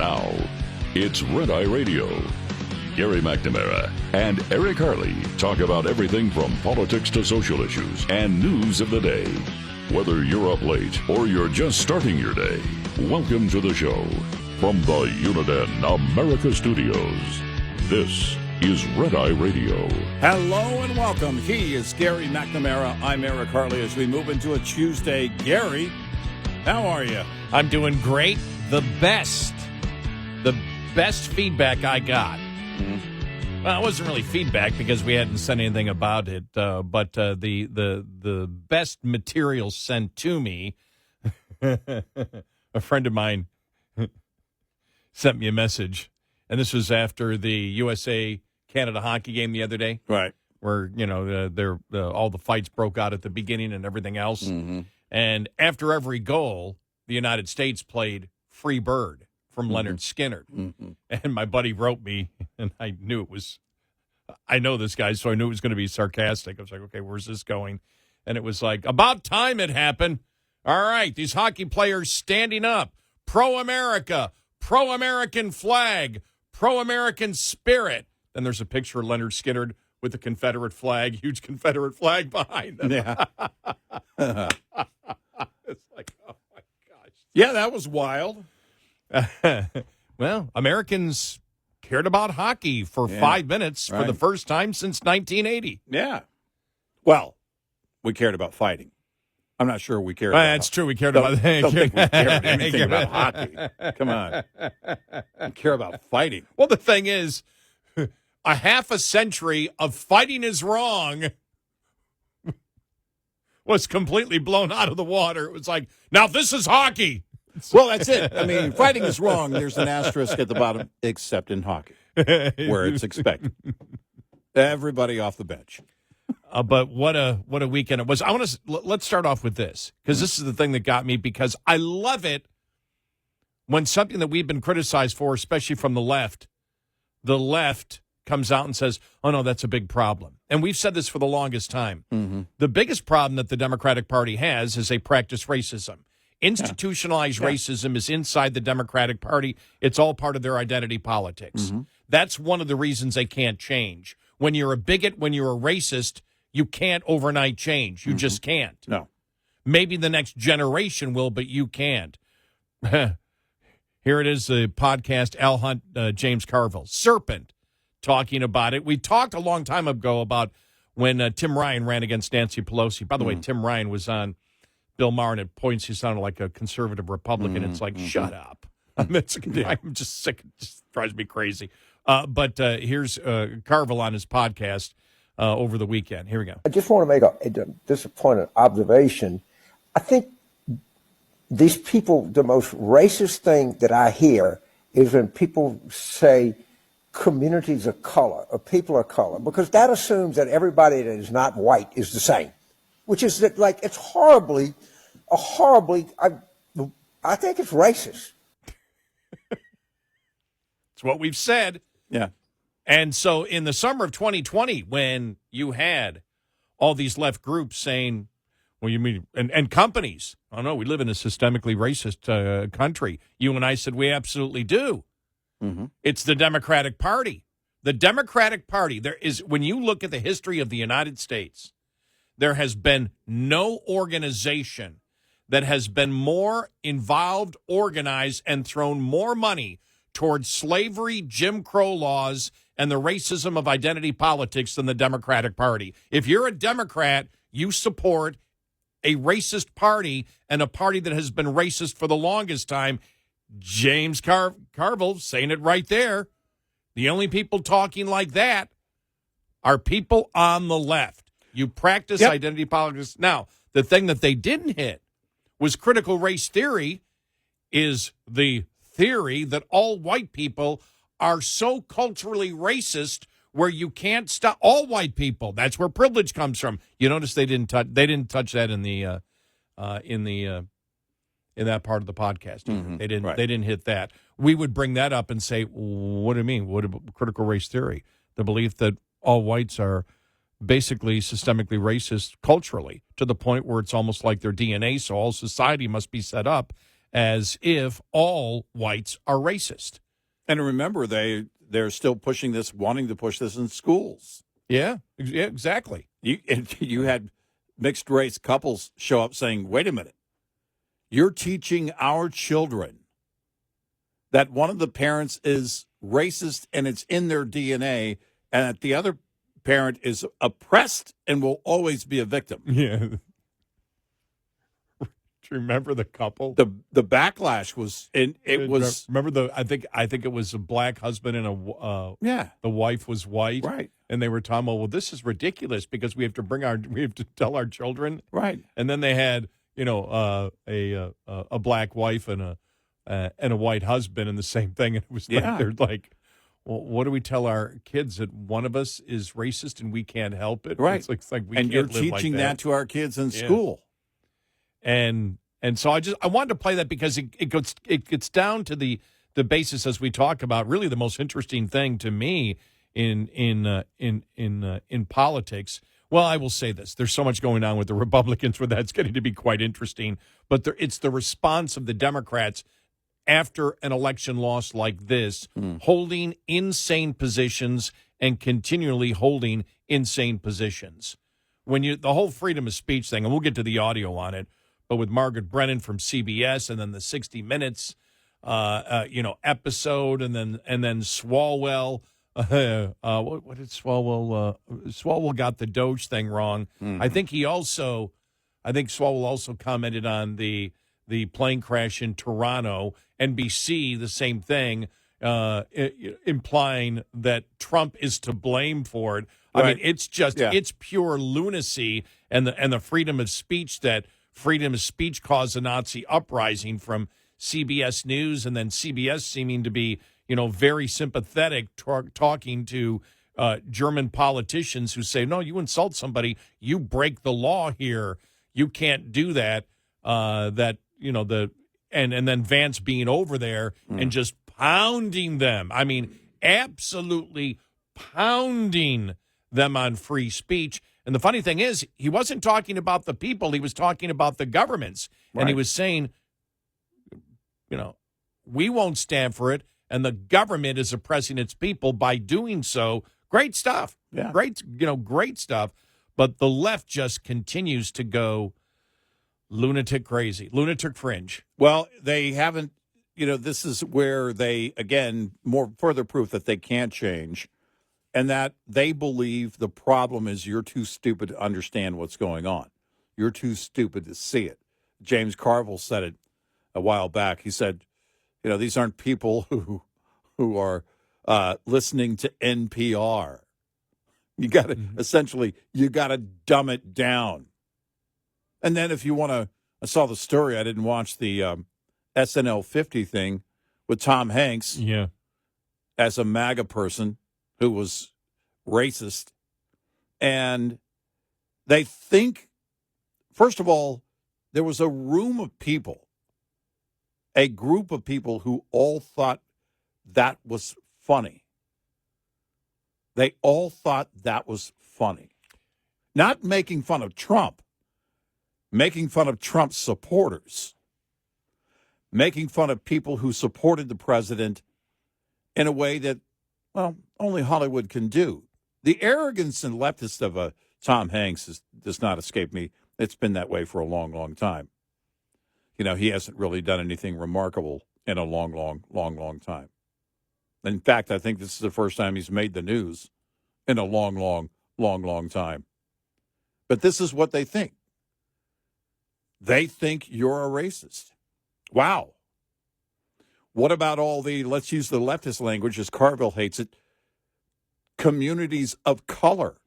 Now, it's Red Eye Radio. Gary McNamara and Eric Harley talk about everything from politics to social issues and news of the day. Whether you're up late or you're just starting your day, welcome to the show. From the Uniden America Studios, this is Red Eye Radio. Hello and welcome. He is Gary McNamara. I'm Eric Harley as we move into a Tuesday. Gary, how are you? I'm doing great. The best feedback I got. Well, it wasn't really feedback because we hadn't said anything about it, but the best material sent to me, a friend of mine sent me a message, and this was after the USA-Canada hockey game the other day. Right. Where, all the fights broke out at the beginning and everything else. Mm-hmm. And after every goal, the United States played Free Bird from Leonard Skinner. Mm-hmm. And my buddy wrote me, and I know this guy, so I knew it was going to be sarcastic. I was like, okay, where's this going? And it was like, about time it happened. All right, these hockey players standing up. Pro-America, pro-American flag, pro-American spirit. Then there's a picture of Leonard Skinner with the Confederate flag, huge Confederate flag behind them. Yeah. It's like, oh, my gosh. Yeah, that was wild. Well, Americans cared about hockey for 5 minutes for the first time since 1980. Yeah. Well, we cared about fighting. I'm not sure we cared about that's true. We cared about don't think we cared anything about hockey. Come on. We care about fighting. Well, the thing is, a half a century of fighting is wrong was completely blown out of the water. It was like, now this is hockey. Well, that's it. I mean, fighting is wrong. There's an asterisk at the bottom, except in hockey, where it's expected. Everybody off the bench. But what a weekend it was. Let's start off with this, because this is the thing that got me, because I love it when something that we've been criticized for, especially from the left comes out and says, oh, no, that's a big problem. And we've said this for the longest time. Mm-hmm. The biggest problem that the Democratic Party has is they practice racism. Institutionalized racism is inside the Democratic Party. It's all part of their identity politics. Mm-hmm. That's one of the reasons they can't change. When you're a bigot, when you're a racist, you can't overnight change. You just can't. No. Maybe the next generation will, but you can't. Here it is, the podcast, Al Hunt, James Carville. Serpent, talking about it. We talked a long time ago about when Tim Ryan ran against Nancy Pelosi. By the way, Tim Ryan was on Bill Maher, and at points he sounded like a conservative Republican. It's like, shut up. I'm just sick. It just drives me crazy. But here's Carville on his podcast over the weekend. Here we go. I just want to make a disappointing observation. I think these people, the most racist thing that I hear is when people say communities of color or people of color, because that assumes that everybody that is not white is the same, which is that, like, it's horribly, I think it's racist. It's what we've said. Yeah. And so in the summer of 2020, when you had all these left groups saying, well, you mean, and companies, oh, no, we live in a systemically racist country. You and I said, we absolutely do. Mm-hmm. It's the Democratic Party. The Democratic Party, when you look at the history of the United States, there has been no organization that has been more involved, organized, and thrown more money towards slavery, Jim Crow laws, and the racism of identity politics than the Democratic Party. If you're a Democrat, you support a racist party and a party that has been racist for the longest time. James Carville saying it right there. The only people talking like that are people on the left. You practice identity politics. Now, the thing that they didn't hit was critical race theory, is the theory that all white people are so culturally racist where you can't stop all white people. That's where privilege comes from. You notice they didn't touch that in that part of the podcast. Mm-hmm. They didn't hit that. We would bring that up and say, what do you mean? What about critical race theory? The belief that all whites are basically systemically racist culturally, to the point where it's almost like their DNA, so all society must be set up as if all whites are racist. And remember, they're still pushing this, wanting to push this in schools. Yeah, exactly. You had mixed race couples show up saying, wait a minute, you're teaching our children that one of the parents is racist and it's in their DNA, and that the other parent is oppressed and will always be a victim. Yeah. Do you remember the couple? The backlash was, and it was. Remember I think it was a black husband and the wife was white, right? And they were talking about, well, this is ridiculous because we have to tell our children, right? And then they had a black wife and a white husband and the same thing, and it was like, they're like, well, what do we tell our kids, that one of us is racist and we can't help it? Right. It's like we and can't you're live teaching like that to our kids in school. And so I wanted to play that because it gets down to the basis, as we talk about, really the most interesting thing to me in politics. Well, I will say this: there's so much going on with the Republicans where that's getting to be quite interesting. But it's the response of the Democrats after an election loss like this, holding insane positions and continually holding insane positions. When the whole freedom of speech thing, and we'll get to the audio on it, but with Margaret Brennan from CBS, and then the 60 Minutes, episode, and then Swalwell. What did Swalwell? Swalwell got the Doge thing wrong. Mm-hmm. I think Swalwell also commented on the plane crash in Toronto. NBC, the same thing, implying that Trump is to blame for it. I mean, it's just it's pure lunacy, and the freedom of speech caused a Nazi uprising from CBS News, and then CBS seeming to be very sympathetic, talking to German politicians who say, no, you insult somebody, you break the law here, you can't do that. And then Vance being over there and just pounding them. I mean, absolutely pounding them on free speech. And the funny thing is, he wasn't talking about the people. He was talking about the governments. Right. And he was saying, we won't stand for it. And the government is oppressing its people by doing so. Great stuff. Yeah. Great stuff. But the left just continues to go lunatic crazy, lunatic fringe. Well, they haven't, this is where they, again, more further proof that they can't change, and that they believe the problem is you're too stupid to understand what's going on. You're too stupid to see it. James Carville said it a while back. He said, these aren't people who are listening to NPR. You got to, essentially, you got to dumb it down. And then if you want to, I saw the story. I didn't watch the SNL 50 thing with Tom Hanks as a MAGA person who was racist. And they think, first of all, there was a room of people, a group of people who all thought that was funny. They all thought that was funny. Not making fun of Trump. Making fun of Trump's supporters, making fun of people who supported the president in a way that, well, only Hollywood can do. The arrogance and leftist of Tom Hanks does not escape me. It's been that way for a long, long time. He hasn't really done anything remarkable in a long, long, long, long time. In fact, I think this is the first time he's made the news in a long, long, long, long time. But this is what they think. They think you're a racist. Wow. What about all the, let's use the leftist language as Carville hates it, communities of color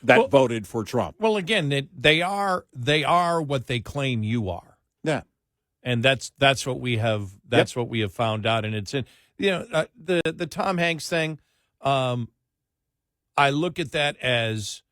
that voted for Trump? Well, again, they are what they claim you are. Yeah. And that's what we have what we have found out, and it's in the Tom Hanks thing. I look at that as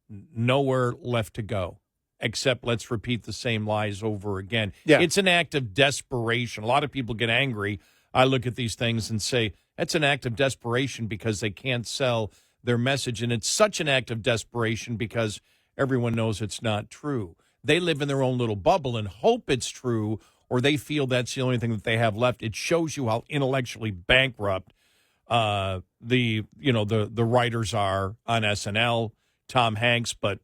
nowhere left to go. Except let's repeat the same lies over again. Yeah. It's an act of desperation. A lot of people get angry. I look at these things and say, that's an act of desperation because they can't sell their message. And it's such an act of desperation because everyone knows it's not true. They live in their own little bubble and hope it's true or they feel that's the only thing that they have left. It shows you how intellectually bankrupt the writers are on SNL, Tom Hanks, but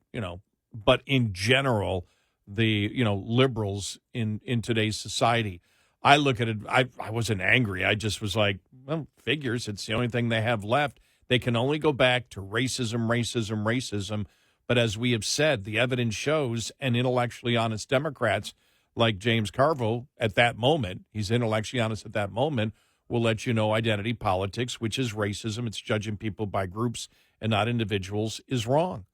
in general, the liberals in today's society. I look at it. I wasn't angry. I just was like, well, figures. It's the only thing they have left. They can only go back to racism, racism, racism. But as we have said, the evidence shows, and intellectually honest Democrats like James Carville at that moment, he's intellectually honest at that moment, will let you know identity politics, which is racism. It's judging people by groups and not individuals, is wrong.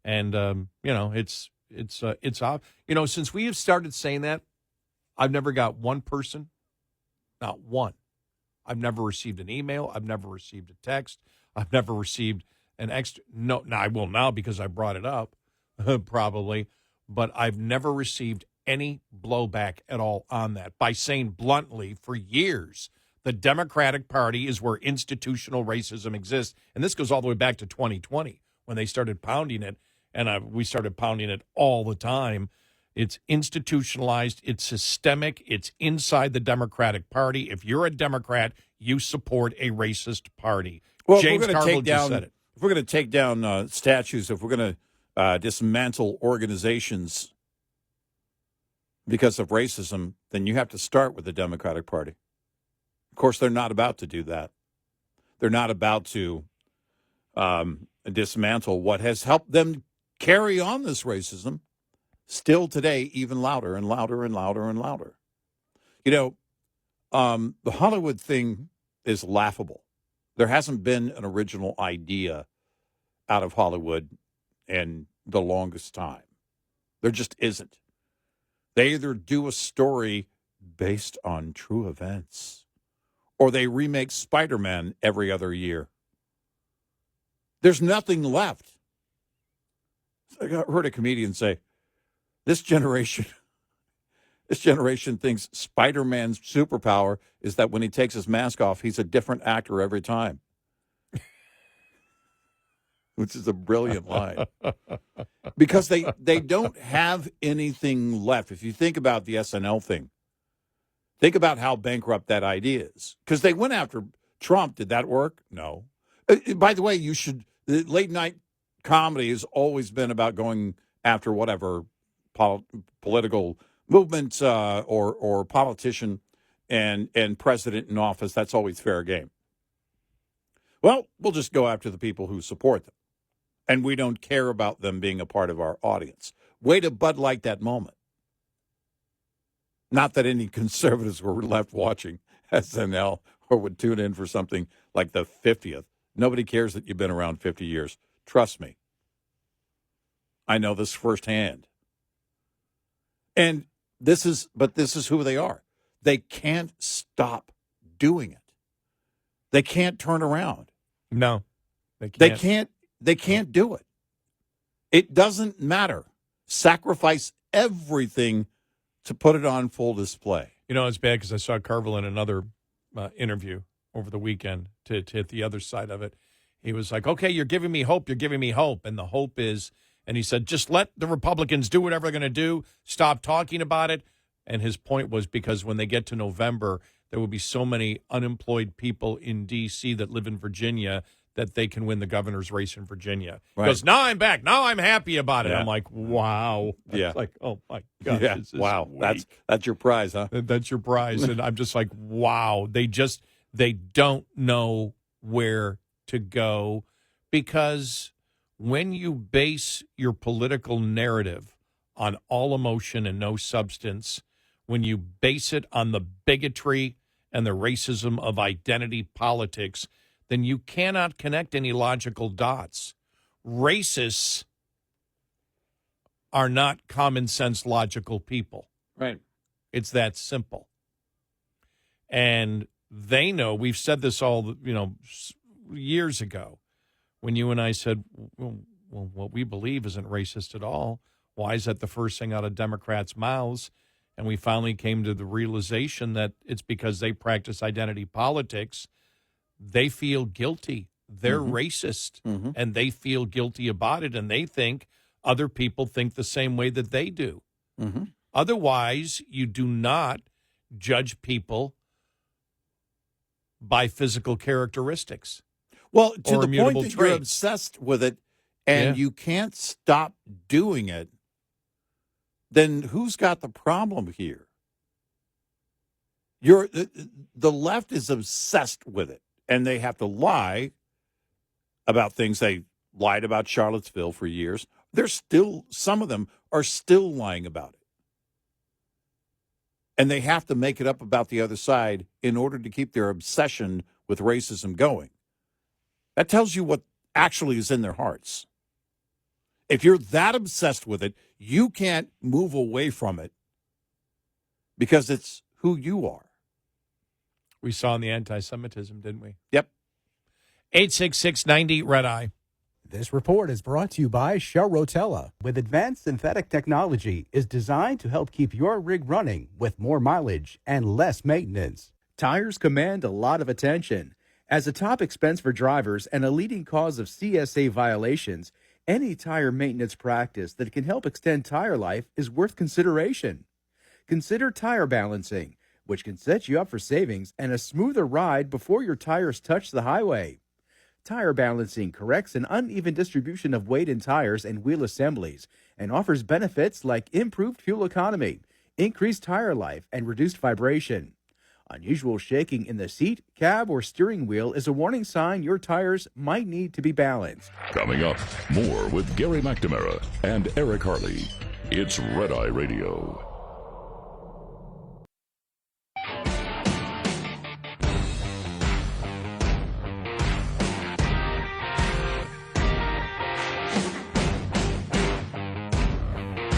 And, it's since we have started saying that, I've never got one person, not one. I've never received an email. I've never received a text. I've never received an extra. No, I will now because I brought it up, probably. But I've never received any blowback at all on that by saying bluntly for years, the Democratic Party is where institutional racism exists. And this goes all the way back to 2020 when they started pounding it. And we started pounding it all the time. It's institutionalized. It's systemic. It's inside the Democratic Party. If you're a Democrat, you support a racist party. Well, James Carville just said it. If we're going to take down statues, if we're going to dismantle organizations because of racism, then you have to start with the Democratic Party. Of course, they're not about to do that. They're not about to dismantle what has helped them carry on this racism still today, even louder and louder and louder and louder. The Hollywood thing is laughable. There hasn't been an original idea out of Hollywood in the longest time. There just isn't. They either do a story based on true events, or they remake Spider-Man every other year. There's nothing left. I heard a comedian say, this generation thinks Spider-Man's superpower is that when he takes his mask off, he's a different actor every time. Which is a brilliant line. Because they don't have anything left. If you think about the SNL thing, think about how bankrupt that idea is. Because they went after Trump. Did that work? No. By the way, the late night comedy has always been about going after whatever political movement or politician and president in office. That's always fair game. Well, we'll just go after the people who support them. And we don't care about them being a part of our audience. Way to Bud Light that moment. Not that any conservatives were left watching SNL or would tune in for something like the 50th. Nobody cares that you've been around 50 years. Trust me. I know this firsthand. And this is who they are. They can't stop doing it. They can't turn around. No, they can't. They can't do it. It doesn't matter. Sacrifice everything to put it on full display. It's bad because I saw Carville in another interview over the weekend to hit the other side of it. He was like, okay, you're giving me hope. You're giving me hope. And the hope is, and he said, just let the Republicans do whatever they're going to do. Stop talking about it. And his point was because when they get to November, there will be so many unemployed people in D.C. that live in Virginia that they can win the governor's race in Virginia. Right. He goes, now I'm back. Now I'm happy about it. Yeah. I'm like, wow. Yeah. It's like, oh, my gosh. Yeah. This is Wow. weak. That's your prize, huh? That's your prize. And I'm just like, wow. They don't know where to go because when you base your political narrative on all emotion and no substance, when you base it on the bigotry and the racism of identity politics, then you cannot connect any logical dots. Racists are not common sense logical people. Right. It's that simple. And they know, we've said this all, years ago when you and I said, well, what we believe isn't racist at all. Why is that the first thing out of Democrats' mouths? And we finally came to the realization that it's because they practice identity politics. They feel guilty. They're racist, and they feel guilty about it, and they think other people think the same way that they do. Otherwise, you do not judge people by physical characteristics. Well, to or the point immutable that you're traits. obsessed with it and Yeah. you can't stop doing it, then who's got the problem here? The left is obsessed with it, and they have to lie about things. They lied about Charlottesville for years. Some of them are still lying about it. And they have to make it up about the other side in order to keep their obsession with racism going. That tells you what actually is in their hearts. If you're that obsessed with it, you can't move away from it because it's who you are. We saw in the anti-Semitism, didn't we? Yep. 86690 Red Eye. This report is brought to you by Shell Rotella. With advanced synthetic technology, is designed to help keep your rig running with more mileage and less maintenance. Tires command a lot of attention. As a top expense for drivers and a leading cause of CSA violations, any tire maintenance practice that can help extend tire life is worth consideration. Consider tire balancing, which can set you up for savings and a smoother ride before your tires touch the highway. Tire balancing corrects an uneven distribution of weight in tires and wheel assemblies and offers benefits like improved fuel economy, increased tire life, and reduced vibration. Unusual shaking in the seat, cab, or steering wheel is a warning sign your tires might need to be balanced. Coming up, more with Gary McNamara and Eric Harley. It's Red Eye Radio.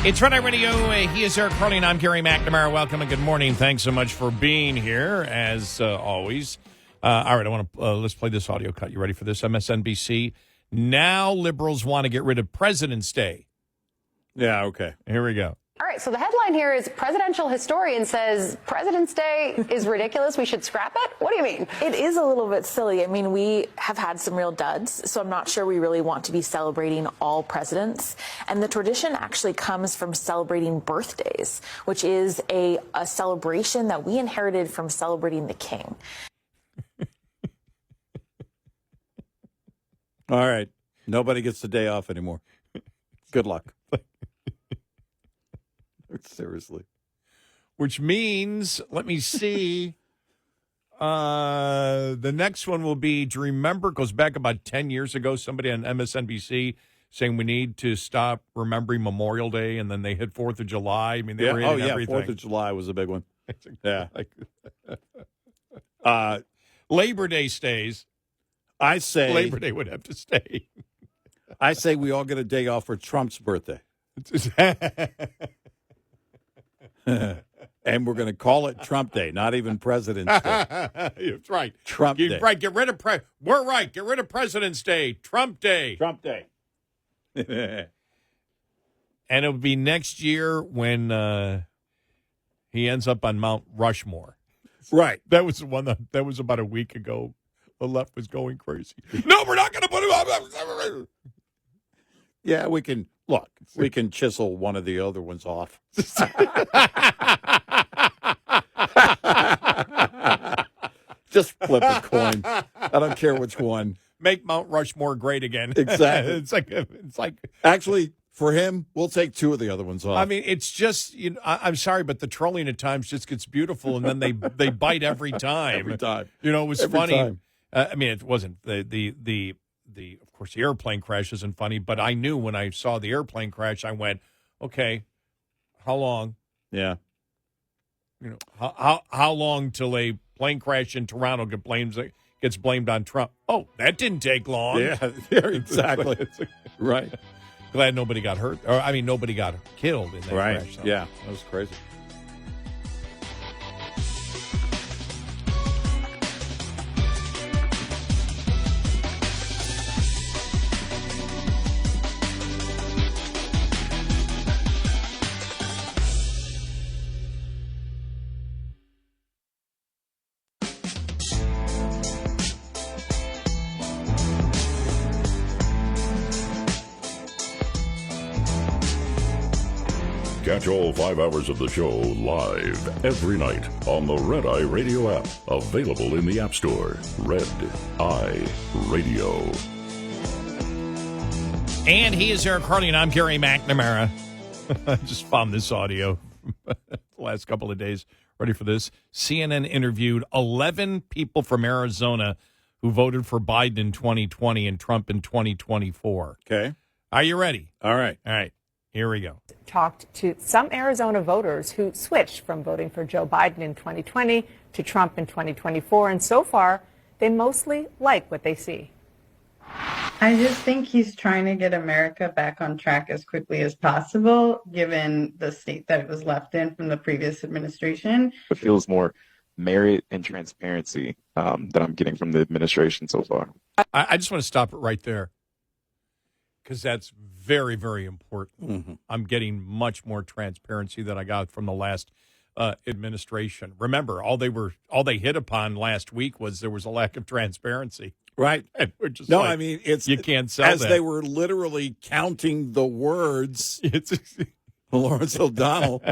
It's Red Eye Radio. He is Eric Harley, and I'm Gary McNamara. Welcome and good morning. Thanks so much for being here, as always. All right, I want to let's play this audio cut. You ready for this? MSNBC. Now liberals want to get rid of President's Day. Yeah, okay. Here we go. All right, so the headline here is presidential historian says President's Day is ridiculous. We should scrap it? What do you mean? It is a little bit silly. I mean, we have had some real duds, so I'm not sure we really want to be celebrating all presidents. And the tradition actually comes from celebrating birthdays, which is a celebration that we inherited from celebrating the king. All right. Nobody gets the day off anymore. Good luck. Seriously. Which means, let me see, the next one will be, do you remember, it goes back about 10 years ago, somebody on MSNBC saying we need to stop remembering Memorial Day, and then they hit 4th of July. I mean, they were hitting everything. 4th of July was a big one. Yeah. Labor Day stays. I say Labor Day would have to stay. I say we all get a day off for Trump's birthday. And we're going to call it Trump Day, not even President's Day. That's right. Trump Day. Right. Get rid of we're right. Get rid of President's Day. Trump Day. Trump Day. And it'll be next year when he ends up on Mount Rushmore. Right. That was the one that was about a week ago. The left was going crazy. No, we're not going to put him up. Yeah, we can chisel one of the other ones off. Just flip a coin. I don't care which one. Make Mount Rushmore great again. Exactly. It's like actually, for him, we'll take two of the other ones off. I mean, it's just, I'm sorry, but the trolling at times just gets beautiful, and then they bite every time. Every time. It was Every funny. time. I mean, it wasn't the of course the airplane crash isn't funny, but I knew when I saw the airplane crash, I went, okay, how long? Yeah. How long till a plane crash in Toronto gets blamed on Trump? Oh, that didn't take long. Yeah, exactly. Right. Glad nobody got hurt. Or I mean, nobody got killed in that crash. So. Yeah, that was crazy. Catch all 5 hours of the show live every night on the Red Eye Radio app. Available in the App Store. Red Eye Radio. And he is Eric Harley, and I'm Gary McNamara. I just found this audio the last couple of days. Ready for this? CNN interviewed 11 people from Arizona who voted for Biden in 2020 and Trump in 2024. Okay. Are you ready? All right. All right. Here we go. Talked to some Arizona voters who switched from voting for Joe Biden in 2020 to Trump in 2024. And so far, they mostly like what they see. I just think he's trying to get America back on track as quickly as possible, given the state that it was left in from the previous administration. It feels more merit and transparency that I'm getting from the administration so far. I just want to stop it right there because that's very, very important. Mm-hmm. I'm getting much more transparency than I got from the last administration. Remember, all they hit upon last week was there was a lack of transparency. Right. And we're just No, like, I mean, it's you can't sell as that. they were literally counting the words. It's Lawrence O'Donnell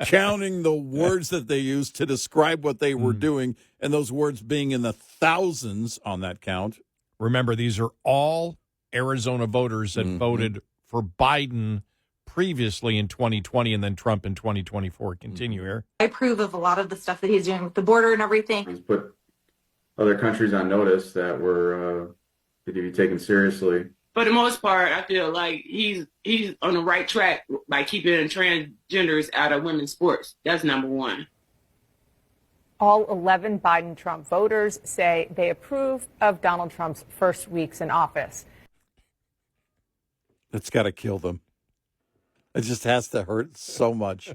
counting the words that they used to describe what they were doing, and those words being in the thousands on that count. Remember, these are all Arizona voters that voted for Biden previously in 2020 and then Trump in 2024. Continue here. I approve of a lot of the stuff that he's doing with the border and everything. He's put other countries on notice that were to be taken seriously. For the most part, I feel like he's on the right track by keeping transgenders out of women's sports. That's number one. All 11 Biden-Trump voters say they approve of Donald Trump's first weeks in office. It's got to kill them. It just has to hurt so much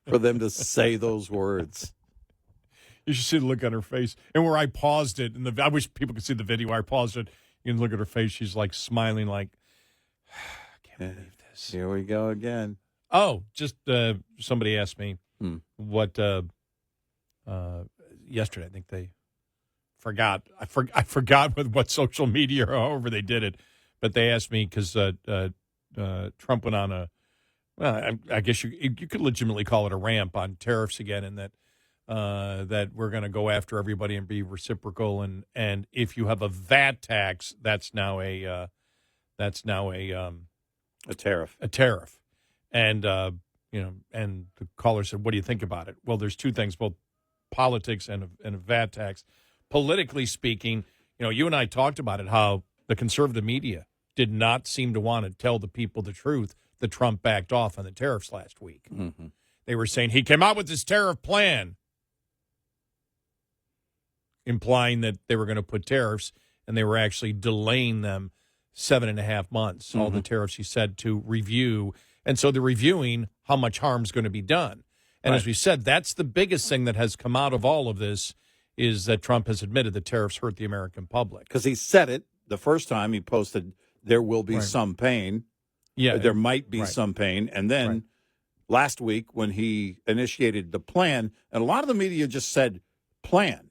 for them to say those words. You should see the look on her face. And where I paused it, and I wish people could see the video where I paused it. You can look at her face. She's like smiling like, I can't believe this. Here we go again. Oh, just somebody asked me what yesterday. I think they forgot. I forgot with what social media or however they did it. But they asked me because Trump went on I guess you could legitimately call it a ramp on tariffs again, and that we're going to go after everybody and be reciprocal, and if you have a VAT tax, that's now a tariff. A tariff, and and the caller said, "What do you think about it?" Well, there's two things, both politics and a VAT tax. Politically speaking, you and I talked about it, how the conservative media did not seem to want to tell the people the truth that Trump backed off on the tariffs last week. Mm-hmm. They were saying he came out with this tariff plan, implying that they were going to put tariffs, and they were actually delaying them 7.5 months, all the tariffs he said, to review. And so they're reviewing how much harm's going to be done. And as we said, that's the biggest thing that has come out of all of this, is that Trump has admitted that tariffs hurt the American public. Because he said it the first time he posted, there will be some pain. Yeah, there might be some pain. And then last week when he initiated the plan, and a lot of the media just said plan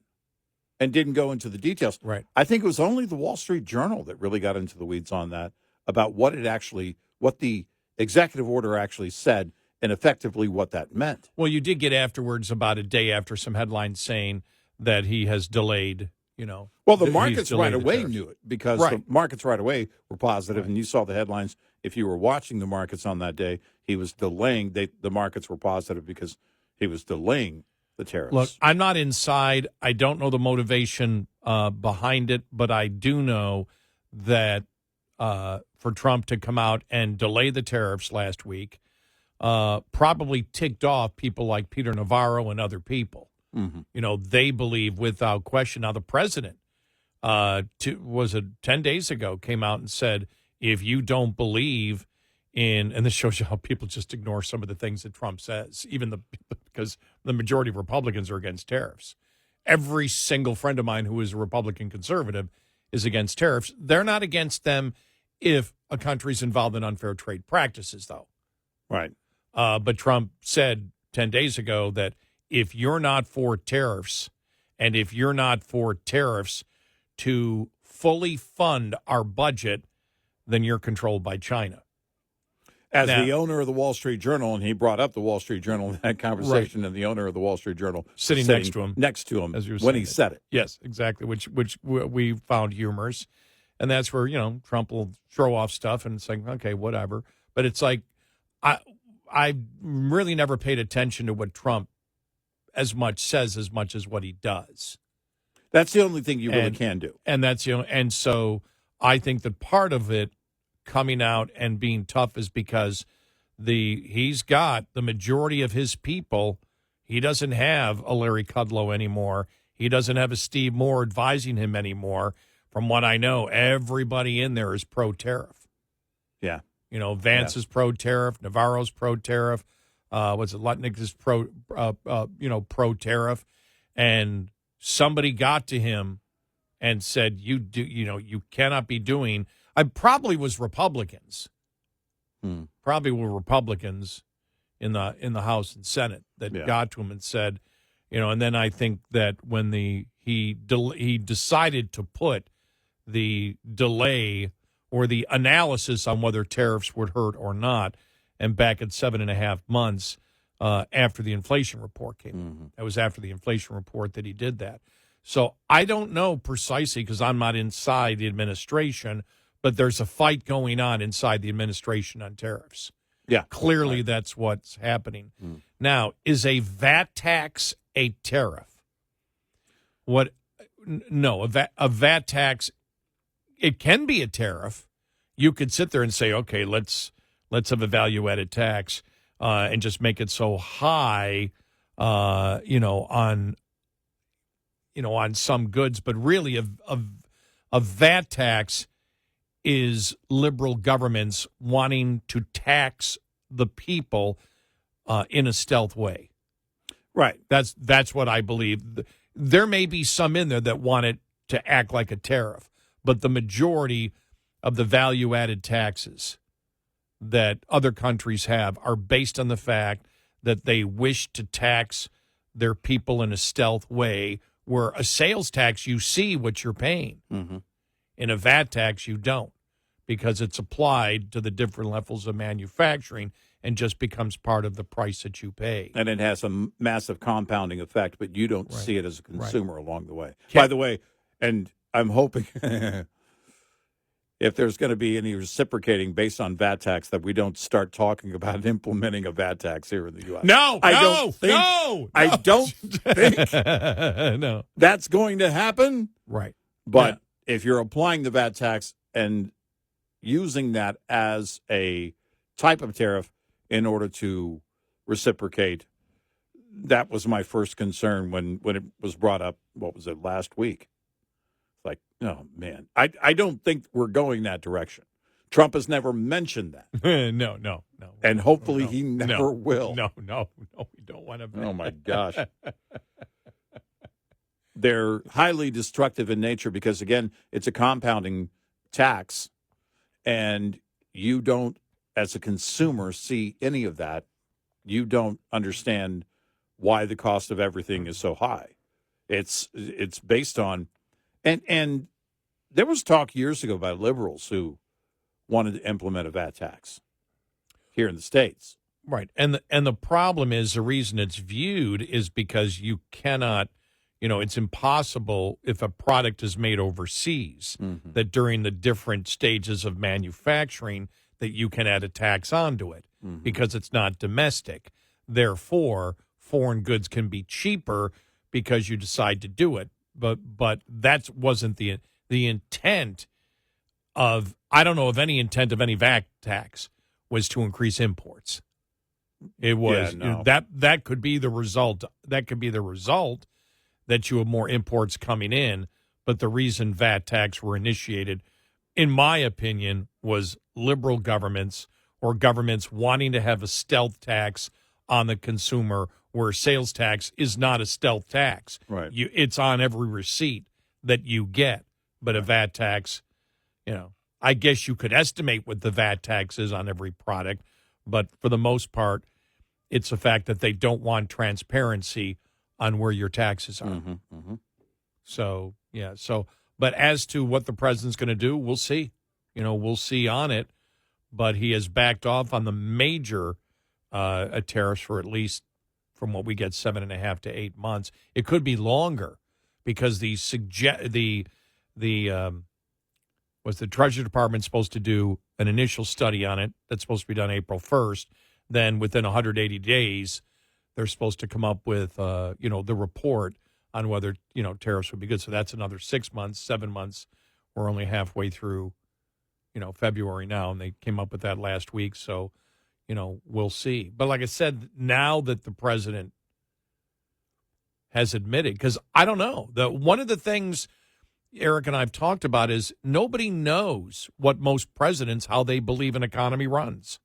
and didn't go into the details. Right. I think it was only the Wall Street Journal that really got into the weeds on that, about what the executive order actually said and effectively what that meant. Well, you did get afterwards, about a day after, some headlines saying that he has delayed, Well, the markets right away tariffs. knew it, because the markets right away were positive, and you saw the headlines. If you were watching the markets on that day, he was delaying. The markets were positive because he was delaying the tariffs. Look, I'm not inside. I don't know the motivation behind it, but I do know that for Trump to come out and delay the tariffs last week probably ticked off people like Peter Navarro and other people. Mm-hmm. They believe without question. Now, the president, was it 10 days ago, came out and said, if you don't believe in, and this shows you how people just ignore some of the things that Trump says, because the majority of Republicans are against tariffs. Every single friend of mine who is a Republican conservative is against tariffs. They're not against them if a country's involved in unfair trade practices, though. Right. But Trump said 10 days ago that if you're not for tariffs, and if you're not for tariffs to fully fund our budget, then you're controlled by China. As Now- the owner of the Wall Street Journal, and he brought up the Wall Street Journal in that conversation, and the owner of the Wall Street Journal Sitting next to him, as you were when saying he said it. Yes, exactly. Which we found humorous, and that's where Trump will throw off stuff, and it's like, okay, whatever. But it's like I really never paid attention to what Trump as much as what he does. That's the only thing you really can do, and that's and so I think that part of it coming out and being tough is because he's got the majority of his people. He doesn't have a Larry Kudlow anymore. He doesn't have a Steve Moore advising him anymore. From what I know, everybody in there is pro-tariff. Yeah. Vance is pro-tariff. Navarro's pro-tariff. Lutnick is pro-tariff. And somebody got to him and said, you cannot be doing. I probably was Republicans. Probably were Republicans in the House and Senate that got to him and said, and then I think that when he decided to put the delay or the analysis on whether tariffs would hurt or not, and back at 7.5 months after the inflation report came. Mm-hmm. That was after the inflation report that he did that. So I don't know precisely because I'm not inside the administration, but there's a fight going on inside the administration on tariffs. Yeah. Clearly that's what's happening. Now, is a VAT tax a tariff? No, a VAT tax, it can be a tariff. You could sit there and say, okay, let's have a value-added tax and just make it so high, on some goods. But really, a VAT tax is liberal governments wanting to tax the people in a stealth way. Right. That's what I believe. There may be some in there that want it to act like a tariff, but the majority of the value-added taxes that other countries have are based on the fact that they wish to tax their people in a stealth way, where a sales tax, you see what you're paying. Mm-hmm. In a VAT tax, you don't, because it's applied to the different levels of manufacturing and just becomes part of the price that you pay. And it has a massive compounding effect, but you don't see it as a consumer along the way. Yeah. By the way, and I'm hoping if there's going to be any reciprocating based on VAT tax, that we don't start talking about implementing a VAT tax here in the U.S. I don't think no, that's going to happen. Right. But if you're applying the VAT tax and using that as a type of tariff in order to reciprocate, that was my first concern when it was brought up. What was it, last week? Like, oh, man, I don't think we're going that direction. Trump has never mentioned that. No. And hopefully he never will. No, we don't want to. Oh, my gosh. They're highly destructive in nature because, again, it's a compounding tax, and you don't, as a consumer, see any of that. You don't understand why the cost of everything is so high. It's based on, and there was talk years ago by liberals who wanted to implement a VAT tax here in the States. Right. And the problem is, the reason it's viewed is because you cannot, it's impossible if a product is made overseas that during the different stages of manufacturing that you can add a tax onto it because it's not domestic. Therefore, foreign goods can be cheaper because you decide to do it. But that wasn't the intent of, I don't know of any intent of any VAT tax was to increase imports. It was that could be the result. That could be the result that you have more imports coming in. But the reason VAT tax were initiated, in my opinion, was liberal governments or governments wanting to have a stealth tax on the consumer, where sales tax is not a stealth tax. Right. It's on every receipt that you get. But a VAT tax, I guess you could estimate what the VAT tax is on every product. But for the most part, it's the fact that they don't want transparency on where your taxes are. So, but as to what the president's going to do, we'll see. We'll see on it. but he has backed off on the major tariffs for at least, from what we get, 7.5 to 8 months. It could be longer because the Treasury Department supposed to do an initial study on it that's supposed to be done April 1st. Then within 180 days, they're supposed to come up with the report on whether tariffs would be good. So that's another 6 months, 7 months. We're only halfway through February now, and they came up with that last week. So we'll see. But like I said, now that the president has admitted, because I don't know, one of the things Eric and I have talked about is nobody knows what most presidents, how they believe an economy runs.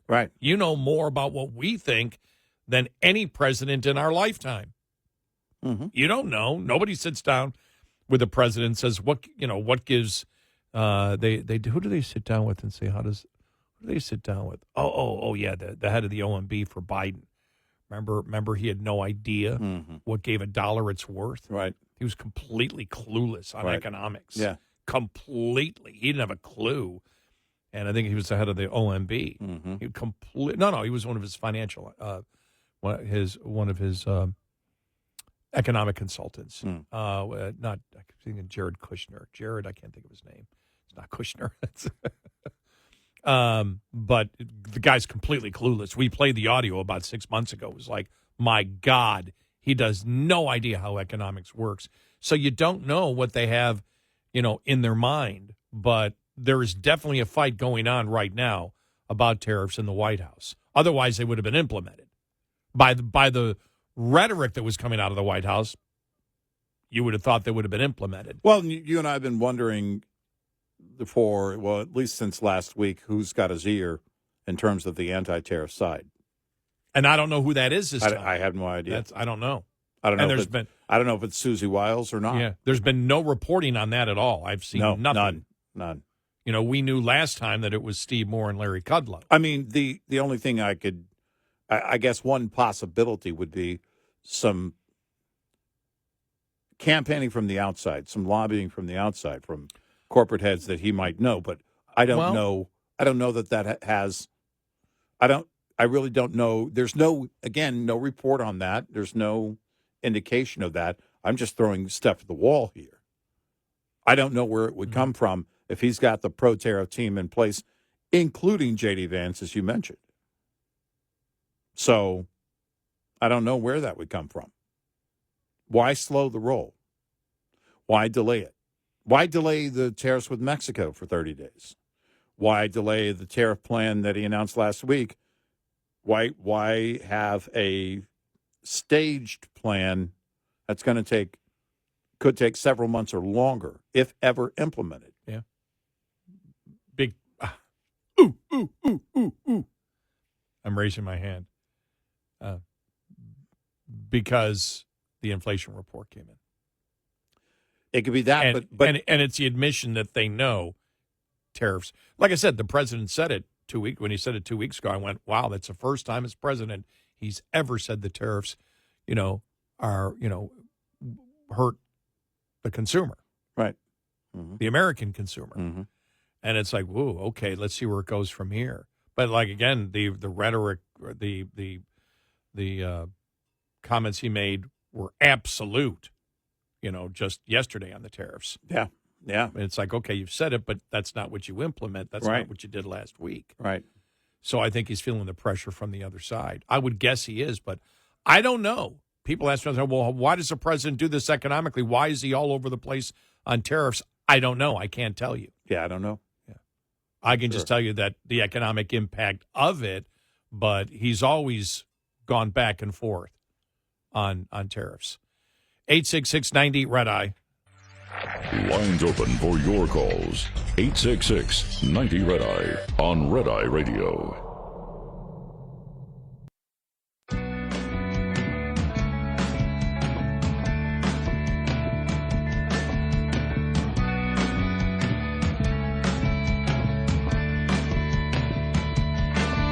Right. You know more about what we think than any president in our lifetime. Mm-hmm. You don't know. Nobody sits down with the president and says, what gives, who do they sit down with and say, who do they sit down with? Oh, yeah, the head of the OMB for Biden. Remember he had no idea what gave a dollar its worth? Right. He was completely clueless on economics. Yeah. Completely. He didn't have a clue. And I think he was the head of the OMB. Mm-hmm. He was one of his financial, one of his economic consultants. I'm thinking Jared Kushner. Jared, I can't think of his name. It's not Kushner. But the guy's completely clueless. We played the audio about 6 months ago. It was like, my God, he does no idea how economics works. So you don't know what they have, in their mind. But there is definitely a fight going on right now about tariffs in the White House. Otherwise, they would have been implemented. By the rhetoric that was coming out of the White House, you would have thought they would have been implemented. Well, you and I have been wondering at least since last week, who's got his ear in terms of the anti-tariff side. And I don't know who that is this time. I have no idea. I don't know. I don't know. And I don't know if it's Susie Wiles or not. Yeah, there's been no reporting on that at all. I've seen nothing. None. We knew last time that it was Steve Moore and Larry Kudlow. I mean, the only thing I guess one possibility would be some campaigning from the outside, some lobbying from the outside, from corporate heads that he might know. But I don't know. I don't know that has. I really don't know. There's no report on that. There's no indication of that. I'm just throwing stuff at the wall here. I don't know where it would come from if he's got the pro-tariff team in place, including J.D. Vance, as you mentioned. So I don't know where that would come from. Why slow the roll? Why delay it? Why delay the tariffs with Mexico for 30 days? Why delay the tariff plan that he announced last week? Why have a staged plan that's going to could take several months or longer, if ever implemented? Yeah. Big. Ooh. I'm raising my hand. Because the inflation report came in. It could be that, but it's the admission that they know tariffs. Like I said, the president said it when he said it 2 weeks ago. I went, wow, that's the first time as president he's ever said the tariffs, are hurt the consumer, right? The American consumer, and it's like, whoa, okay, let's see where it goes from here. But like again, the rhetoric, the comments he made were absolute. Just yesterday on the tariffs. Yeah. And it's like, okay, you've said it, but that's not what you implement. That's not what you did last week. Right. So I think he's feeling the pressure from the other side. I would guess he is, but I don't know. People ask me, well, why does the president do this economically? Why is he all over the place on tariffs? I don't know. I can't tell you. Yeah, I don't know. Yeah, I can just tell you that the economic impact of it, but he's always gone back and forth on tariffs. 866-90-RED-EYE. Lines open for your calls. 866-90-RED-EYE on Red Eye Radio.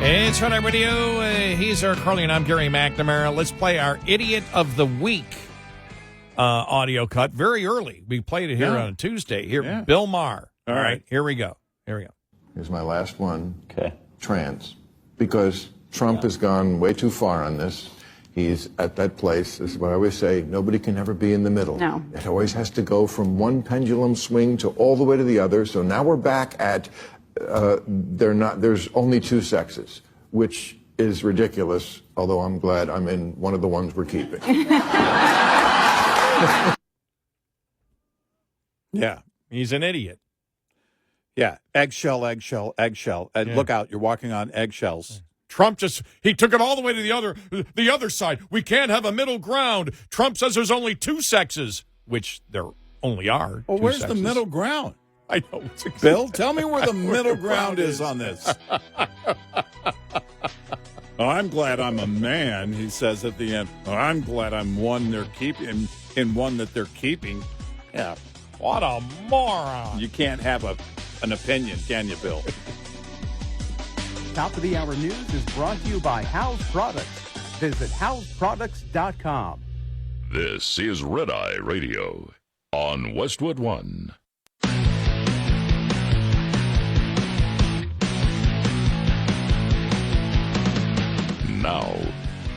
It's Red Eye Radio. He's Eric Carly, and I'm Gary McNamara. Let's play our Idiot of the Week audio cut very early. We played it here on a Tuesday. Bill Maher. All right, here we go. here's my last one. Okay. Trans. Because Trump has gone way too far on this. He's at that place. This is what I always say, nobody can ever be in the middle. No. It always has to go from one pendulum swing to all the way to the other. So now we're back at there's only two sexes, which is ridiculous, although I'm glad I'm in one of the ones we're keeping. Yeah. He's an idiot. Yeah. Eggshell. Look out, you're walking on eggshells. Trump he took it all the way to the other side. We can't have a middle ground. Trump says there's only two sexes, which there only are. Well, two where's sexes. the middle ground? I know. Bill, tell me where the middle ground is on this. Oh, I'm glad I'm a man, he says at the end. Oh, I'm glad I'm one they're keeping, in one that they're keeping. Yeah. What a moron. You can't have an opinion, can you, Bill? Top of the Hour News is brought to you by House Products. Visit houseproducts.com. This is Red Eye Radio on Westwood One. Now,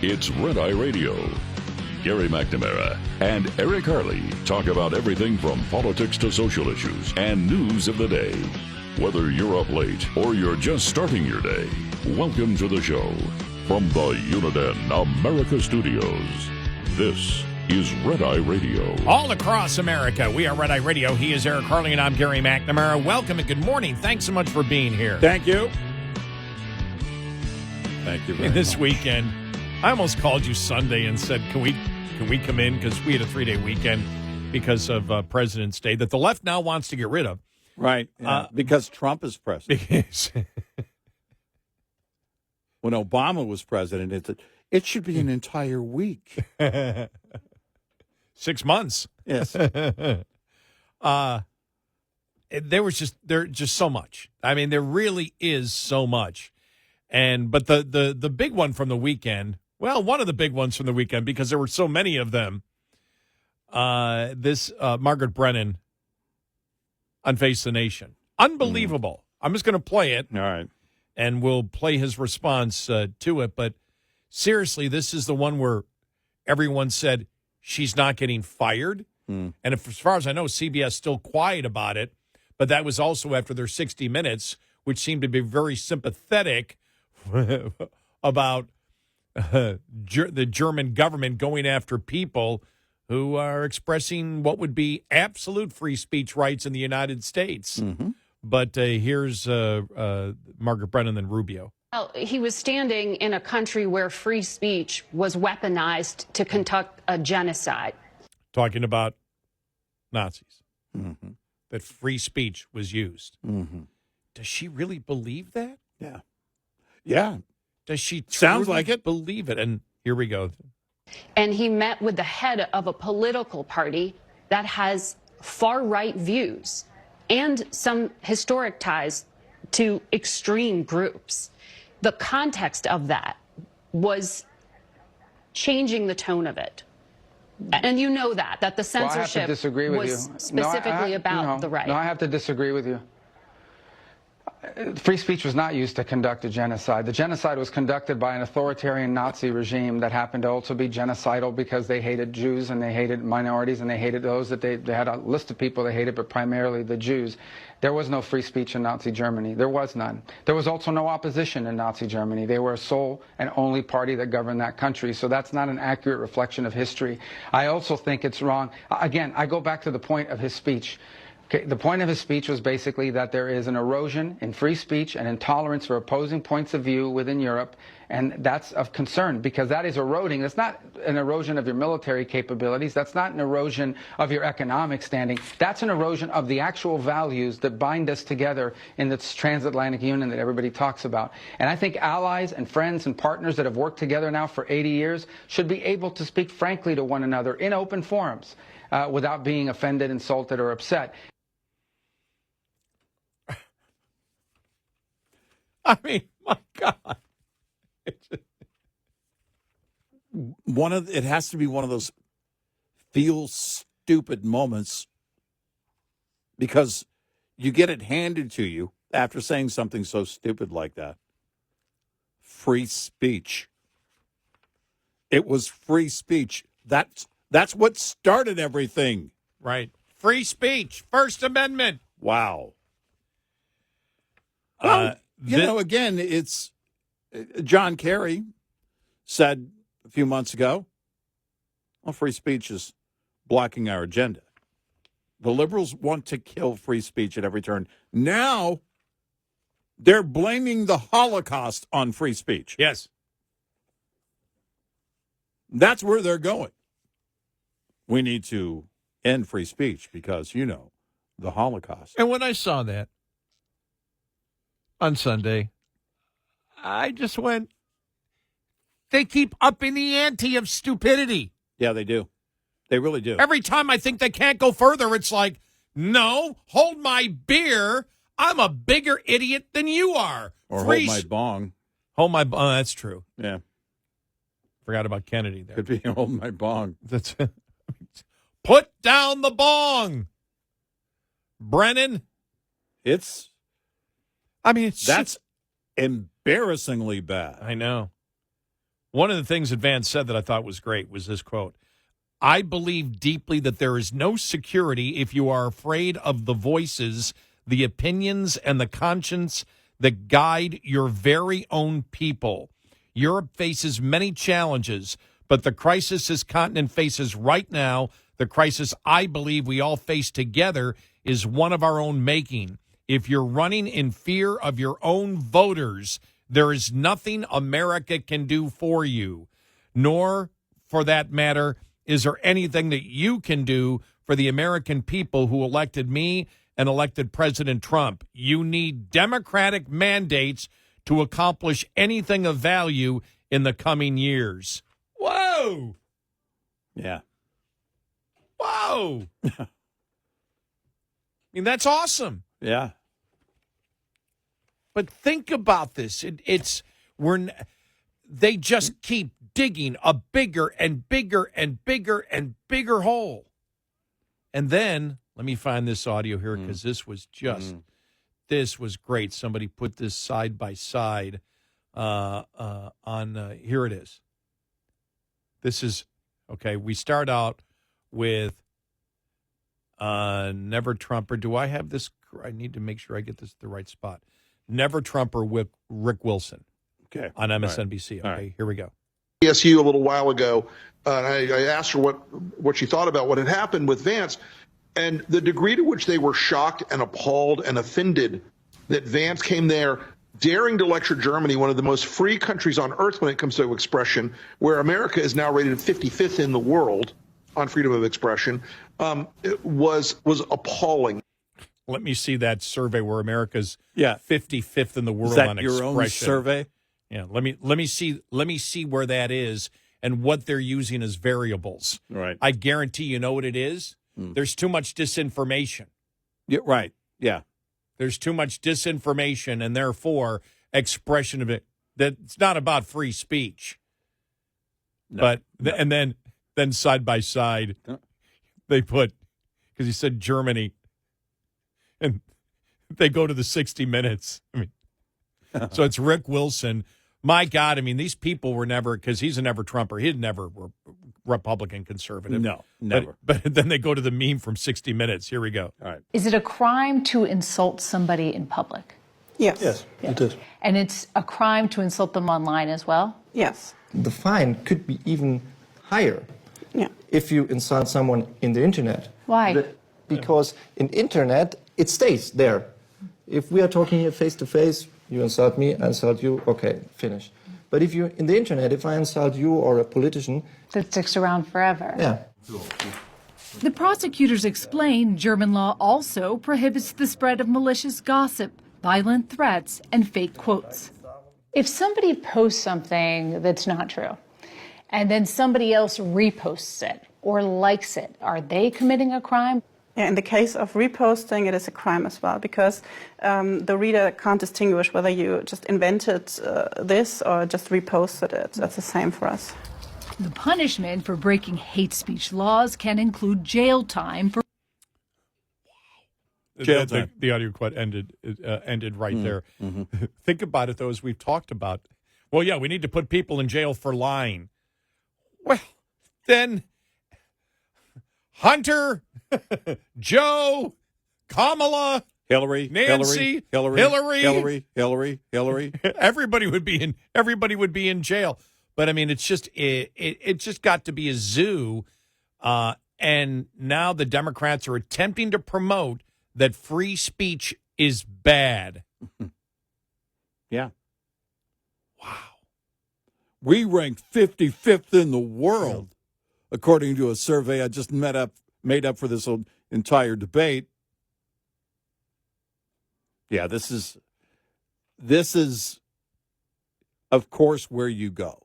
it's Red Eye Radio. Gary McNamara and Eric Harley talk about everything from politics to social issues and news of the day. Whether you're up late or you're just starting your day, welcome to the show. From the Uniden America Studios, this is Red Eye Radio. All across America, we are Red Eye Radio. He is Eric Harley, and I'm Gary McNamara. Welcome and good morning. Thanks so much for being here. Thank you. Thank you very This much. weekend, I almost called you Sunday and said, can we come in? Because we had a 3-day weekend because of President's Day that the left now wants to get rid of. Right. Yeah, because Trump is president. When Obama was president, it should be an entire week. 6 months. Yes. There's just so much. I mean, there really is so much. But the big one from the weekend, well, one of the big ones from the weekend, because there were so many of them, this Margaret Brennan on Face the Nation. Unbelievable. I'm just going to play it. All right. And we'll play his response to it. But seriously, this is the one where everyone said she's not getting fired. And as far as I know, CBS still quiet about it. But that was also after their 60 Minutes, which seemed to be very sympathetic about the German government going after people who are expressing what would be absolute free speech rights in the United States. Mm-hmm. But here's Margaret Brennan and Rubio. Well, he was standing in a country where free speech was weaponized to conduct a genocide. Talking about Nazis. Mm-hmm. That free speech was used. Mm-hmm. Does she really believe that? Yeah. Yeah. Does she Sounds truly like it. believe it? And here we go. And he met with the head of a political party that has far-right views and some historic ties to extreme groups. The context of that was changing the tone of it. And you know that the censorship I have to disagree with was you. specifically about the right. No, I have to disagree with you. Free speech was not used to conduct a genocide. The genocide was conducted by an authoritarian Nazi regime that happened to also be genocidal because they hated Jews and they hated minorities and they hated those that they had a list of people they hated, but primarily the Jews. There was no free speech in Nazi Germany. There was none. There was also no opposition in Nazi Germany. They were a sole and only party that governed that country. So that's not an accurate reflection of history. I also think it's wrong. Again, I go back to the point of his speech. Okay, the point of his speech was basically that there is an erosion in free speech and intolerance for opposing points of view within Europe, and that's of concern because that is eroding. That's not an erosion of your military capabilities. That's not an erosion of your economic standing. That's an erosion of the actual values that bind us together in this transatlantic union that everybody talks about. And I think allies and friends and partners that have worked together now for 80 years should be able to speak frankly to one another in open forums without being offended, insulted, or upset. I mean, my God. It has to be one of those feel stupid moments because you get it handed to you after saying something so stupid like that. Free speech. It was free speech. That's what started everything. Right. Free speech. First Amendment. Wow. Well, Again, it's John Kerry said a few months ago, well, free speech is blocking our agenda. The liberals want to kill free speech at every turn. Now they're blaming the Holocaust on free speech. Yes. That's where they're going. We need to end free speech because, the Holocaust. And when I saw that on Sunday, I just went, they keep upping the ante of stupidity. Yeah, they do. They really do. Every time I think they can't go further, it's like, no, hold my beer. I'm a bigger idiot than you are. Or hold my bong. Hold my bong. That's true. Yeah. Forgot about Kennedy there. Could be hold my bong. That's put down the bong, Brennan. That's embarrassingly bad. I know. One of the things that Vance said that I thought was great was this quote. I believe deeply that there is no security if you are afraid of the voices, the opinions, and the conscience that guide your very own people. Europe faces many challenges, but the crisis this continent faces right now, the crisis I believe we all face together, is one of our own making. If you're running in fear of your own voters, there is nothing America can do for you, nor, for that matter, is there anything that you can do for the American people who elected me and elected President Trump. You need Democratic mandates to accomplish anything of value in the coming years. Whoa! Yeah. Whoa! I mean, that's awesome. Yeah. But think about this. They just keep digging a bigger and bigger and bigger and bigger hole. And then, let me find this audio here because this was great. Somebody put this side by side on, here it is. This is, okay, we start out with Never Trumper. Do I have this? I need to make sure I get this at the right spot. Never Trumper with Rick Wilson. Okay. On MSNBC. All Okay, right. Here we go. ESU a little while ago, and I asked her what she thought about what had happened with Vance, and the degree to which they were shocked and appalled and offended that Vance came there daring to lecture Germany, one of the most free countries on earth when it comes to expression, where America is now rated 55th in the world on freedom of expression, it was appalling. Let me see that survey where America's 55th in the world Is that on your expression. own survey? Yeah, let me see where that is and what they're using as variables. Right. I guarantee you know what it is. There's too much disinformation. Yeah, right. Yeah. There's too much disinformation, and therefore expression of it. That's not about free speech. No, but and then side by side, they put, because he said Germany, and they go to the 60 Minutes. I mean, so it's Rick Wilson. My God, I mean, these people were never, because he's a never Trumper. He'd never were Republican conservative. No, never. But then they go to the meme from 60 Minutes. Here we go. All right. Is it a crime to insult somebody in public? Yes. Yes, it is. And it's a crime to insult them online as well? Yes. The fine could be even higher if you insult someone in the internet. Why? Because in internet, it stays there. If we are talking here face to face, you insult me, I insult you, okay, finish. But if you in the internet, if I insult you or a politician, that sticks around forever. Yeah. The prosecutors explain German law also prohibits the spread of malicious gossip, violent threats, and fake quotes. If somebody posts something that's not true, and then somebody else reposts it or likes it, are they committing a crime? Yeah, in the case of reposting, it is a crime as well, because the reader can't distinguish whether you just invented this or just reposted it. That's the same for us. The punishment for breaking hate speech laws can include jail time for... Jail time. The audio quote ended right there. Mm-hmm. Think about it, though, as we've talked about. Well, yeah, we need to put people in jail for lying. Well, then Hunter, Joe, Kamala, Hillary, Nancy, Hillary. Everybody would be in jail. But I mean, it's just it just got to be a zoo. And now the Democrats are attempting to promote that free speech is bad. Yeah. Wow. We ranked 55th in the world, according to a survey I just made up for this entire debate. Yeah, this is, of course, where you go.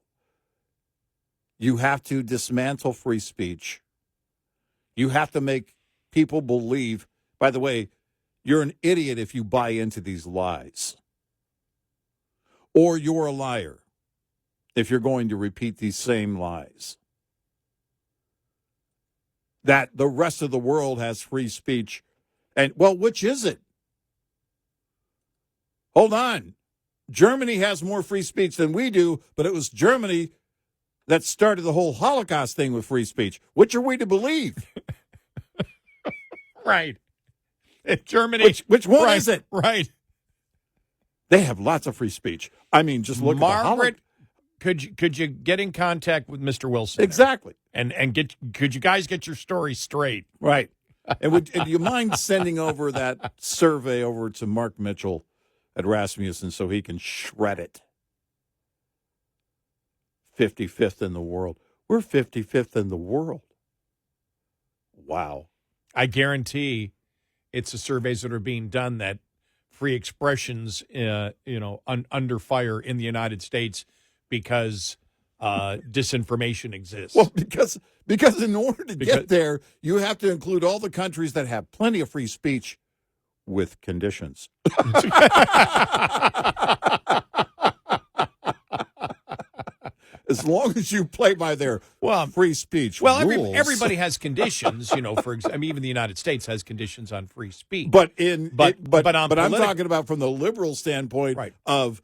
You have to dismantle free speech. You have to make people believe, by the way, you're an idiot if you buy into these lies. Or you're a liar if you're going to repeat these same lies. That the rest of the world has free speech. And, well, which is it? Hold on. Germany has more free speech than we do, but it was Germany that started the whole Holocaust thing with free speech. Which are we to believe? Right. Germany. Which one is it? Right. They have lots of free speech. I mean, just look Margaret, could you get in contact with Mr. Wilson? Exactly. And could you guys get your story straight? Right. And do you mind sending over that survey over to Mark Mitchell at Rasmussen so he can shred it? 55th in the world. We're 55th in the world. Wow. I guarantee it's the surveys that are being done that free expressions, under fire in the United States because disinformation exists. Well, because in order to get there, you have to include all the countries that have plenty of free speech with conditions. As long as you play by their free speech rules. Everybody has conditions, even the United States has conditions on free speech. But I'm talking about from the liberal standpoint of,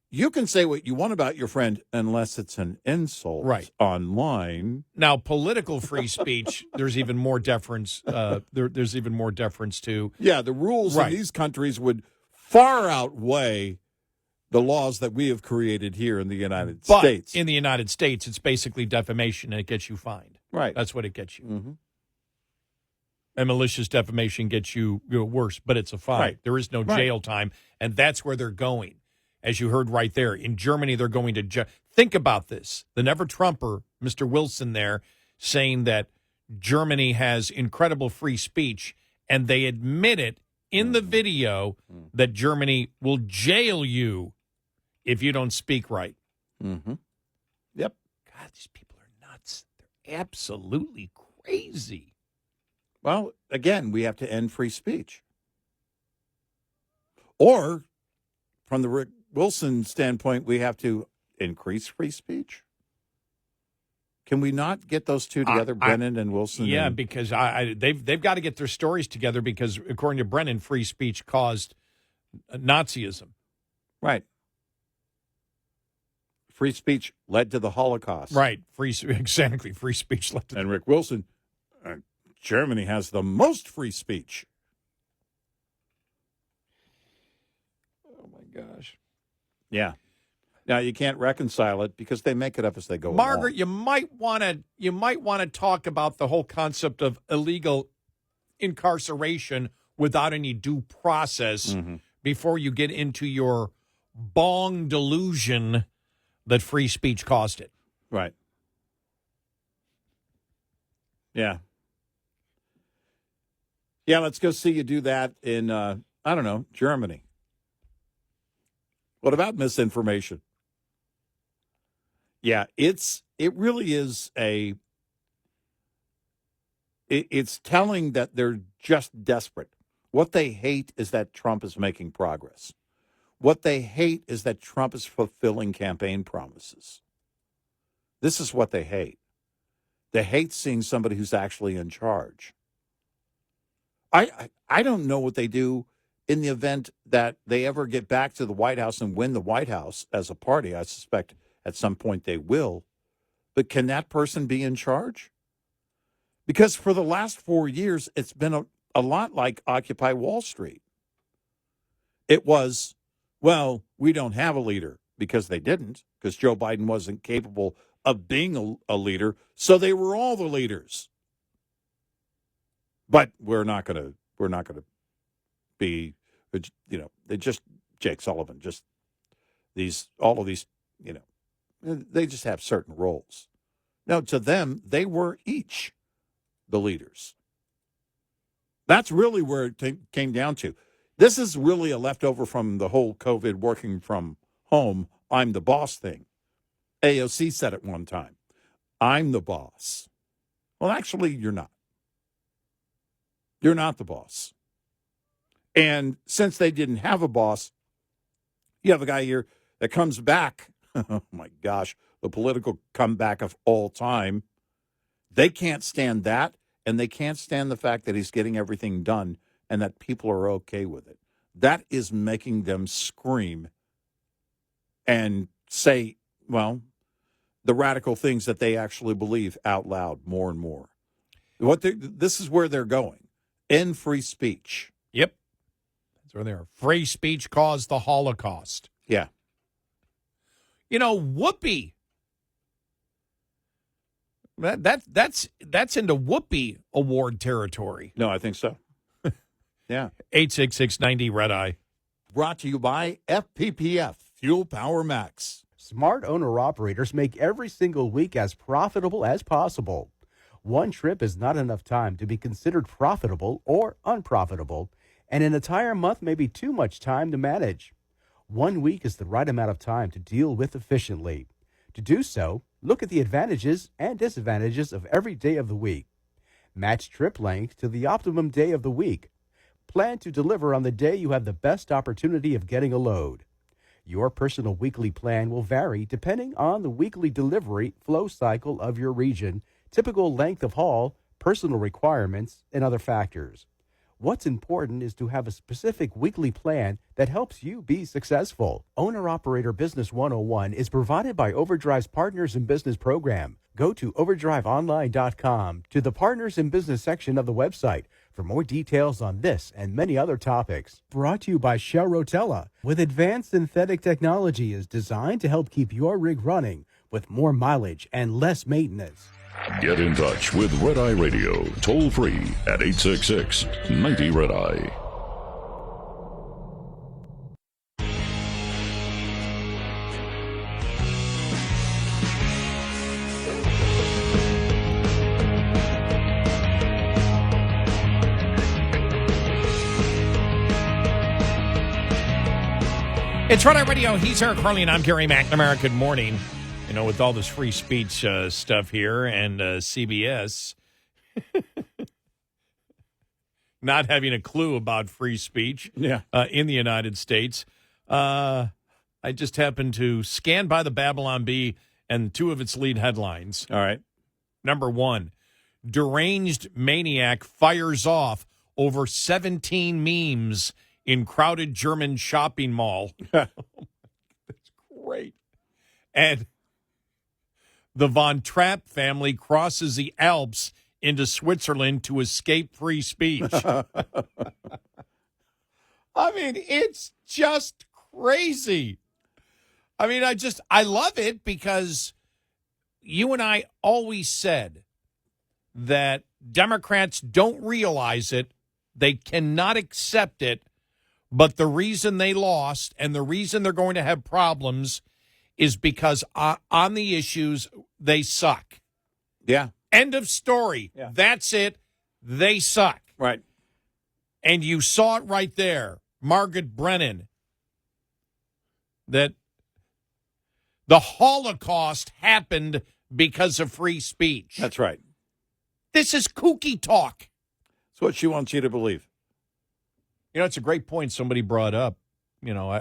you can say what you want about your friend unless it's an insult online. Now, political free speech, there's even more deference. There's even more deference to. Yeah, the rules in these countries would far outweigh the laws that we have created here in the United States. In the United States, it's basically defamation, and it gets you fined. Right. That's what it gets you. Mm-hmm. And malicious defamation gets you worse, but it's a fine. Right. There is no jail time, and that's where they're going. As you heard right there, in Germany, they're going to think about this. The never-Trumper, Mr. Wilson there, saying that Germany has incredible free speech, and they admit it in the video that Germany will jail you if you don't speak right. Mm-hmm. Yep. God, these people are nuts. They're absolutely crazy. Well, again, we have to end free speech. Or, from the Rick Wilson standpoint, we have to increase free speech. Can we not get those two together, Brennan and Wilson? Yeah, because they've got to get their stories together because, according to Brennan, free speech caused Nazism. Right. Free speech led to the Holocaust. Right. Exactly. Free speech led to. And Rick Wilson, Germany has the most free speech. Oh my gosh. Yeah. Now you can't reconcile it because they make it up as they go Margaret, along. you might want to talk about the whole concept of illegal incarceration without any due process before you get into your bong delusion that free speech caused it. Right. Yeah. Yeah, let's go see you do that in, Germany. What about misinformation? Yeah, it really is it's telling that they're just desperate. What they hate is that Trump is making progress. What they hate is that Trump is fulfilling campaign promises. This is what they hate. They hate seeing somebody who's actually in charge. I don't know what they do in the event that they ever get back to the White House and win the White House as a party. I suspect at some point they will. But can that person be in charge? Because for the last 4 years, it's been a lot like Occupy Wall Street. It was, well, we don't have a leader because they didn't, because Joe Biden wasn't capable of being a leader. So they were all the leaders. But we're not going to be, they just Jake Sullivan, just all of these, they just have certain roles. Now, to them, they were each the leaders. That's really where it came down to. This is really a leftover from the whole COVID working from home, I'm the boss thing. AOC said it one time. I'm the boss. Well, actually, you're not. You're not the boss. And since they didn't have a boss, you have a guy here that comes back. Oh, my gosh, the political comeback of all time. They can't stand that, and they can't stand the fact that he's getting everything done and that people are okay with it. That is making them scream and say, well, the radical things that they actually believe out loud more and more. This is where they're going. End free speech. Yep. That's where they are. Free speech caused the Holocaust. Yeah. Whoopi. That's into Whoopi Award territory. No, I think so. Yeah. 866-90 Red Eye. Brought to you by FPPF, Fuel Power Max. Smart owner-operators make every single week as profitable as possible. One trip is not enough time to be considered profitable or unprofitable, and an entire month may be too much time to manage. 1 week is the right amount of time to deal with efficiently. To do so, look at the advantages and disadvantages of every day of the week. Match trip length to the optimum day of the week. Plan to deliver on the day you have the best opportunity of getting a load. Your personal weekly plan will vary depending on the weekly delivery flow cycle of your region, typical length of haul, personal requirements, and other factors. What's important is to have a specific weekly plan that helps you be successful. Owner-Operator Business 101 is provided by Overdrive's Partners in Business program. Go to overdriveonline.com to the Partners in Business section of the website for more details on this and many other topics. Brought to you by Shell Rotella, with advanced synthetic technology is designed to help keep your rig running with more mileage and less maintenance. Get in touch with Red Eye Radio, toll free at 866-90 Red Eye. It's Red Eye Radio. He's Eric Harley, and I'm Gary McNamara. Good morning. With all this free speech stuff here and CBS not having a clue about free speech in the United States, I just happened to scan by the Babylon Bee and two of its lead headlines. All right. Number one, deranged maniac fires off over 17 memes in crowded German shopping mall. That's great. And the Von Trapp family crosses the Alps into Switzerland to escape free speech. I mean, it's just crazy. I mean, I love it because you and I always said that Democrats don't realize it. They cannot accept it. But the reason they lost and the reason they're going to have problems is because on the issues, they suck. Yeah. End of story. Yeah. That's it. They suck. Right. And you saw it right there, Margaret Brennan, that the Holocaust happened because of free speech. That's right. This is kooky talk. It's what she wants you to believe. It's a great point somebody brought up. Where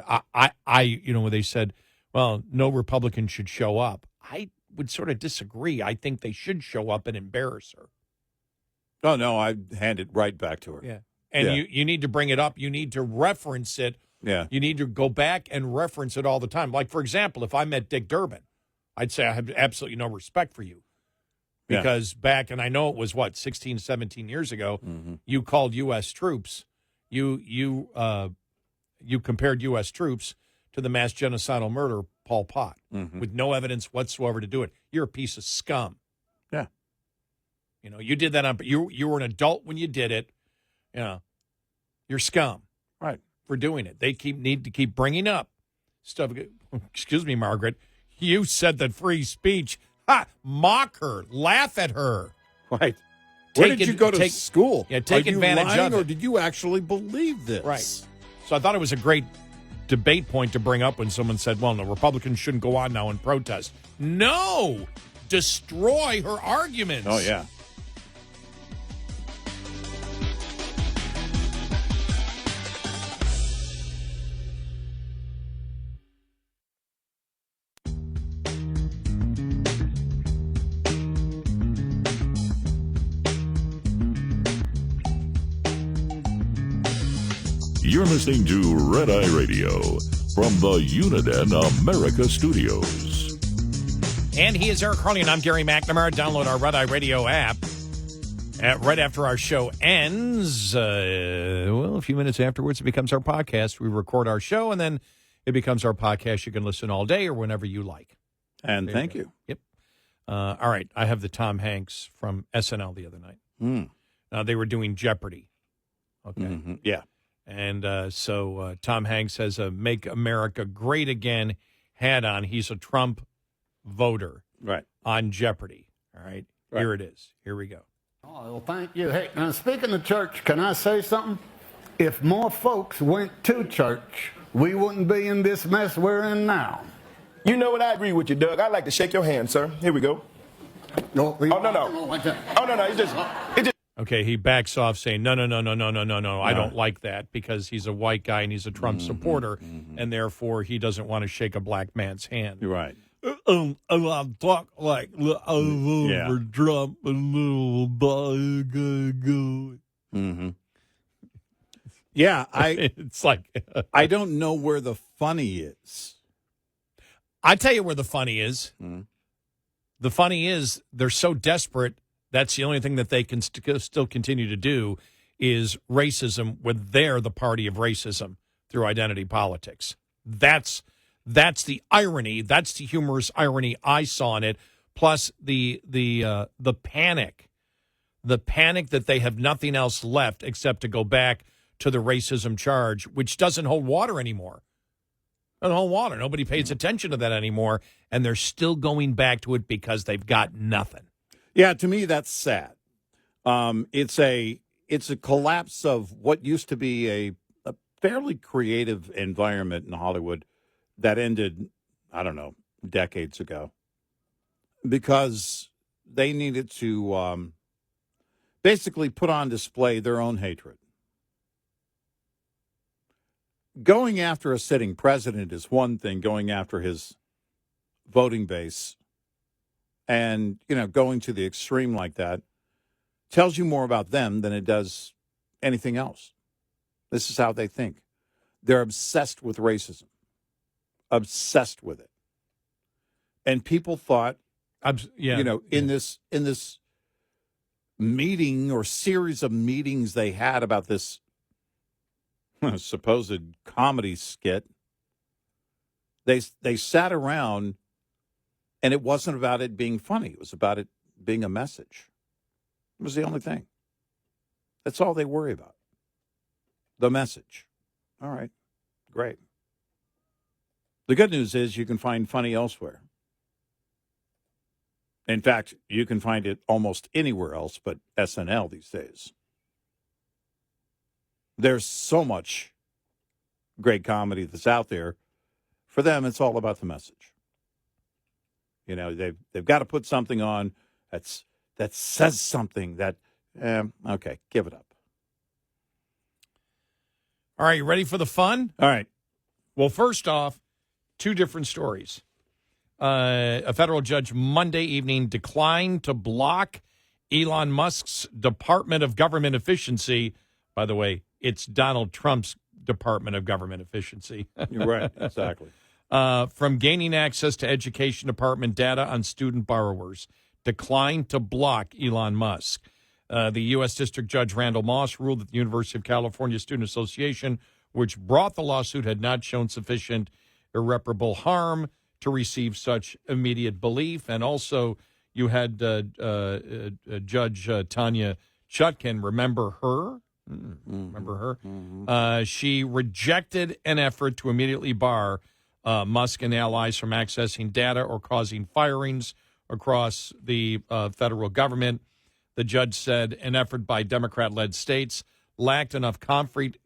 they said, well, no Republican should show up. I would sort of disagree. I think they should show up and embarrass her. Oh, no, I hand it right back to her. Yeah. And Yeah. you need to bring it up. You need to reference it. Yeah. You need to go back and reference it all the time. Like, for example, if I met Dick Durbin, I'd say I have absolutely no respect for you. Yeah. Because back, and I know it was, 16, 17 years ago, you called U.S. troops. You compared U.S. troops to the mass genocidal murder of Pol Pot with no evidence whatsoever to do it. You're a piece of scum. Yeah. You know, you did that on, you were an adult when you did it. You know, you're scum. Right. For doing it. They need to keep bringing up stuff. Excuse me, Margaret. You said that free speech. Mock her. Laugh at her. Right. Where did you go to school? Yeah, take Are you advantage lying, of it. or did you actually believe this? Right. So I thought it was a great debate point to bring up when someone said, well, no, Republicans shouldn't go on now and protest. No! Destroy her arguments. Oh, yeah. You're listening to Red Eye Radio from the Uniden America Studios. And he is Eric Harley, and I'm Gary McNamara. Download our Red Eye Radio app right after our show ends. A few minutes afterwards, it becomes our podcast. We record our show, and then it becomes our podcast. You can listen all day or whenever you like. And thank you. Yep. All right. I have the Tom Hanks from SNL the other night. They were doing Jeopardy. Okay. Yeah. And so Tom Hanks has a Make America Great Again hat on. He's a Trump voter. Right. On Jeopardy. All right. Here it is. Here we go. Oh, well, thank you. Hey, now speaking of church, can I say something? If more folks went to church, we wouldn't be in this mess we're in now. You know what? I agree with you, Doug. I'd like to shake your hand, sir. Here we go. No. Oh, no. Oh, no. It just. Okay, he backs off saying, no. I don't like that because he's a white guy and he's a Trump supporter, and therefore he doesn't want to shake a black man's hand. You're right. I'll talk like Yeah. Trump a little Yeah, it's like I don't know where the funny is. I tell you where the funny is. The funny is they're so desperate. That's the only thing that they can still continue to do is racism when they're the party of racism through identity politics. That's the irony. That's the humorous irony I saw in it. Plus the panic, that they have nothing else left except to go back to the racism charge, which doesn't hold water anymore. Doesn't hold water. Nobody pays attention to that anymore, and they're still going back to it because they've got nothing. Yeah, to me, that's sad. It's a collapse of what used to be a fairly creative environment in Hollywood that ended, I don't know, decades ago, because they needed to basically put on display their own hatred. Going after a sitting president is one thing, going after his voting base and, going to the extreme like that tells you more about them than it does anything else. This is how they think. They're obsessed with racism, obsessed with it. And people thought, in this meeting or series of meetings they had about this supposed comedy skit, they sat around. And it wasn't about it being funny. It was about it being a message. It was the only thing. That's all they worry about. The message. All right. Great. The good news is you can find funny elsewhere. In fact, you can find it almost anywhere else but SNL these days. There's so much great comedy that's out there. For them, it's all about the message. They've got to put something on that says something that, okay, give it up. All right, you ready for the fun? All right. Well, first off, two different stories. A federal judge Monday evening declined to block Elon Musk's Department of Government Efficiency. By the way, it's Donald Trump's Department of Government Efficiency. You're right, exactly. From gaining access to education department data on student borrowers, declined to block Elon Musk. The U.S. District Judge Randall Moss ruled that the University of California Student Association, which brought the lawsuit, had not shown sufficient irreparable harm to receive such immediate belief. And also, you had Judge Tanya Chutkan, remember her? Remember her? She rejected an effort to immediately bar Musk and allies from accessing data or causing firings across the federal government. The judge said an effort by Democrat-led states lacked enough concrete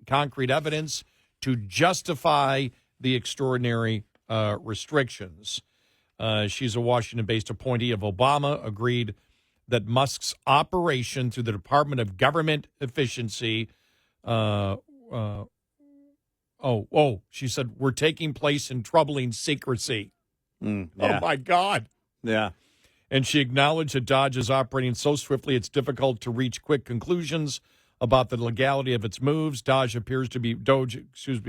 evidence to justify the extraordinary restrictions. She's a Washington-based appointee of Obama, agreed that Musk's operation through the Department of Government Efficiency, she said, were taking place in troubling secrecy. Yeah. Oh, my God. Yeah. And she acknowledged that Dodge is operating so swiftly it's difficult to reach quick conclusions about the legality of its moves. Doge appears to be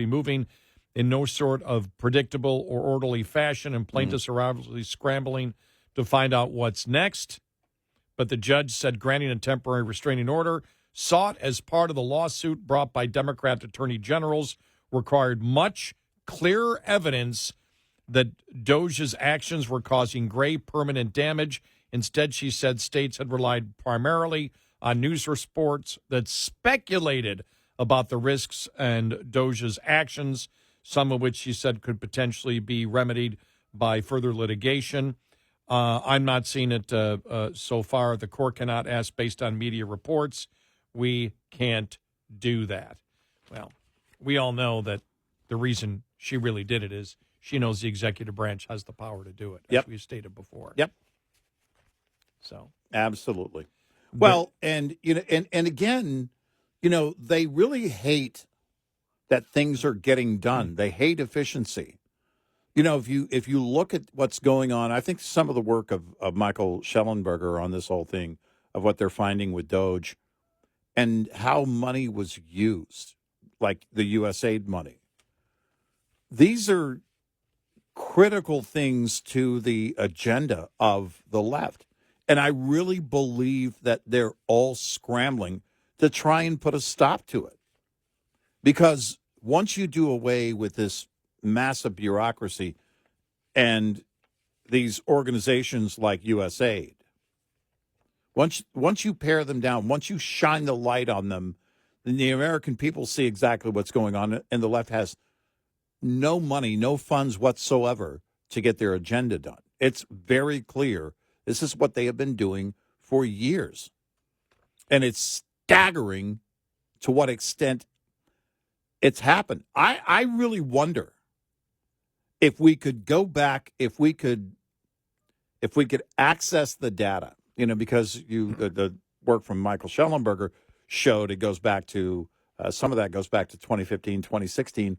moving in no sort of predictable or orderly fashion, and plaintiffs are obviously scrambling to find out what's next. But the judge said granting a temporary restraining order sought as part of the lawsuit brought by Democrat attorney generals required much clearer evidence that Doge's actions were causing grave permanent damage. Instead, she said states had relied primarily on news reports that speculated about the risks and Doge's actions, some of which she said could potentially be remedied by further litigation. I'm not seeing it so far. The court cannot ask based on media reports. We can't do that. Well, we all know that the reason she really did it is she knows the executive branch has the power to do it, as we've stated before. Yep. So absolutely. Well, and again, they really hate that things are getting done. They hate efficiency. If you look at what's going on, I think some of the work of Michael Schellenberger on this whole thing of what they're finding with Doge and how money was used, like the USAID money. These are critical things to the agenda of the left. And I really believe that they're all scrambling to try and put a stop to it. Because once you do away with this massive bureaucracy and these organizations like USAID, once you pare them down, once you shine the light on them, then the American people see exactly what's going on, and the left has no money, no funds whatsoever to get their agenda done. It's very clear. This is what they have been doing for years. And it's staggering to what extent it's happened. I really wonder if we could go back, if we could access the data, because the work from Michael Schellenberger showed it goes back to, some of that goes back to 2015, 2016.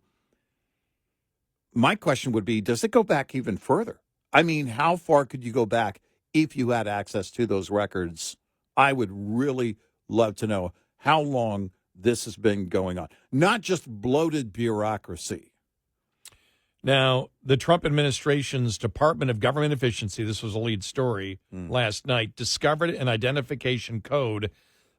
My question would be, does it go back even further? I mean, how far could you go back if you had access to those records? I would really love to know how long this has been going on. Not just bloated bureaucracy. Now, the Trump administration's Department of Government Efficiency, this was a lead story last night, discovered an identification code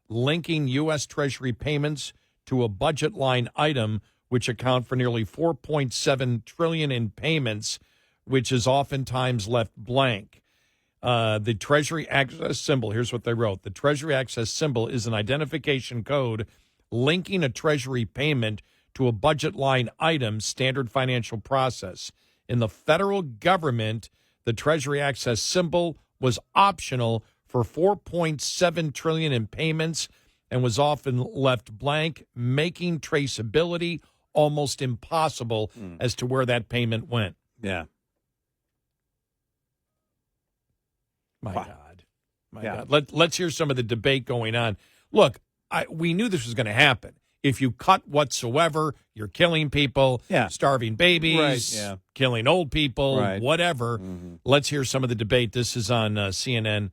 linking U.S. Treasury payments to a budget line item which account for nearly $4.7 trillion in payments, which is oftentimes left blank. The Treasury Access Symbol, here's what they wrote. The Treasury Access Symbol is an identification code linking a Treasury payment to a budget line item, standard financial process. In the federal government, the Treasury Access Symbol was optional for $4.7 trillion in payments and was often left blank, making traceability almost impossible as to where that payment went. Yeah. My God. Let's hear some of the debate going on. Look, we knew this was going to happen. If you cut whatsoever, you're killing people, starving babies, killing old people, whatever. Let's hear some of the debate. This is on CNN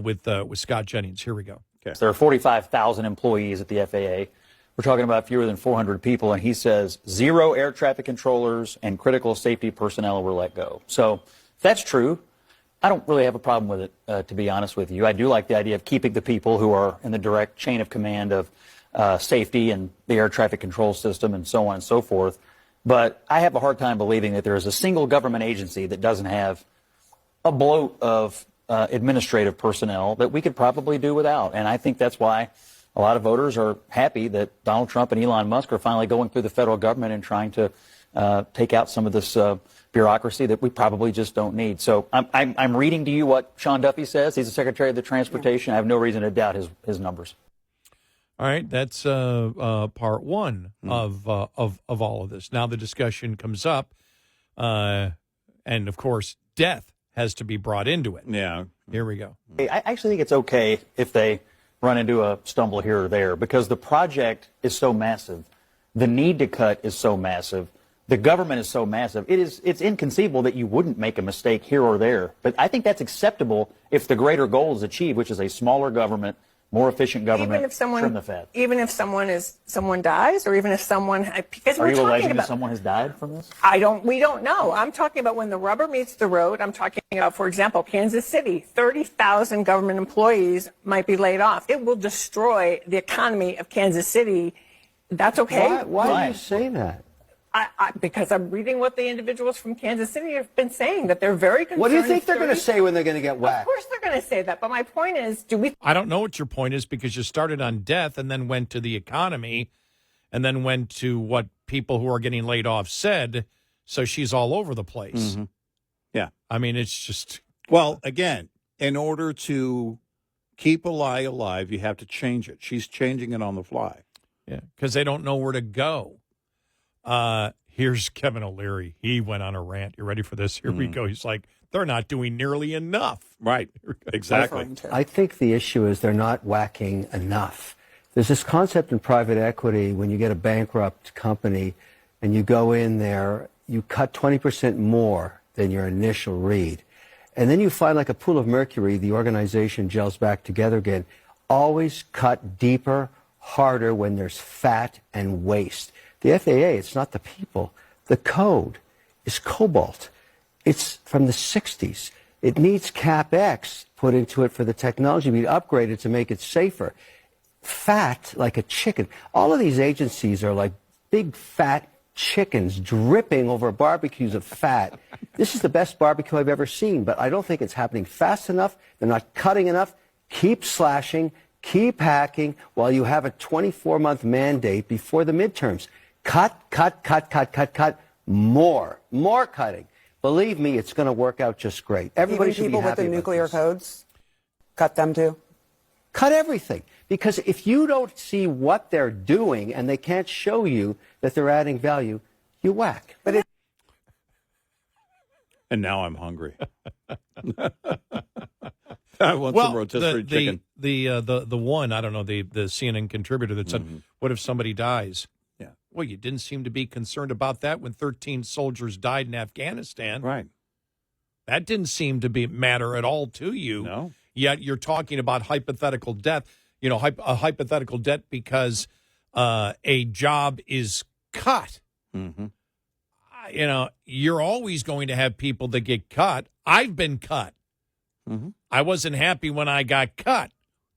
with Scott Jennings. Here we go. Okay. There are 45,000 employees at the FAA. we're talking about fewer than 400 people, and he says 0 air traffic controllers and critical safety personnel were let go. So if that's true, I don't really have a problem with it, to be honest with you. I do like the idea of keeping the people who are in the direct chain of command of safety and the air traffic control system and so on and so forth. But I have a hard time believing that there is a single government agency that doesn't have a bloat of administrative personnel that we could probably do without. And I think that's why a lot of voters are happy that Donald Trump and Elon Musk are finally going through the federal government and trying to take out some of this bureaucracy that we probably just don't need. So I'm reading to you what Sean Duffy says. He's the Secretary of the Transportation. I have no reason to doubt his numbers. All right, that's part one of all of this. Now the discussion comes up, and of course, death has to be brought into it. Yeah. Here we go. I actually think it's okay if they run into a stumble here or there because the project is so massive. The need to cut is so massive. The government is so massive. It's inconceivable that you wouldn't make a mistake here or there. But I think that's acceptable if the greater goal is achieved, which is a smaller government, more efficient government. Even if someone, dies, or even if someone, because are you alleging that someone has died from this? We don't know. I'm talking about when the rubber meets the road. I'm talking about, for example, Kansas City. 30,000 government employees might be laid off. It will destroy the economy of Kansas City. That's okay. Why do you say that? Because I'm reading what the individuals from Kansas City have been saying, that they're very concerned. What do you think they're going to say when they're going to get whacked? Of course they're going to say that. But my point is, I don't know what your point is because you started on death and then went to the economy and then went to what people who are getting laid off said. So she's all over the place. Mm-hmm. Yeah. I mean, it's just. Well, again, in order to keep a lie alive, you have to change it. She's changing it on the fly. Yeah, because they don't know where to go. Here's Kevin O'Leary. He went on a rant. You ready for this? Here we go. He's like, they're not doing nearly enough. Right. Exactly. I think the issue is they're not whacking enough. There's this concept in private equity when you get a bankrupt company and you go in there, you cut 20% more than your initial read. And then you find like a pool of mercury, the organization gels back together again. Always cut deeper, harder when there's fat and waste. The FAA, it's not the people. The code is cobalt. It's from the 60s. It needs CapEx put into it for the technology to be upgraded to make it safer. Fat like a chicken. All of these agencies are like big fat chickens dripping over barbecues of fat. This is the best barbecue I've ever seen, but I don't think it's happening fast enough. They're not cutting enough. Keep slashing, keep hacking while you have a 24-month mandate before the midterms. Cut, more cutting. Believe me, it's going to work out just great. Everybody should be happy with the about nuclear this. codes, cut them too. Cut everything. Because if you don't see what they're doing and they can't show you that they're adding value, you whack. And now I'm hungry. I want some rotisserie chicken. The one, I don't know, the CNN contributor that said, what if somebody dies? Yeah. Well, you didn't seem to be concerned about that when 13 soldiers died in Afghanistan. Right. That didn't seem to matter at all to you. No. Yet you're talking about hypothetical death, a hypothetical death because a job is cut. Mm-hmm. You're always going to have people that get cut. I've been cut. Mm-hmm. I wasn't happy when I got cut.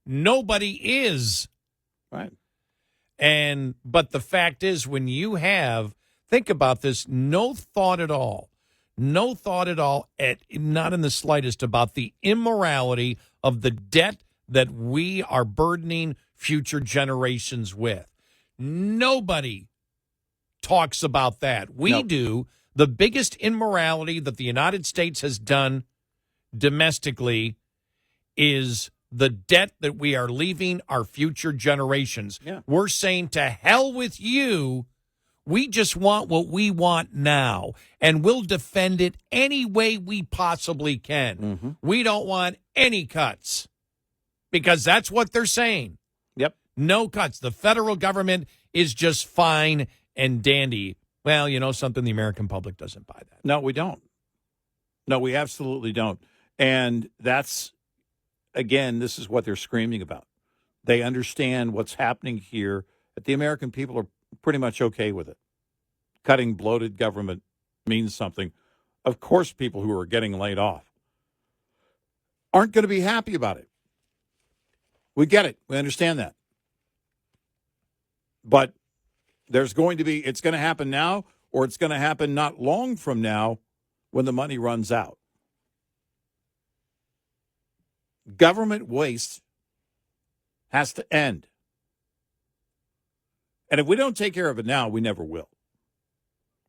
Nobody is. Right. But the fact is, when you have, think about this, no thought at all, not in the slightest about the immorality of the debt that we are burdening future generations with. Nobody talks about that. We do. The biggest immorality that the United States has done domestically is the debt that we are leaving our future generations. Yeah. We're saying to hell with you. We just want what we want now, and we'll defend it any way we possibly can. Mm-hmm. We don't want any cuts because that's what they're saying. Yep. No cuts. The federal government is just fine and dandy. Well, you know something? The American public doesn't buy that. No, we don't. No, we absolutely don't. And that's, again, this is what they're screaming about. They understand what's happening here But the American people are pretty much okay with it. Cutting bloated government means something. Of course, people who are getting laid off aren't going to be happy about it. We get it. We understand that. But it's going to happen now, or it's going to happen not long from now when the money runs out. Government waste has to end. And if we don't take care of it now, we never will.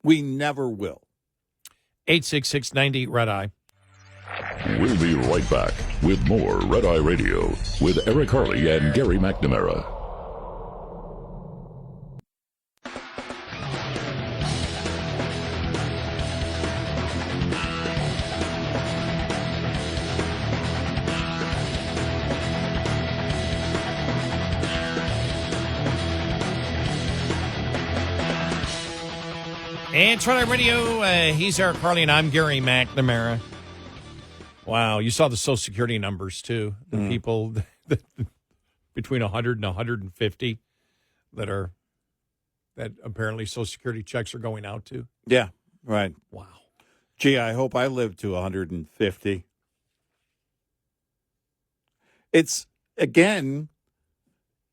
We never will. 866-98 Red Eye. We'll be right back with more Red Eye Radio with Eric Harley and Gary McNamara. And it's Red Eye Radio. He's Eric Harley, and I'm Gary McNamara. Wow, you saw the Social Security numbers, too. The people between 100 and 150 that apparently Social Security checks are going out to. Yeah, right. Wow. Gee, I hope I live to 150. It's, again,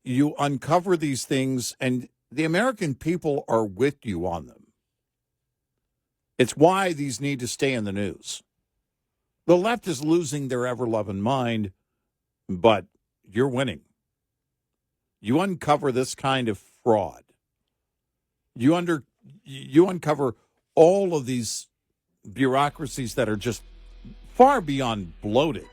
you uncover these things, and the American people are with you on them. It's why these need to stay in the news. The left is losing their ever-loving mind, but you're winning. You uncover this kind of fraud. You uncover all of these bureaucracies that are just far beyond bloated.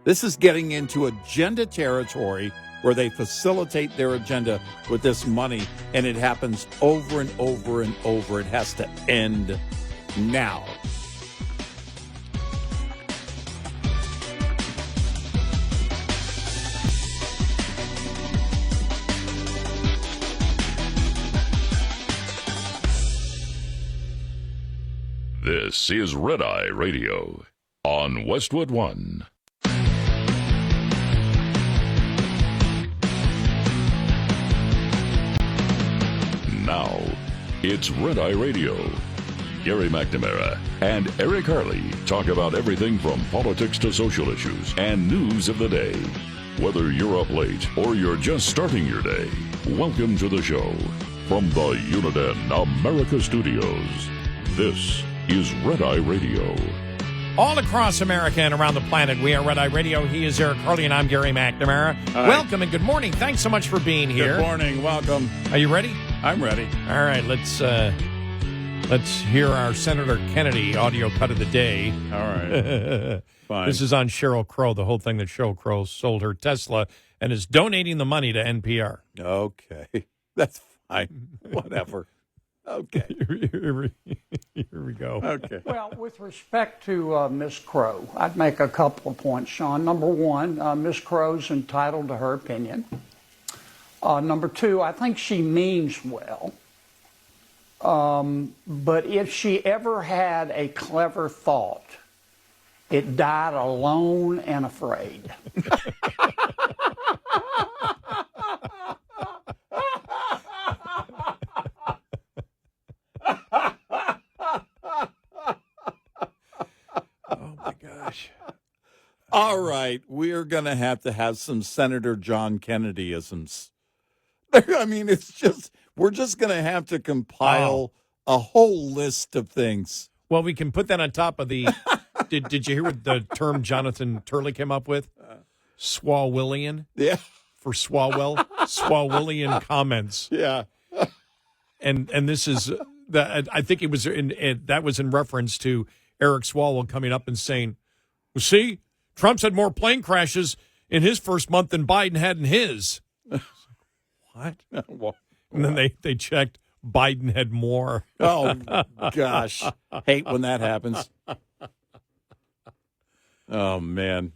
This is getting into agenda territory where they facilitate their agenda with this money, and it happens over and over and over. It has to end now. This is Red Eye Radio on Westwood One. Now, it's Red Eye Radio. Gary McNamara and Eric Harley talk about everything from politics to social issues and news of the day. Whether you're up late or you're just starting your day, welcome to the show. From the Uniden America Studios, this is Red Eye Radio. All across America and around the planet, we are Red Eye Radio. He is Eric Harley, and I'm Gary McNamara. Hi. Welcome and good morning. Thanks so much for being here. Good morning. Welcome. Are you ready? I'm ready. All right, let's hear our Senator Kennedy audio cut of the day. All right. Fine. This is on Sheryl Crow, the whole thing that Sheryl Crow sold her Tesla and is donating the money to NPR. Okay. That's fine. Whatever. Okay. Here we go. Okay. Well, with respect to Ms. Crow, I'd make a couple of points, Sean. Number one, Ms. Crow's entitled to her opinion. Number two, I think she means well. But if she ever had a clever thought, it died alone and afraid. All right, we're going to have some Senator John Kennedy-isms. I mean, we're just going to have to compile a whole list of things. Well, we can put that on top of the, did you hear what the term Jonathan Turley came up with? Swalwillian? Yeah. For Swalwell? Swalwillian comments. Yeah. And this is, I think that was in reference to Eric Swalwell coming up and saying, well, see, Trump's had more plane crashes in his first month than Biden had in his. What? And then they checked. Biden had more. Oh, gosh. Hate when that happens. Oh, man.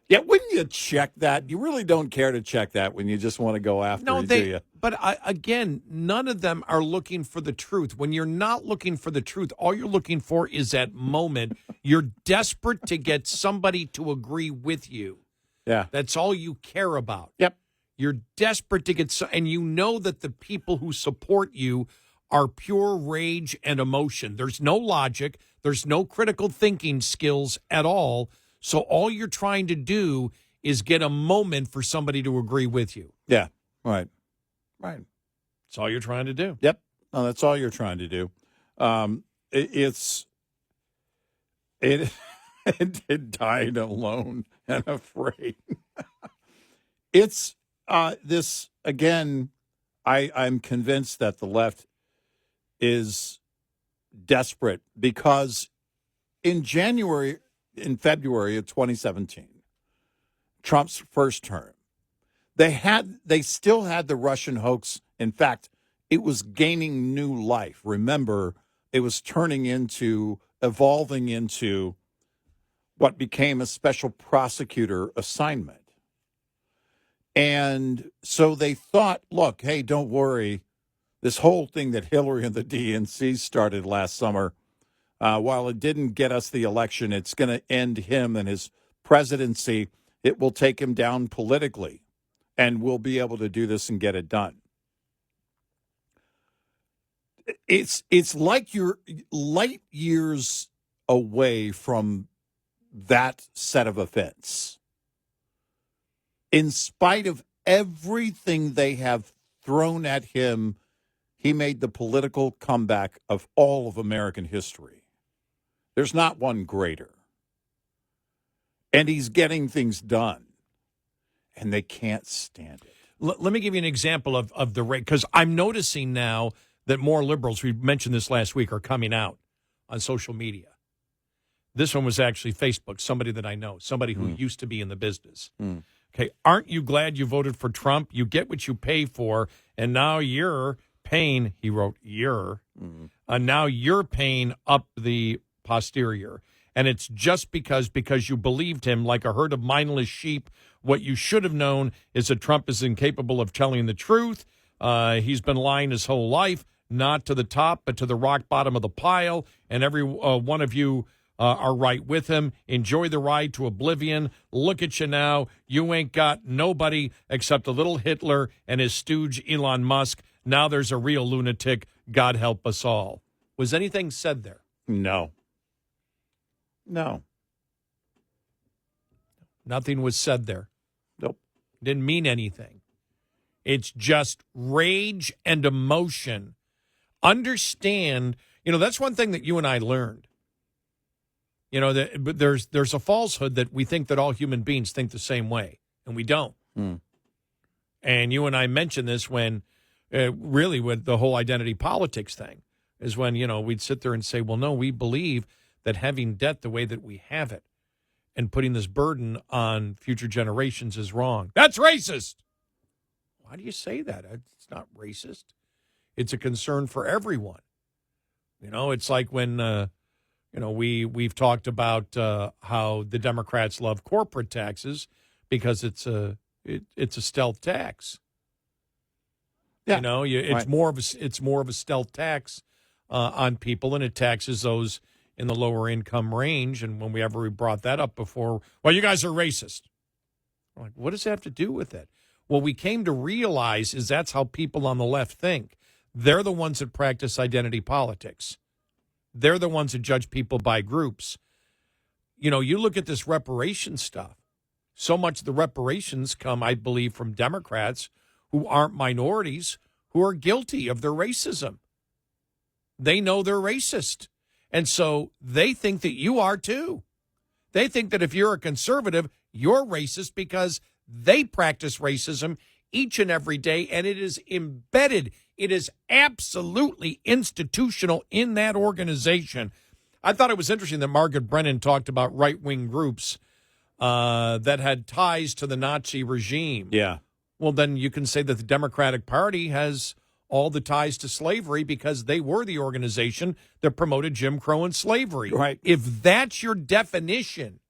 Yeah, wouldn't you check that? You really don't care to check that when you just want to go after it, do you? But again, none of them are looking for the truth. When you're not looking for the truth, all you're looking for is that moment. You're desperate to get somebody to agree with you. Yeah. That's all you care about. Yep. You're desperate to get, and you know that the people who support you are pure rage and emotion. There's no logic. There's no critical thinking skills at all. So all you're trying to do is get a moment for somebody to agree with you. Yeah, right. Right. That's all you're trying to do. Yep. No, that's all you're trying to do. It died alone and afraid. It's this again. I'm convinced that the left is desperate because in February of 2017, Trump's first term, they still had the Russian hoax. In fact, it was gaining new life. Remember, it was evolving into what became a special prosecutor assignment. And so they thought, look, hey, don't worry. This whole thing that Hillary and the DNC started last summer, while it didn't get us the election, it's going to end him and his presidency. It will take him down politically, and we'll be able to do this and get it done. It's like you're light years away from that set of events. In spite of everything they have thrown at him, he made the political comeback of all of American history. There's not one greater. And he's getting things done. And they can't stand it. Let me give you an example of the rate, because I'm noticing now that more liberals, we mentioned this last week, are coming out on social media. This one was actually Facebook, somebody that I know, somebody who used to be in the business. Okay, aren't you glad you voted for Trump? You get what you pay for, and now you're paying, he wrote, now you're paying up the posterior. And it's just because you believed him like a herd of mindless sheep. What you should have known is that Trump is incapable of telling the truth. He's been lying his whole life, not to the top, but to the rock bottom of the pile. And every one of you are right with him. Enjoy the ride to oblivion. Look at you now. You ain't got nobody except a little Hitler and his stooge Elon Musk. Now there's a real lunatic. God help us all. Was anything said there? No. Nothing was said there. Nope. Didn't mean anything. It's just rage and emotion. Understand, that's one thing that you and I learned. But there's a falsehood that we think that all human beings think the same way, and we don't. And you and I mentioned this when, really, with the whole identity politics thing, is when, we'd sit there and say, well, no, we believe that having debt the way that we have it and putting this burden on future generations is wrong. That's racist. Why do you say that? It's not racist. It's a concern for everyone. It's like when... we've talked about how the Democrats love corporate taxes because it's a stealth tax. Yeah, it's more of a stealth tax on people, and it taxes those in the lower income range. And when we brought that up before, well, you guys are racist. I'm like, what does that have to do with it? Well, we came to realize is that's how people on the left think. They're the ones that practice identity politics. They're the ones that judge people by groups. You look at this reparations stuff. So much of the reparations come, I believe, from Democrats who aren't minorities, who are guilty of their racism. They know they're racist. And so they think that you are too. They think that if you're a conservative, you're racist because they practice racism each and every day, and it is embedded. It is absolutely institutional in that organization. I thought it was interesting that Margaret Brennan talked about right-wing groups that had ties to the Nazi regime. Yeah. Well, then you can say that the Democratic Party has all the ties to slavery because they were the organization that promoted Jim Crow and slavery. Right. If that's your definition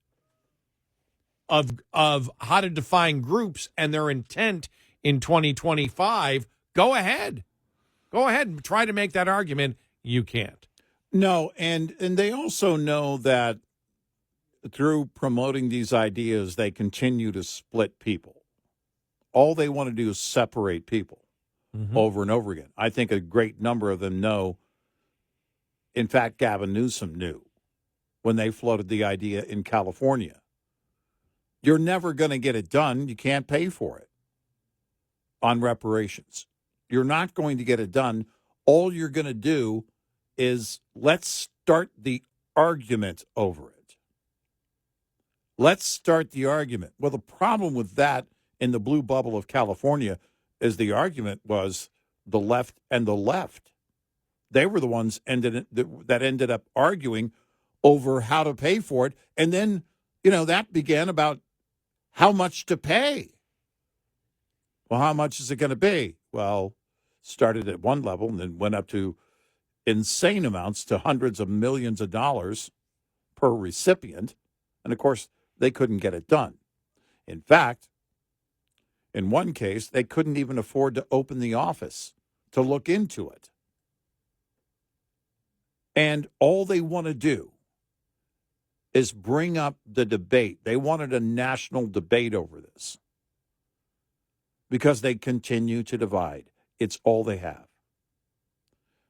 of how to define groups and their intent in 2025, go ahead. Go ahead and try to make that argument. You can't. No, and they also know that through promoting these ideas, they continue to split people. all they want to do is separate people over and over again. I think a great number of them know. In fact, Gavin Newsom knew when they floated the idea in California. You're never going to get it done. You can't pay for it on reparations. You're not going to get it done. All you're going to do is let's start the argument over it. Let's start the argument. Well, the problem with that in the blue bubble of California is the argument was the left and the left. They were the ones that ended up arguing over how to pay for it. And then, that began about how much to pay. Well, how much is it going to be? Well, started at one level and then went up to insane amounts to hundreds of millions of dollars per recipient. And, of course, they couldn't get it done. In fact, in one case, they couldn't even afford to open the office to look into it. And all they want to do is bring up the debate. They wanted a national debate over this because they continue to divide. It's all they have.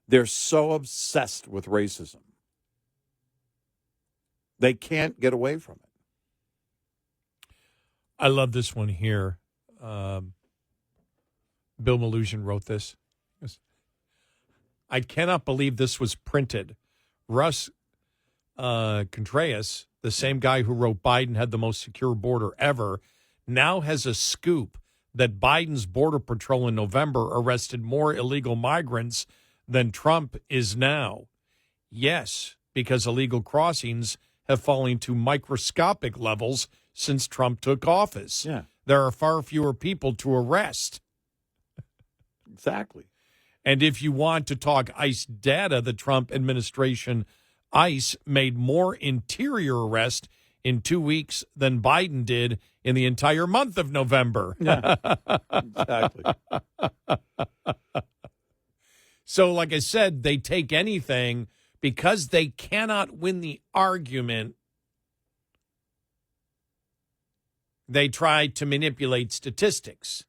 They're so obsessed with racism. They can't get away from it. I love this one here. Bill Malhusian wrote this. I cannot believe this was printed. Russ Contreras, the same guy who wrote Biden had the most secure border ever, now has a scoop that Biden's Border Patrol in November arrested more illegal migrants than Trump is now. Yes, because illegal crossings have fallen to microscopic levels since Trump took office. Yeah. There are far fewer people to arrest. Exactly. And if you want to talk ICE data, the Trump administration ICE made more interior arrests in 2 weeks than Biden did in the entire month of November. Yeah, exactly. So, like I said, they take anything because they cannot win the argument. They try to manipulate statistics.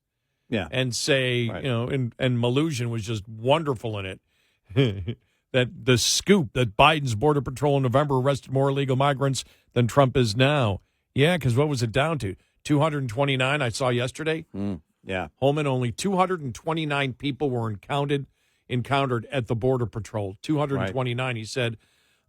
Yeah. And say, Right. And Malhusian was just wonderful in it. That the scoop that Biden's Border Patrol in November arrested more illegal migrants than Trump is now. Yeah, because what was it down to? 229 I saw yesterday. Yeah. Holman, only 229 people were encountered at the Border Patrol. 229. Right. He said,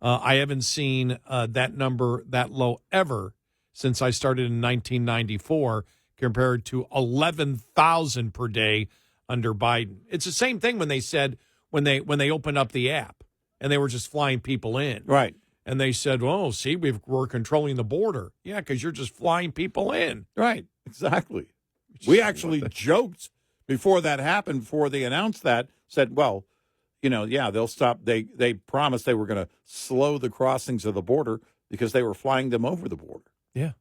I haven't seen that number that low ever since I started in 1994, compared to 11,000 per day under Biden. It's the same thing when they said when they opened up the app and they were just flying people in. Right. And they said, "Oh, see, we're controlling the border." Yeah, because you're just flying people in. Right. Exactly. We actually joked before that happened, before they announced that, said, well, they'll stop. They promised they were going to slow the crossings of the border because they were flying them over the border. Yeah.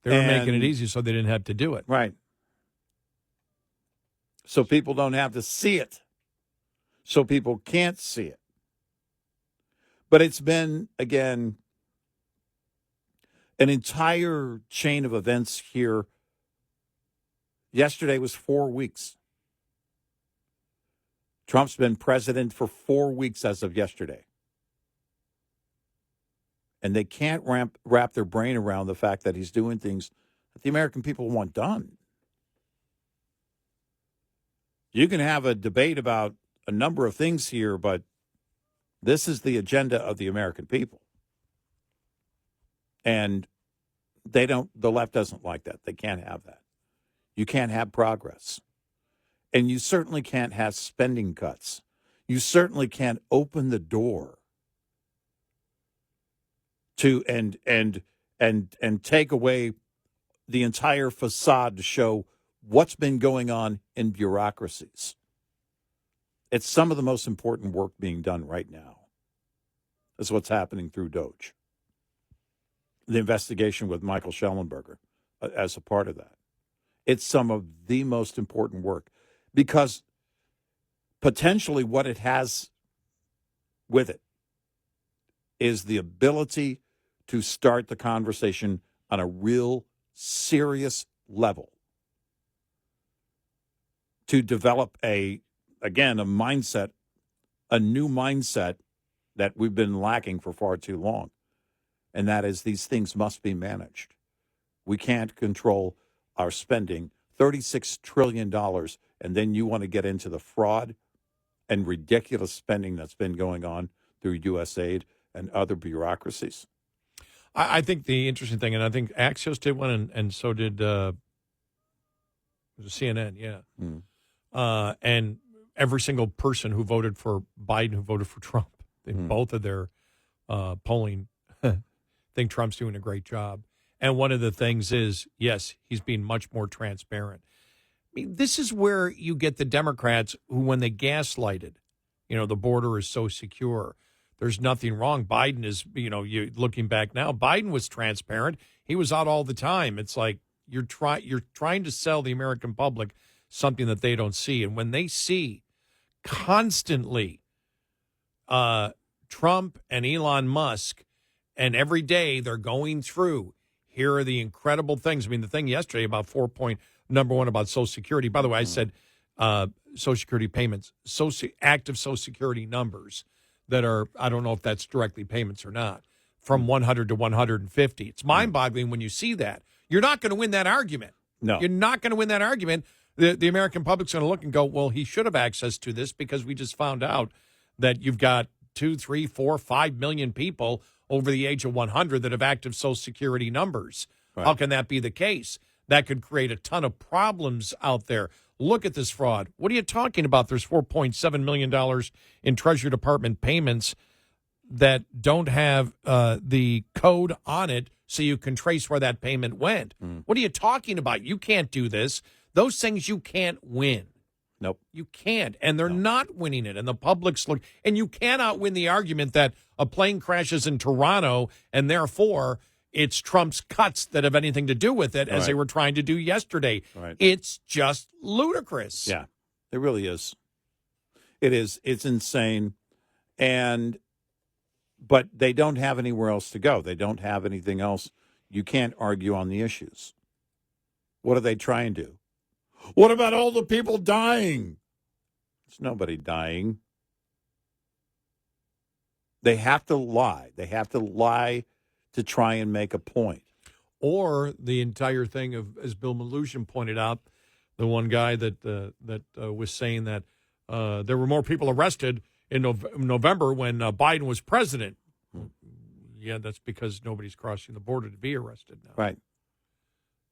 They were making it easy so they didn't have to do it. Right. So people don't have to see it. So people can't see it. But it's been, again, an entire chain of events here. Yesterday was 4 weeks. Trump's been president for 4 weeks as of yesterday. And they can't wrap their brain around the fact that he's doing things that the American people want done. You can have a debate about a number of things here, but this is the agenda of the American people. And the left doesn't like that. They can't have that. You can't have progress. And you certainly can't have spending cuts. You certainly can't open the door to and take away the entire facade to show what's been going on in bureaucracies. It's some of the most important work being done right now. That's what's happening through Doge. The investigation with Michael Schellenberger as a part of that. It's some of the most important work because potentially what it has with it is the ability to start the conversation on a real serious level to develop a mindset, a new mindset that we've been lacking for far too long. And that is these things must be managed. We can't control our spending, $36 trillion, and then you want to get into the fraud and ridiculous spending that's been going on through USAID and other bureaucracies. I think the interesting thing, and I think Axios did one, and so did CNN, yeah. And every single person who voted for Biden, who voted for Trump, both of their polling think Trump's doing a great job. And one of the things is, yes, he's being much more transparent. I mean, this is where you get the Democrats who, when they gaslighted, the border is so secure. There's nothing wrong. Biden is, you looking back now, Biden was transparent. He was out all the time. It's like you're trying to sell the American public something that they don't see. And when they see constantly Trump and Elon Musk, and every day they're going through, here are the incredible things. I mean, the thing yesterday about number one about Social Security. By the way, I said Social Security payments, active Social Security numbers that are, I don't know if that's directly payments or not, from 100 to 150. It's mind-boggling when you see that. You're not going to win that argument. No. You're not going to win that argument. The American public's going to look and go, well, he should have access to this because we just found out that you've got 2, 3, 4, 5 million people over the age of 100 that have active Social Security numbers. Right. How can that be the case? That could create a ton of problems out there. Look at this fraud. What are you talking about? There's $4.7 million in Treasury Department payments that don't have the code on it so you can trace where that payment went. What are you talking about? You can't do this. Those things you can't win. Nope. You can't. And they're not winning it. And the public's look. And you cannot win the argument that a plane crashes in Toronto and therefore it's Trump's cuts that have anything to do with it, as they were trying to do yesterday. Right. It's just ludicrous. Yeah, it really is. It is. It's insane. But they don't have anywhere else to go. They don't have anything else. You can't argue on the issues. What do they try and do? What about all the people dying? There's nobody dying. They have to lie. They have to lie to try and make a point. Or the entire thing of, as Bill Maloogian pointed out, the one guy that was saying that there were more people arrested in November when Biden was president. Yeah, that's because nobody's crossing the border to be arrested now. Right.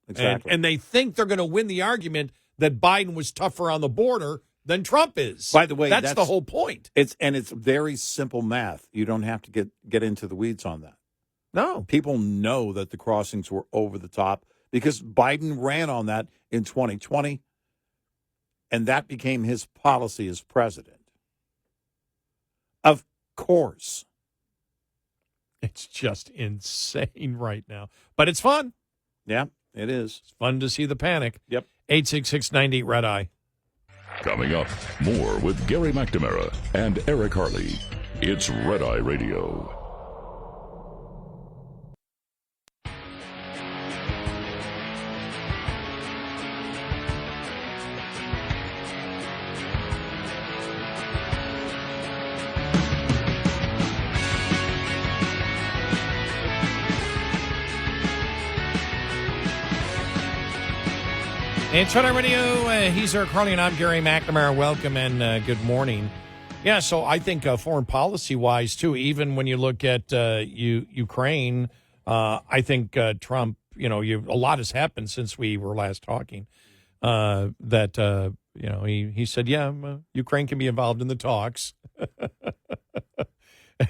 Exactly. And they think they're going to win the argument that Biden was tougher on the border than Trump is. By the way, that's the whole point. It's very simple math. You don't have to get into the weeds on that. No. People know that the crossings were over the top because Biden ran on that in 2020, and that became his policy as president. Of course. It's just insane right now. But it's fun. Yeah, it is. It's fun to see the panic. Yep. 866-98-RED-I. Coming up, more with Gary McNamara and Eric Harley. It's Red Eye Radio. It's Red Eye Radio. He's Eric Harley, and I'm Gary McNamara. Welcome and good morning. Yeah, so I think foreign policy-wise, too, even when you look at Ukraine, I think Trump, a lot has happened since we were last talking. He said, Ukraine can be involved in the talks,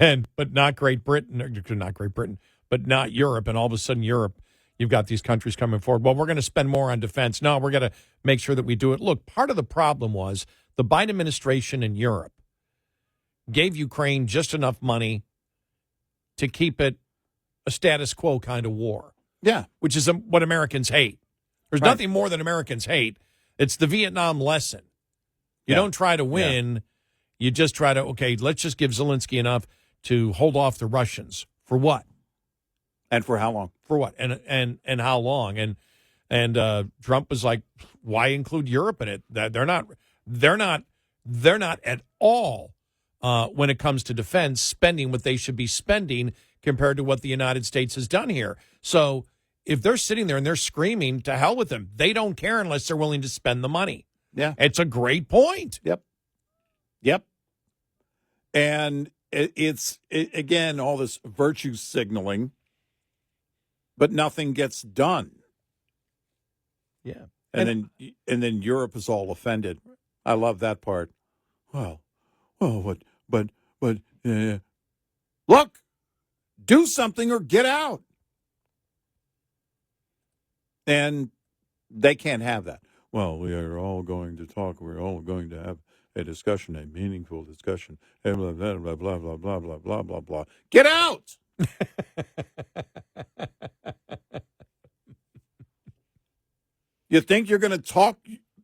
but not Great Britain, but not Europe. And all of a sudden, Europe, you've got these countries coming forward. Well, we're going to spend more on defense. No, we're going to make sure that we do it. Look, part of the problem was the Biden administration in Europe gave Ukraine just enough money to keep it a status quo kind of war. Yeah. Which is what Americans hate. There's nothing more than Americans hate. It's the Vietnam lesson. You don't try to win. You just try to, let's just give Zelensky enough to hold off the Russians. For what? And for how long? For what? And how long? And Trump was like, why include Europe in it? That they're not at all when it comes to defense spending what they should be spending compared to what the United States has done here. So if they're sitting there and they're screaming, to hell with them. They don't care unless they're willing to spend the money. Yeah. It's a great point. Yep. And it's again, all this virtue signaling, but nothing gets done. Yeah. And then Europe is all offended. I love that part. Well, but look, do something or get out. And they can't have that. Well, we are all going to talk. We're all going to have a discussion, a meaningful discussion. And blah, blah, blah, blah, blah, blah, blah, blah, blah, blah. Get out! You think you're going to talk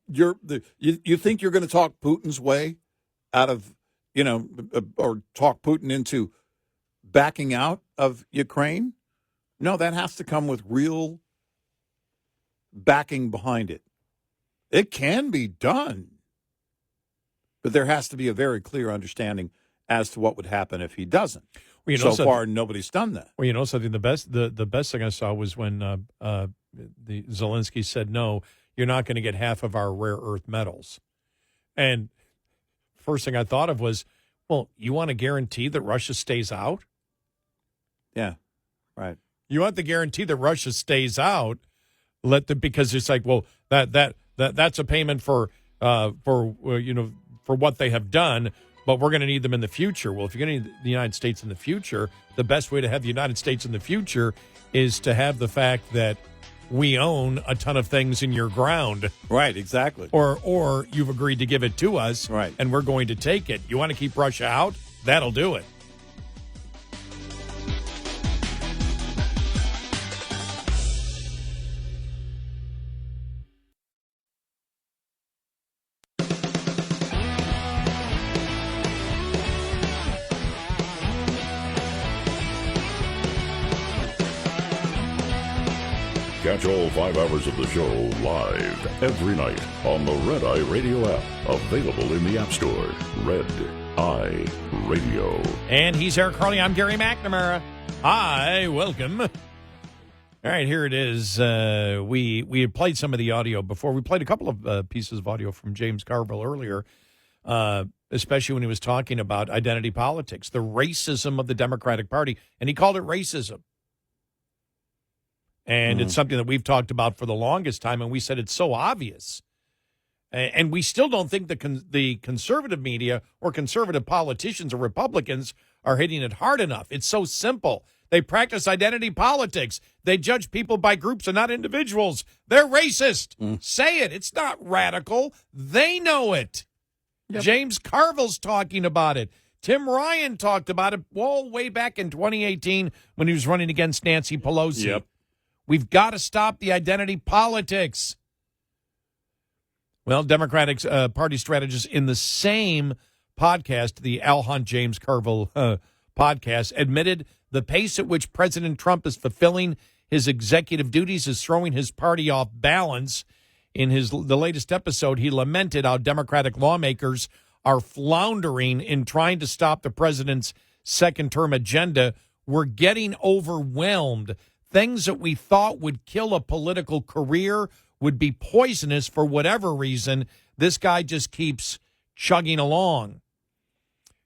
you think you're going to talk Putin's way out of, or talk Putin into backing out of Ukraine? No, that has to come with real backing behind it. It can be done, but there has to be a very clear understanding as to what would happen if he doesn't. Well, so far, nobody's done that. Well, you know something. The best thing I saw was when the Zelensky said, "No, you're not going to get half of our rare earth metals." And first thing I thought of was, well, you want to guarantee that Russia stays out? Yeah, right. You want the guarantee that Russia stays out? Because it's like, well, that's a payment for what they have done, but we're going to need them in the future. Well, if you're going to need the United States in the future, the best way to have the United States in the future is to have the fact that we own a ton of things in your ground. Right, exactly. Or you've agreed to give it to us, right, and we're going to take it. You want to keep Russia out? That'll do it. Catch all 5 hours of the show live every night on the Red Eye Radio app. Available in the App Store. Red Eye Radio. And he's Eric Carly. I'm Gary McNamara. Hi, welcome. All right, here it is. We had played some of the audio before. We played a couple of pieces of audio from James Carville earlier, especially when he was talking about identity politics, the racism of the Democratic Party, and he called it racism. And it's something that we've talked about for the longest time, and we said it's so obvious. And we still don't think the conservative media or conservative politicians or Republicans are hitting it hard enough. It's so simple. They practice identity politics. They judge people by groups and not individuals. They're racist. Say it. It's not radical. They know it. Yep. James Carville's talking about it. Tim Ryan talked about it way back in 2018 when he was running against Nancy Pelosi. Yep. We've got to stop the identity politics. Well, Democratic Party strategists in the same podcast, the Al Hunt James Carville podcast, admitted the pace at which President Trump is fulfilling his executive duties is throwing his party off balance. In the latest episode, he lamented how Democratic lawmakers are floundering in trying to stop the president's second-term agenda. We're getting overwhelmed. Things that we thought would kill a political career would be poisonous for whatever reason. This guy just keeps chugging along.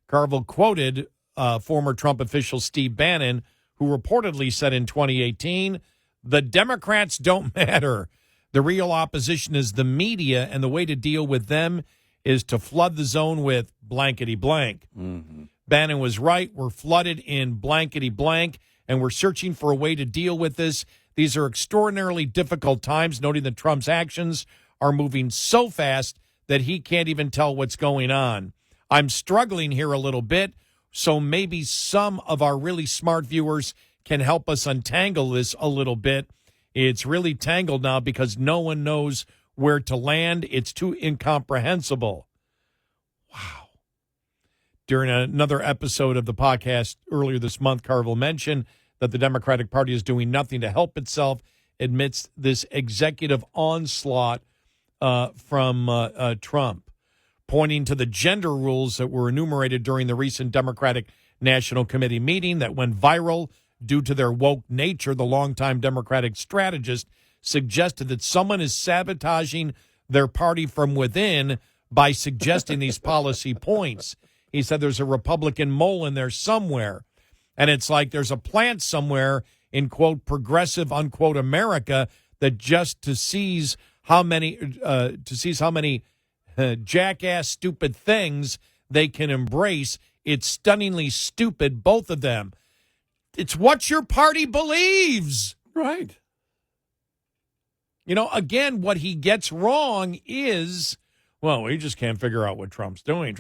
Carville quoted former Trump official Steve Bannon, who reportedly said in 2018, "The Democrats don't matter. The real opposition is the media, and the way to deal with them is to flood the zone with blankety blank." Mm-hmm. Bannon was right. We're flooded in blankety blank, and we're searching for a way to deal with this. These are extraordinarily difficult times, noting that Trump's actions are moving so fast that he can't even tell what's going on. I'm struggling here a little bit, so maybe some of our really smart viewers can help us untangle this a little bit. It's really tangled now because no one knows where to land. It's too incomprehensible. Wow. During another episode of the podcast earlier this month, Carville mentioned that the Democratic Party is doing nothing to help itself amidst this executive onslaught from Trump, pointing to the gender rules that were enumerated during the recent Democratic National Committee meeting that went viral due to their woke nature. The longtime Democratic strategist suggested that someone is sabotaging their party from within by suggesting these policy points. He said there's a Republican mole in there somewhere. And it's like there's a plant somewhere in, quote, progressive, unquote, America that just sees how many jackass, stupid things they can embrace. It's stunningly stupid, both of them. It's what your party believes. Right. You know, again, what he gets wrong is, well, we just can't figure out what Trump's doing.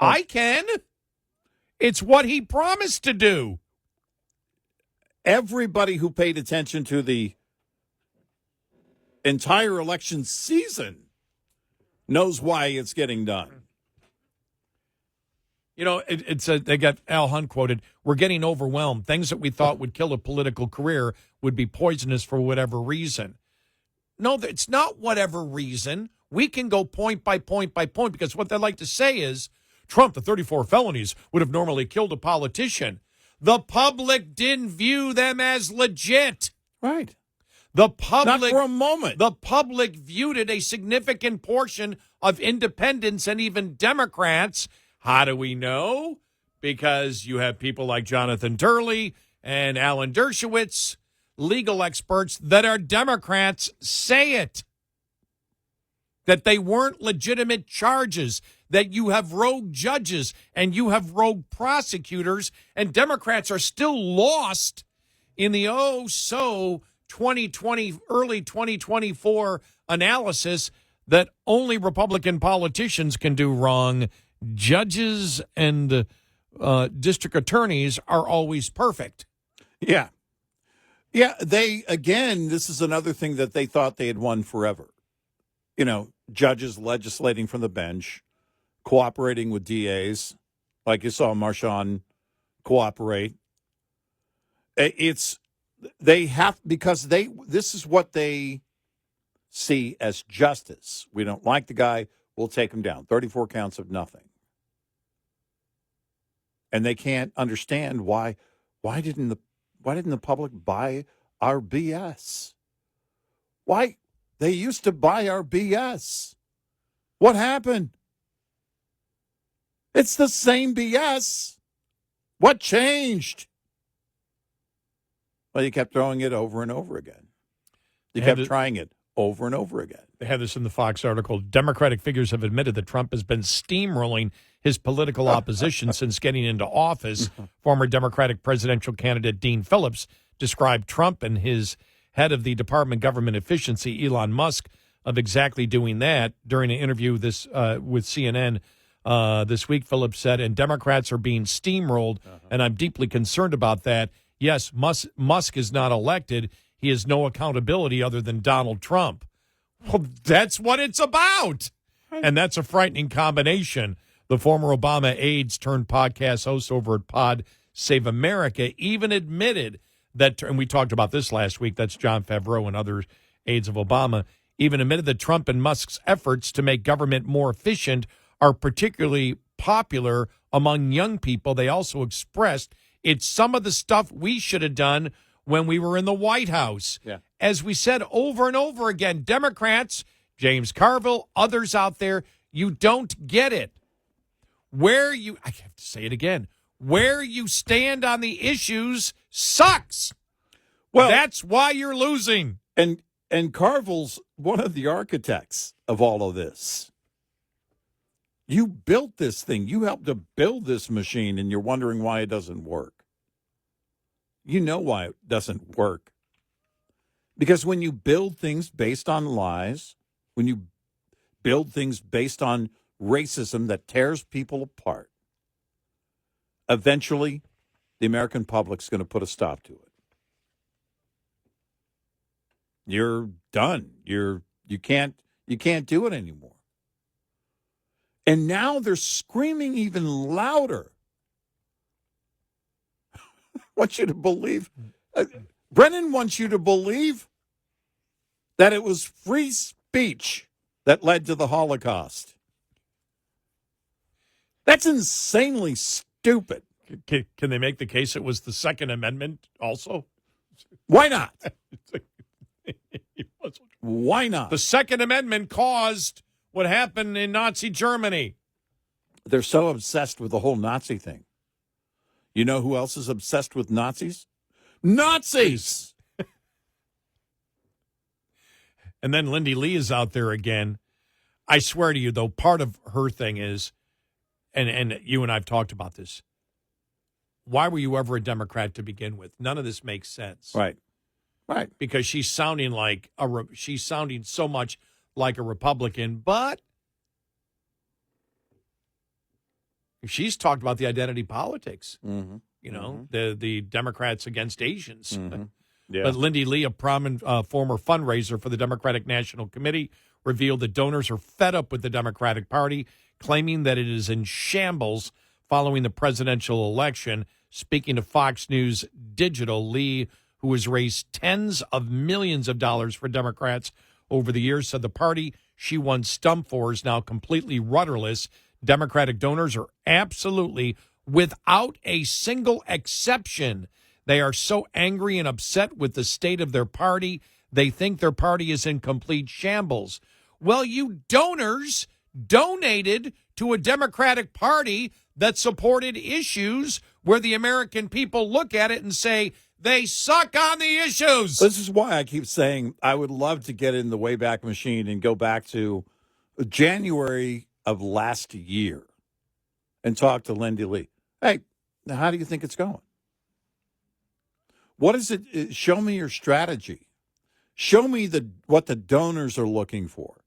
I can. It's what he promised to do. Everybody who paid attention to the entire election season knows why it's getting done. You know, they got Al Hunt quoted, "We're getting overwhelmed. Things that we thought would kill a political career would be poisonous for whatever reason." No, it's not whatever reason. We can go point by point by point, because what they like to say is, Trump, the 34 felonies, would have normally killed a politician. The public didn't view them as legit. Right. The public, not for a moment. The public viewed it, a significant portion of independents and even Democrats. How do we know? Because you have people like Jonathan Turley and Alan Dershowitz, legal experts that are Democrats, say it. That they weren't legitimate charges, that you have rogue judges and you have rogue prosecutors, and Democrats are still lost in the 2020, early 2024 analysis that only Republican politicians can do wrong. Judges and district attorneys are always perfect. Yeah. Yeah, this is another thing that they thought they had won forever. You know, judges legislating from the bench, cooperating with DAs, like you saw Marshawn cooperate. This is what they see as justice. We don't like the guy, we'll take him down. 34 counts of nothing. And they can't understand why didn't the public buy our BS? Why? They used to buy our BS. What happened? It's the same BS. What changed? Well, you kept throwing it over and over again. You kept trying it over and over again. They had this in the Fox article. Democratic figures have admitted that Trump has been steamrolling his political opposition since getting into office. Former Democratic presidential candidate Dean Phillips described Trump and his head of the Department of Government Efficiency, Elon Musk, of exactly doing that. During an interview with CNN this week, Phillips said, and Democrats are being steamrolled, and I'm deeply concerned about that. Yes, Musk is not elected. He has no accountability other than Donald Trump. Well, that's what it's about. And that's a frightening combination. The former Obama aides turned podcast host over at Pod Save America even admitted that, and we talked about this last week, that's John Favreau and other aides of Obama, even admitted that Trump and Musk's efforts to make government more efficient are particularly popular among young people. They also expressed it's some of the stuff we should have done when we were in the White House. Yeah. As we said over and over again, Democrats, James Carville, others out there, you don't get it. I have to say it again, where you stand on the issues sucks. Well, that's why you're losing. And Carville's one of the architects of all of this. You built this thing. You helped to build this machine, and you're wondering why it doesn't work. You know why it doesn't work. Because when you build things based on lies, when you build things based on racism that tears people apart, eventually the American public's going to put a stop to it. You're done. You can't do it anymore. And now they're screaming even louder wants you to believe. Brennan wants you to believe that it was free speech that led to the Holocaust. That's insanely stupid. Can they make the case it was the Second Amendment also? Why not? Why not? The Second Amendment caused what happened in Nazi Germany. They're so obsessed with the whole Nazi thing. You know who else is obsessed with Nazis? Nazis! And then Lindy Lee is out there again. I swear to you, though, part of her thing is, and you and I have talked about this, why were you ever a Democrat to begin with? None of this makes sense. Right. Right. Because she's sounding so much like a Republican, but she's talked about the identity politics. Mm-hmm. You know, the Democrats against Asians. Mm-hmm. Yeah. But Lindy Lee, a prominent former fundraiser for the Democratic National Committee, revealed that donors are fed up with the Democratic Party, claiming that it is in shambles following the presidential election. Speaking to Fox News Digital, Lee, who has raised tens of millions of dollars for Democrats over the years, said the party she once stumped for is now completely rudderless. Democratic donors are absolutely, without a single exception, they are so angry and upset with the state of their party, they think their party is in complete shambles. Well, you donors donated to a Democratic Party that supported issues where the American people look at it and say, they suck on the issues. This is why I keep saying I would love to get in the Wayback Machine and go back to January of last year and talk to Lindy Lee. Hey, now how do you think it's going? What is it? Show me your strategy. Show me what the donors are looking for.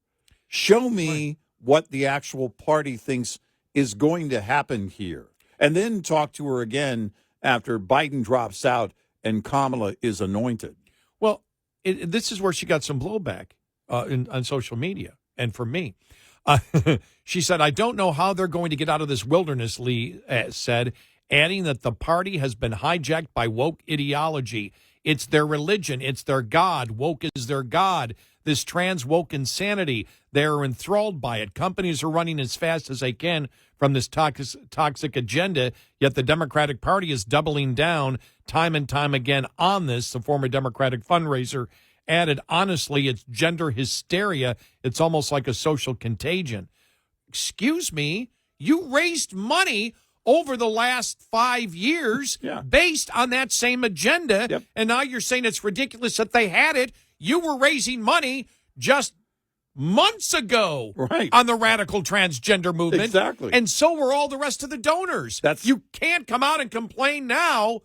Show me what the actual party thinks is going to happen here. And then talk to her again after Biden drops out and Kamala is anointed. Well, this is where she got some blowback on social media and from me. She said, I don't know how they're going to get out of this wilderness, Lee said, adding that the party has been hijacked by woke ideology. It's their religion. It's their God. Woke is their God. This trans woke insanity. They are enthralled by it. Companies are running as fast as they can from this toxic agenda, yet the Democratic Party is doubling down time and time again on this. The former Democratic fundraiser added, honestly, it's gender hysteria. It's almost like a social contagion. Excuse me, you raised money over the last 5 years based on that same agenda, and now you're saying it's ridiculous that they had it. You were raising money just months ago on the radical transgender movement. Exactly. And so were all the rest of the donors. You can't come out and complain now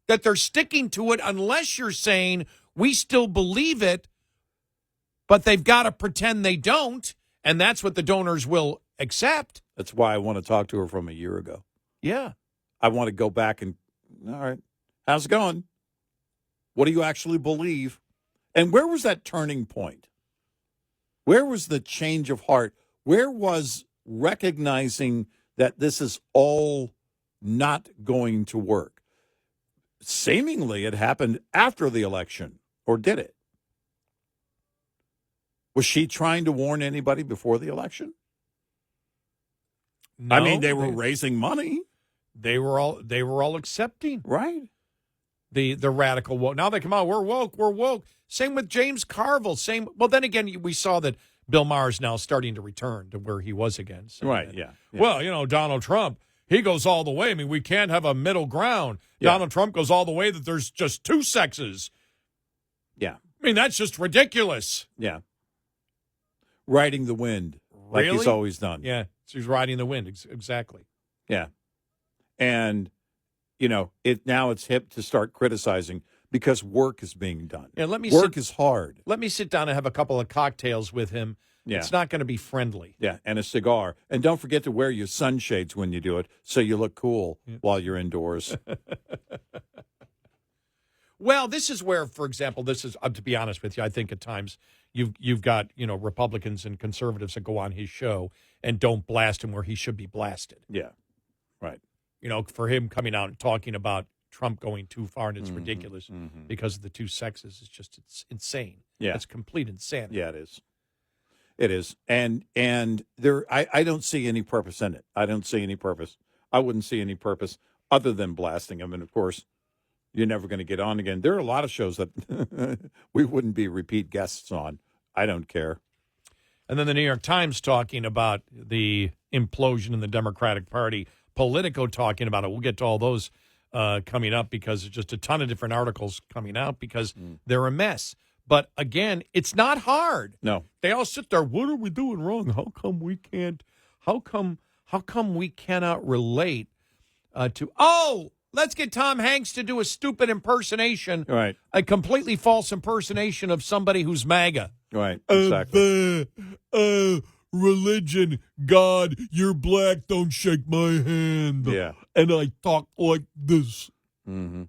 that they're sticking to it unless you're saying we still believe it, but they've got to pretend they don't, and that's what the donors will accept. That's why I want to talk to her from a year ago. Yeah. I want to go back and, all right, how's it going? What do you actually believe? And where was that turning point? Where was the change of heart? Where was recognizing that this is all not going to work? Seemingly, it happened after the election, or did it? Was she trying to warn anybody before the election? No, I mean, they were raising money. They were all accepting. Right. The radical woke. Now they come out, we're woke. Same with James Carville. Well, then again, we saw that Bill Maher is now starting to return to where he was again. So right, yeah. Well, Donald Trump, he goes all the way. I mean, we can't have a middle ground. Yeah. Donald Trump goes all the way that there's just two sexes. Yeah. I mean, that's just ridiculous. Yeah. Riding the wind, like he's always done. Yeah, so he's riding the wind, exactly. Yeah. And, now it's hip to start criticizing because work is being done. Yeah, work is hard. Let me sit down and have a couple of cocktails with him. Yeah. It's not going to be friendly. Yeah, and a cigar. And don't forget to wear your sunshades when you do it so you look cool while you're indoors. Well, this is where, for example, to be honest with you, I think at times you've got, Republicans and conservatives that go on his show and don't blast him where he should be blasted. Yeah, right. For him coming out and talking about Trump going too far, and it's ridiculous because of the two sexes. It's insane. Yeah. It's complete insanity. Yeah, it is. It is. And there, I don't see any purpose in it. I don't see any purpose. I wouldn't see any purpose other than blasting him. And, of course, you're never going to get on again. There are a lot of shows that we wouldn't be repeat guests on. I don't care. And then the New York Times talking about the implosion in the Democratic Party. Politico talking about it. We'll get to all those coming up because there's just a ton of different articles coming out because they're a mess. But, again, it's not hard. No. They all sit there, what are we doing wrong? How come we cannot relate to, let's get Tom Hanks to do a stupid impersonation, right? A completely false impersonation of somebody who's MAGA. Right, exactly. Religion, God, you're black, don't shake my hand. Yeah. And I talk like this. Mm-hmm.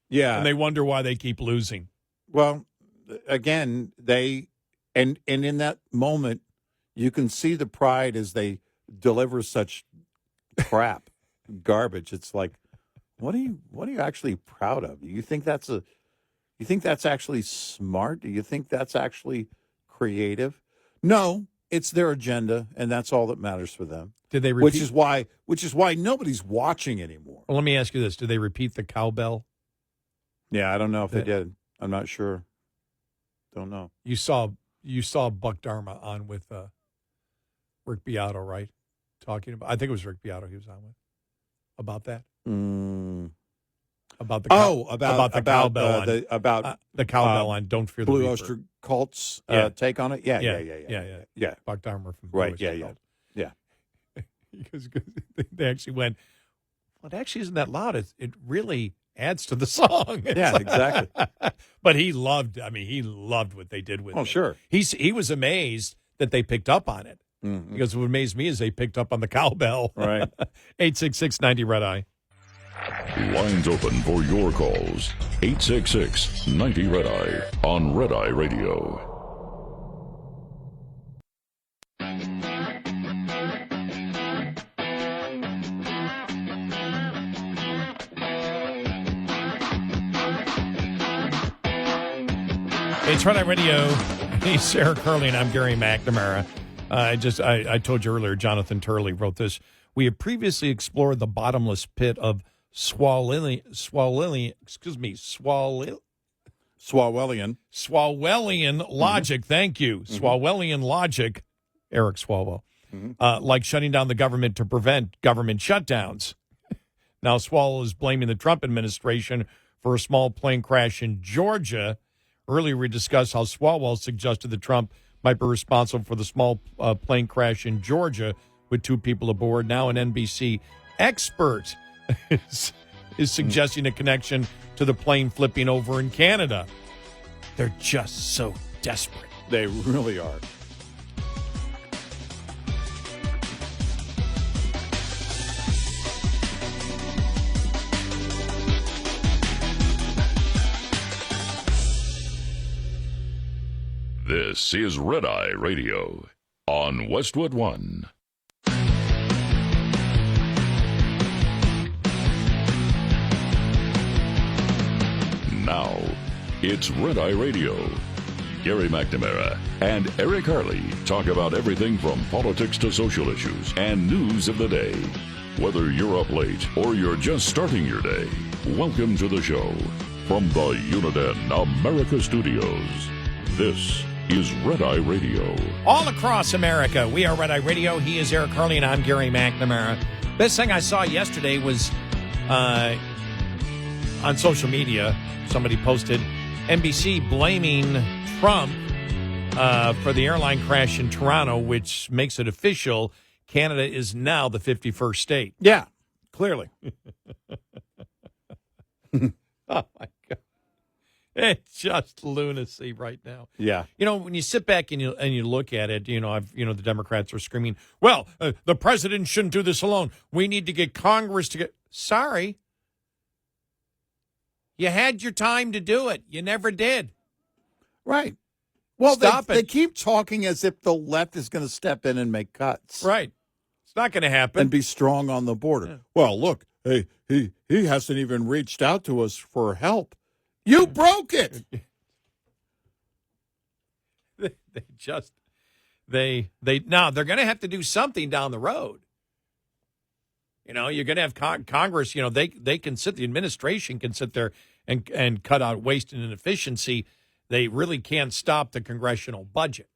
Yeah. And they wonder why they keep losing. Well, again, and in that moment, you can see the pride as they deliver such crap, garbage. It's like, what are you actually proud of? You think that's actually smart? Do you think that's actually creative? No, it's their agenda, and that's all that matters for them. Did they repeat? Which is why nobody's watching anymore. Well, let me ask you this: did they repeat the cowbell? Yeah, I don't know if they did. I'm not sure. Don't know. You saw Buck Dharma on with Rick Beato, right? Talking about, I think it was Rick Beato he was on with about that. About the cowbell the cowbell on Don't Fear the Blue Reaper. Oyster Cult's take on it. Yeah. Buck Dharma from Right. Blue Oyster Yeah. Cult. Because they actually went, well, it actually isn't that loud. It really adds to the song. Yeah, exactly. But he loved what they did with it. Oh, sure. He was amazed that they picked up on it. Mm-hmm. Because what amazed me is they picked up on the cowbell. Right. 866-90-RED-EYE. Lines open for your calls. 866-90-RED-EYE on Red Eye Radio. It's Red Eye Radio. He's Sarah Curley, and I'm Gary McNamara. I told you earlier, Jonathan Turley wrote this. We have previously explored the bottomless pit of Swalwellian logic. Thank you. Swalwellian logic. Eric Swalwell. Like shutting down the government to prevent government shutdowns. Now Swalwell is blaming the Trump administration for a small plane crash in Georgia. Earlier, we discussed how Swalwell suggested that Trump might be responsible for the small plane crash in Georgia with 2 people aboard. Now an NBC expert is suggesting a connection to the plane flipping over in Canada. They're just so desperate. They really are. This is Red Eye Radio on Westwood One. Now, it's Red Eye Radio. Gary McNamara and Eric Harley talk about everything from politics to social issues and news of the day. Whether you're up late or you're just starting your day, welcome to the show. From the Uniden America Studios, this is Red Eye Radio. All across America, we are Red Eye Radio. He is Eric Harley, and I'm Gary McNamara. Best thing I saw yesterday was on social media, somebody posted NBC blaming Trump for the airline crash in Toronto, which makes it official. Canada is now the 51st state. Yeah, clearly. Oh, my God. It's just lunacy right now. Yeah. You know, when you sit back and you look at it, the Democrats are screaming, well, the president shouldn't do this alone. We need to get Congress to get... Sorry. You had your time to do it. You never did. Right. Well, Stop they it. keep talking as if the left is going to step in and make cuts. Right. It's not going to happen. And be strong on the border. Yeah. Well, look, hey, he hasn't even reached out to us for help. You broke it. Now they're going to have to do something down the road. You know, you're going to have Congress, you know, they can the administration can sit there and cut out waste and inefficiency. They really can't stop the congressional budget.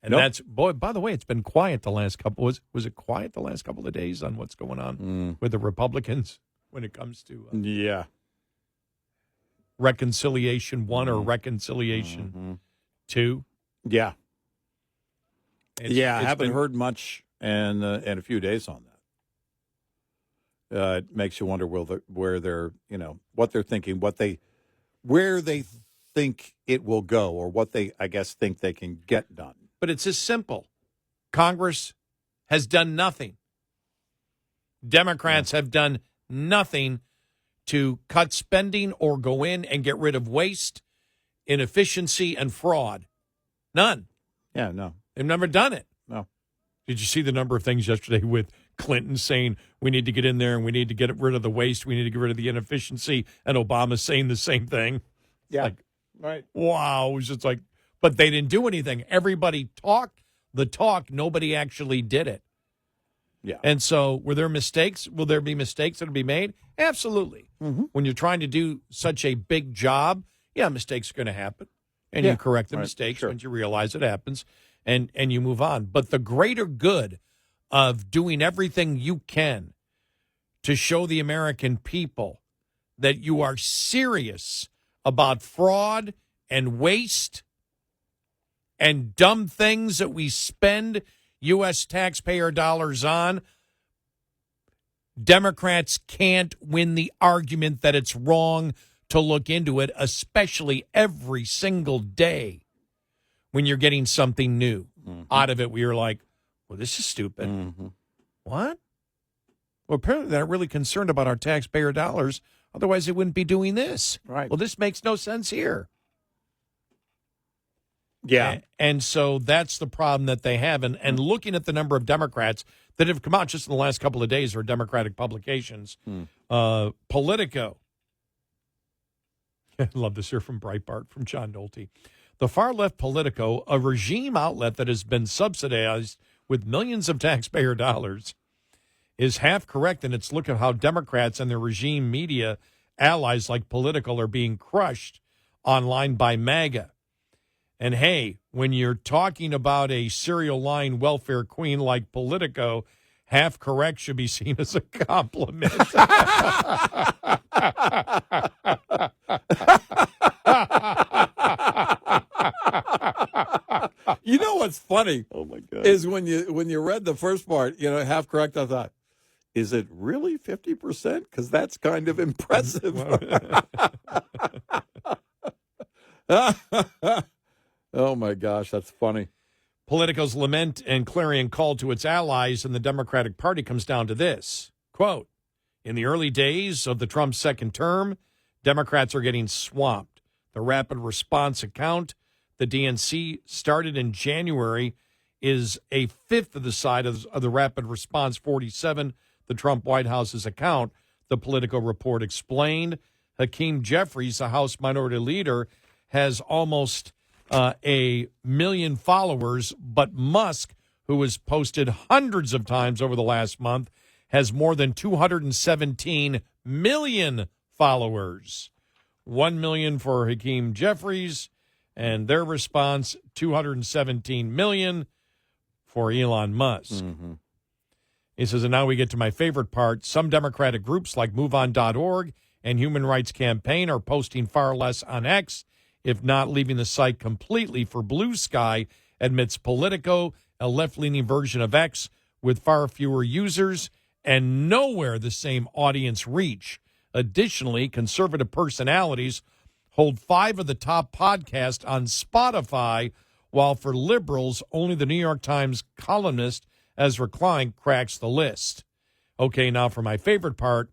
And that's, boy, by the way, it's been quiet the last couple, was it quiet the last couple of days on what's going on with the Republicans when it comes to Reconciliation 1 or Reconciliation 2? Yeah. I haven't heard much in a few days on that. It makes you wonder where they're, you know, what they're thinking, where they think it will go, or what they, I guess, think they can get done. But it's as simple. Congress has done nothing. Democrats have done nothing to cut spending or go in and get rid of waste, inefficiency, and fraud. None. Yeah, no. They've never done it. No. Did you see the number of things yesterday with Clinton saying we need to get in there and we need to get rid of the waste, we need to get rid of the inefficiency, and Obama saying the same thing? Yeah. Like, right. Wow. It was just like, but they didn't do anything. Everybody talked the talk. Nobody actually did it. Yeah. And so were there mistakes? Will there be mistakes that will be made? Absolutely. When you're trying to do such a big job, mistakes are going to happen. And you correct the mistakes once you realize it happens, and you move on. But the greater good of doing everything you can to show the American people that you are serious about fraud and waste and dumb things that we spend U.S. taxpayer dollars on, Democrats can't win the argument that it's wrong to look into it, especially every single day when you're getting something new out of it. We are like, well, this is stupid. What? Well, apparently they're not really concerned about our taxpayer dollars. Otherwise, they wouldn't be doing this. Right. Well, this makes no sense here. Yeah. And so that's the problem that they have. And looking at the number of Democrats that have come out just in the last couple of days, or Democratic publications, Politico. I love this here from Breitbart, from John Nolte. The far-left Politico, a regime outlet that has been subsidized with millions of taxpayer dollars, is half correct in its look at how Democrats and their regime media allies like Politico are being crushed online by MAGA. And hey, when you're talking about a serial line welfare queen like Politico, half correct should be seen as a compliment. You know what's funny? Oh my God! Is when you read the first part, half correct. I thought, is it really 50%? Because that's kind of impressive. Oh my gosh, that's funny. Politico's lament and clarion call to its allies in the Democratic Party comes down to this, quote, in the early days of the Trump second term, Democrats are getting swamped. The rapid response account the DNC started in January is a fifth of the size of the rapid response 47, the Trump White House's account, the Politico report explained. Hakeem Jeffries, the House Minority Leader, has almost a million followers, but Musk, who has posted hundreds of times over the last month, has more than 217 million followers. 1 million for Hakeem Jeffries, and their response, 217 million for Elon Musk. He says, and now we get to my favorite part. Some Democratic groups like MoveOn.org and Human Rights Campaign are posting far less on X, if not leaving the site completely for Blue Sky, admits Politico, a left-leaning version of X with far fewer users and nowhere the same audience reach. Additionally, conservative personalities hold 5 of the top podcasts on Spotify, while for liberals, only the New York Times columnist Ezra Klein cracks the list. Okay, now for my favorite part.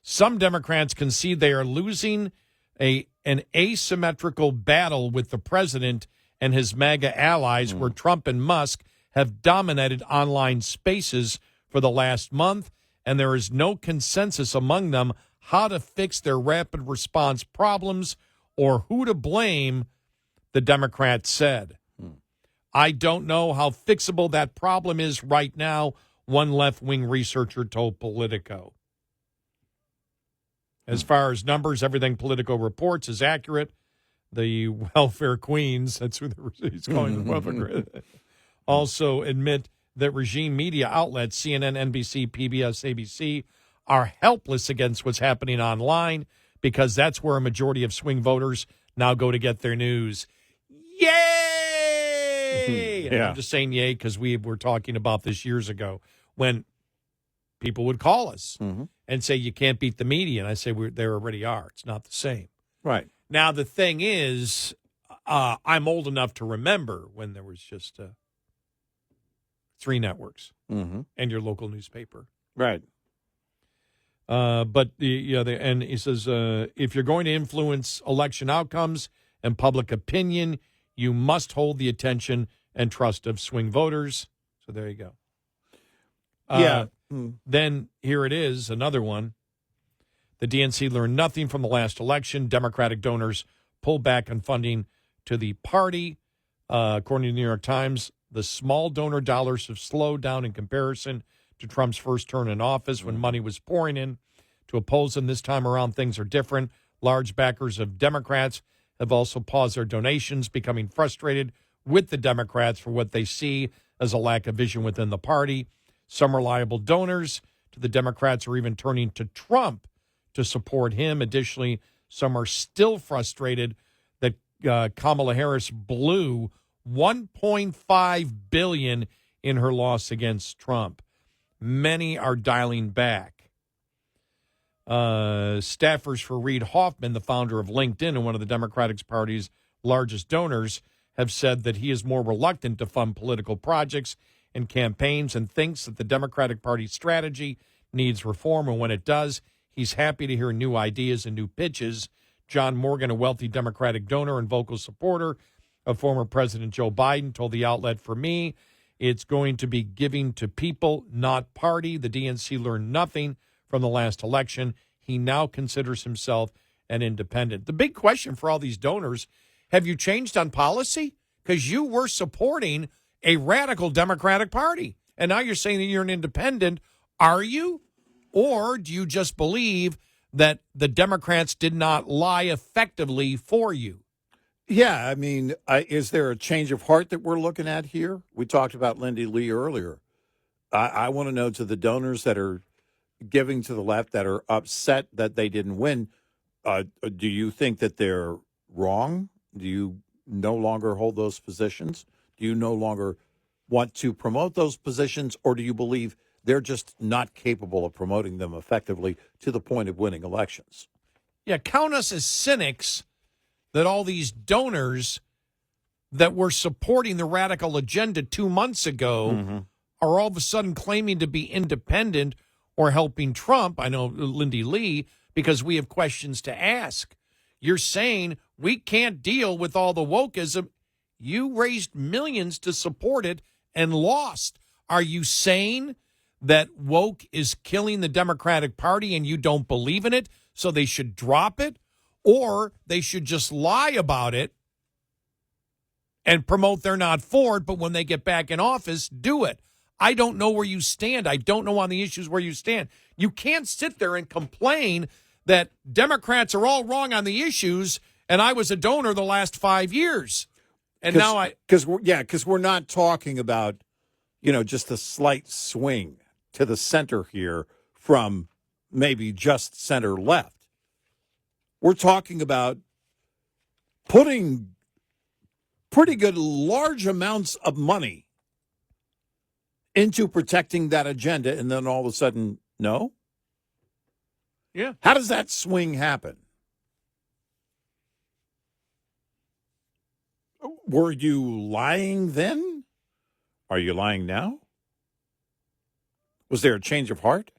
Some Democrats concede they are losing an asymmetrical battle with the president and his MAGA allies, where Trump and Musk have dominated online spaces for the last month, and there is no consensus among them how to fix their rapid response problems or who to blame, the Democrats said. I don't know how fixable that problem is right now, one left-wing researcher told Politico. As far as numbers, everything Politico reports is accurate. The welfare queens, that's who he's calling the welfare, also admit that regime media outlets, CNN, NBC, PBS, ABC, are helpless against what's happening online because that's where a majority of swing voters now go to get their news. Yay! And I'm just saying yay because we were talking about this years ago when people would call us and say, you can't beat the media. And I say, they already are. It's not the same. Right. Now, the thing is, I'm old enough to remember when there was just 3 networks and your local newspaper. Right. But and he says, if you're going to influence election outcomes and public opinion, you must hold the attention and trust of swing voters. So there you go. Then here it is, another one. The DNC learned nothing from the last election. Democratic donors pulled back on funding to the party. According to the New York Times, the small donor dollars have slowed down in comparison to Trump's first term in office when money was pouring in to oppose him. This time around, things are different. Large backers of Democrats have also paused their donations, becoming frustrated with the Democrats for what they see as a lack of vision within the party. Some reliable donors to the Democrats are even turning to Trump to support him. Additionally, some are still frustrated that Kamala Harris blew $1.5 billion in her loss against Trump. Many are dialing back. Staffers for Reid Hoffman, the founder of LinkedIn and one of the Democratic Party's largest donors, have said that he is more reluctant to fund political projects and campaigns and thinks that the Democratic Party strategy needs reform. And when it does, he's happy to hear new ideas and new pitches. John Morgan, a wealthy Democratic donor and vocal supporter of former President Joe Biden, told the outlet, "For me, it's going to be giving to people, not party. The DNC learned nothing from the last election. He now considers himself an independent." The big question for all these donors, have you changed on policy? Because you were supporting a radical Democratic Party, and now you're saying that you're an independent. Are you? Or do you just believe that the Democrats did not lie effectively for you? Yeah, I mean, is there a change of heart that we're looking at here? We talked about Lindy Lee earlier. I want to know, to the donors that are giving to the left that are upset that they didn't win, do you think that they're wrong? Do you no longer hold those positions? Do you no longer want to promote those positions, or do you believe they're just not capable of promoting them effectively to the point of winning elections? Yeah, count us as cynics that all these donors that were supporting the radical agenda 2 months ago are all of a sudden claiming to be independent or helping Trump. I know Lindy Lee, because we have questions to ask. You're saying we can't deal with all the wokeism. You raised millions to support it and lost. Are you saying that woke is killing the Democratic Party and you don't believe in it, so they should drop it? Or they should just lie about it and promote they're not for it, but when they get back in office, do it? I don't know where you stand. I don't know on the issues where you stand. You can't sit there and complain that Democrats are all wrong on the issues, and I was a donor the last 5 years. And now because we're not talking about, just a slight swing to the center here from maybe just center left. We're talking about putting pretty good large amounts of money into protecting that agenda, and then all of a sudden, no? Yeah. How does that swing happen? Were you lying then? Are you lying now? Was there a change of heart?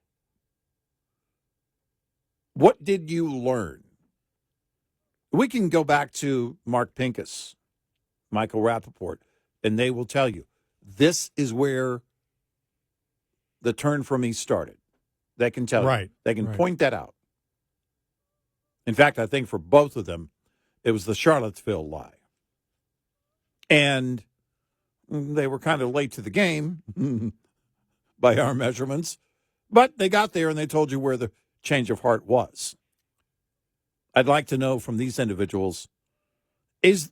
What did you learn? We can go back to Mark Pincus, Michael Rappaport, and they will tell you this is where the turn for me started. They can tell Right. you. They can Right. point that out. In fact, I think for both of them, it was the Charlottesville lie. And they were kind of late to the game by our measurements, but they got there and they told you where the change of heart was. I'd like to know from these individuals,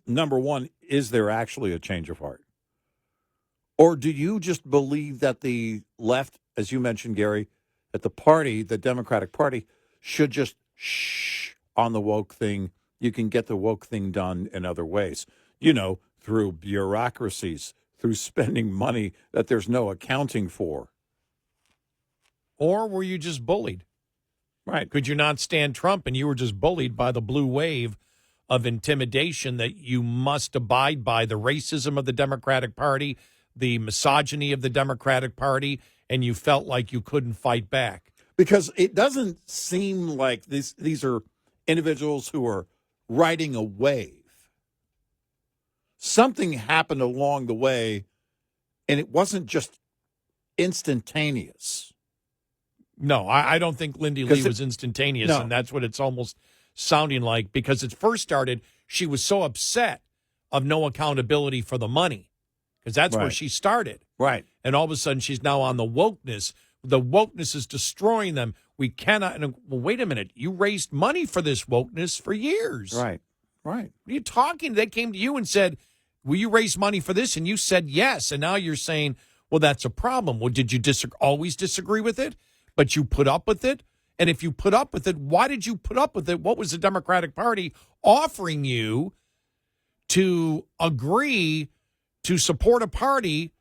number one, is there actually a change of heart? Or do you just believe that the left, as you mentioned, Gary, that the party, the Democratic Party, should just shh on the woke thing? You can get the woke thing done in other ways, through bureaucracies, through spending money that there's no accounting for. Or were you just bullied? Right. Could you not stand Trump and you were just bullied by the blue wave of intimidation that you must abide by the racism of the Democratic Party, the misogyny of the Democratic Party, and you felt like you couldn't fight back? Because it doesn't seem like these are individuals who are riding a wave. Something happened along the way, and it wasn't just instantaneous. No, I don't think Lindy Lee was instantaneous, No. and that's what it's almost sounding like, because it first started, she was so upset of no accountability for the money, because that's where Right. she started. Right. And all of a sudden, she's now on the wokeness. The wokeness is destroying them. We cannot. Well, wait a minute. You raised money for this wokeness for years. Right. Right. What are you talking? They came to you and said, will you raise money for this? And you said yes. And now you're saying, well, that's a problem. Well, did you always disagree with it? But you put up with it? And if you put up with it, why did you put up with it? What was the Democratic Party offering you to agree to support a party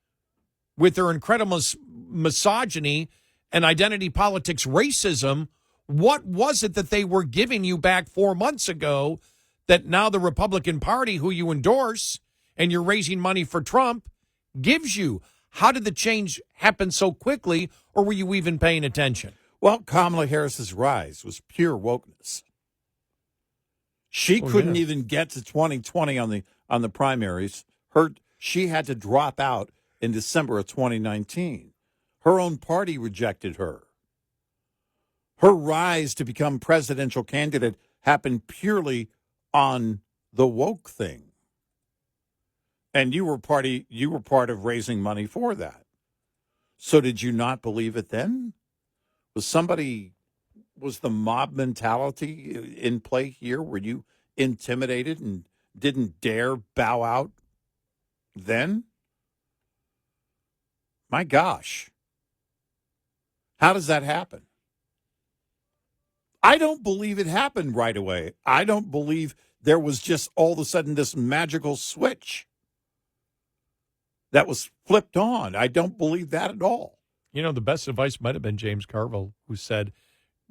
with their incredible misogyny and identity politics racism? What was it that they were giving you back 4 months ago that now the Republican Party, who you endorse and you're raising money for Trump, gives you? How did the change happen so quickly, or were you even paying attention? Well, Kamala Harris's rise was pure wokeness. She couldn't even get to 2020 on the primaries. She had to drop out in December of 2019. Her own party rejected her. Her rise to become presidential candidate happened purely on the woke thing. And you were part of raising money for that. So did you not believe it then? Was the mob mentality in play here? Were you intimidated and didn't dare bow out then? My gosh. How does that happen? I don't believe it happened right away. I don't believe there was just all of a sudden this magical switch that was flipped on. I don't believe that at all. You know, the best advice might have been James Carville, who said,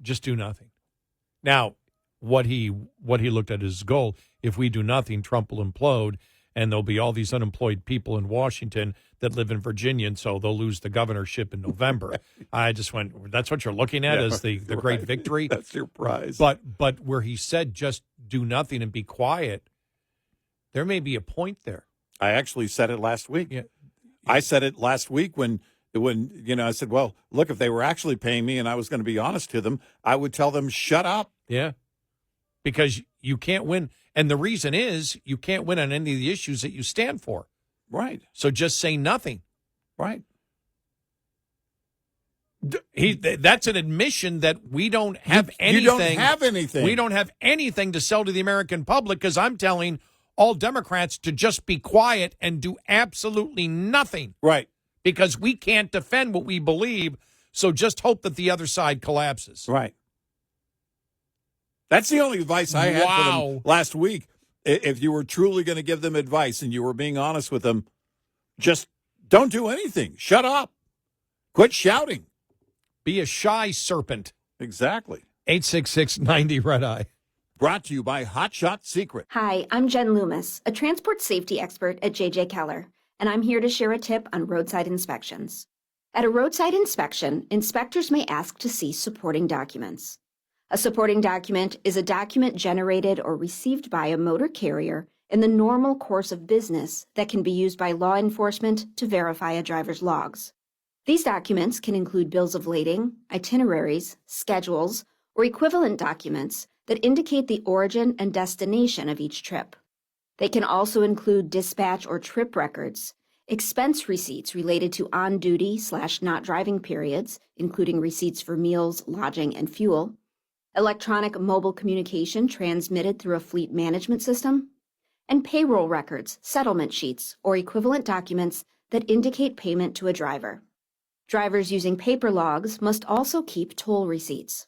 just do nothing. Now, what he looked at as goal, if we do nothing, Trump will implode, and there'll be all these unemployed people in Washington that live in Virginia, and so they'll lose the governorship in November. I just went, that's what you're looking at as the great victory? That's your prize. But where he said just do nothing and be quiet, there may be a point there. I actually said it last week. Yeah. I said it last week when I said, well, look, if they were actually paying me and I was going to be honest to them, I would tell them, shut up. Yeah. Because you can't win. And the reason is you can't win on any of the issues that you stand for. Right. So just say nothing. Right. That's an admission that we don't have anything. You don't have anything. We don't have anything to sell to the American public, because I'm telling all Democrats to just be quiet and do absolutely nothing. Right. Because we can't defend what we believe, so just hope that the other side collapses. Right. That's the only advice I had for them last week. If you were truly going to give them advice and you were being honest with them, just don't do anything. Shut up. Quit shouting. Be a shy serpent. Exactly. 866-90-RED-EYE. Brought to you by Hot Shot Secret. Hi, I'm Jen Loomis, a transport safety expert at J.J. Keller, and I'm here to share a tip on roadside inspections. At a roadside inspection, inspectors may ask to see supporting documents. A supporting document is a document generated or received by a motor carrier in the normal course of business that can be used by law enforcement to verify a driver's logs. These documents can include bills of lading, itineraries, schedules, or equivalent documents that indicate the origin and destination of each trip. They can also include dispatch or trip records, expense receipts related to on-duty/not driving periods, including receipts for meals, lodging, and fuel, electronic mobile communication transmitted through a fleet management system, and payroll records, settlement sheets, or equivalent documents that indicate payment to a driver. Drivers using paper logs must also keep toll receipts.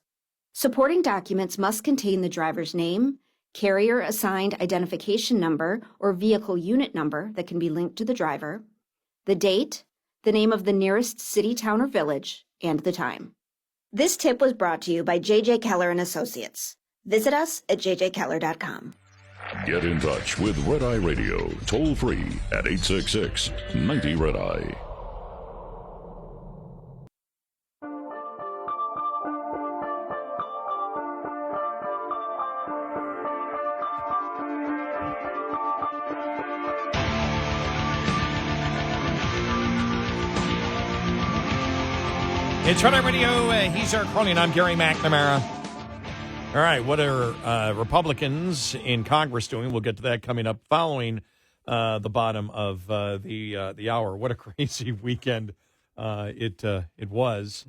Supporting documents must contain the driver's name, carrier-assigned identification number or vehicle unit number that can be linked to the driver, the date, the name of the nearest city, town, or village, and the time. This tip was brought to you by J.J. Keller and Associates. Visit us at jjkeller.com. Get in touch with Red Eye Radio, toll free at 866-90-RED-EYE. It's Red Eye Radio. He's Eric Cronin. I'm Gary McNamara. All right, what are Republicans in Congress doing? We'll get to that coming up following the bottom of the hour. What a crazy weekend it was.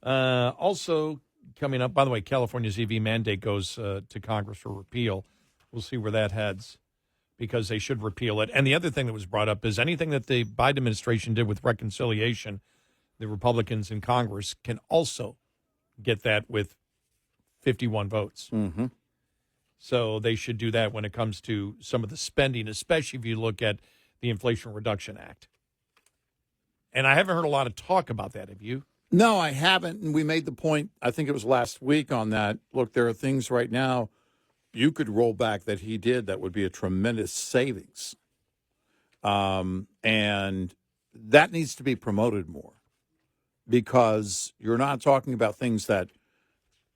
Also coming up, by the way, California's EV mandate goes to Congress for repeal. We'll see where that heads because they should repeal it. And the other thing that was brought up is anything that the Biden administration did with reconciliation, the Republicans in Congress can also get that with 51 votes. Mm-hmm. So they should do that when it comes to some of the spending, especially if you look at the Inflation Reduction Act. And I haven't heard a lot of talk about that. Have you? No, I haven't. And we made the point, I think it was last week on that. Look, there are things right now you could roll back that he did that would be a tremendous savings. And that needs to be promoted more because you're not talking about things that,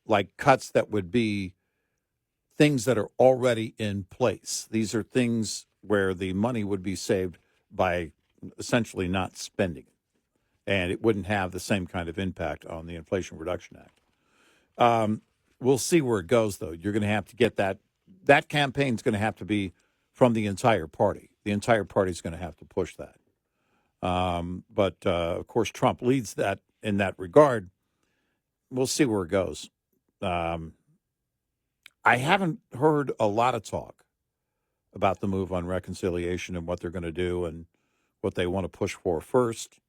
like cuts that would be things that are already in place. These are things where the money would be saved by essentially not spending it. And it wouldn't have the same kind of impact on the Inflation Reduction Act. We'll see where it goes, though. You're going to have to get that. That campaign's going to have to be from the entire party. The entire party's going to have to push that. But of course, Trump leads that in that regard. We'll see where it goes. I haven't heard a lot of talk about the move on reconciliation and what they're going to do and what they want to push for first.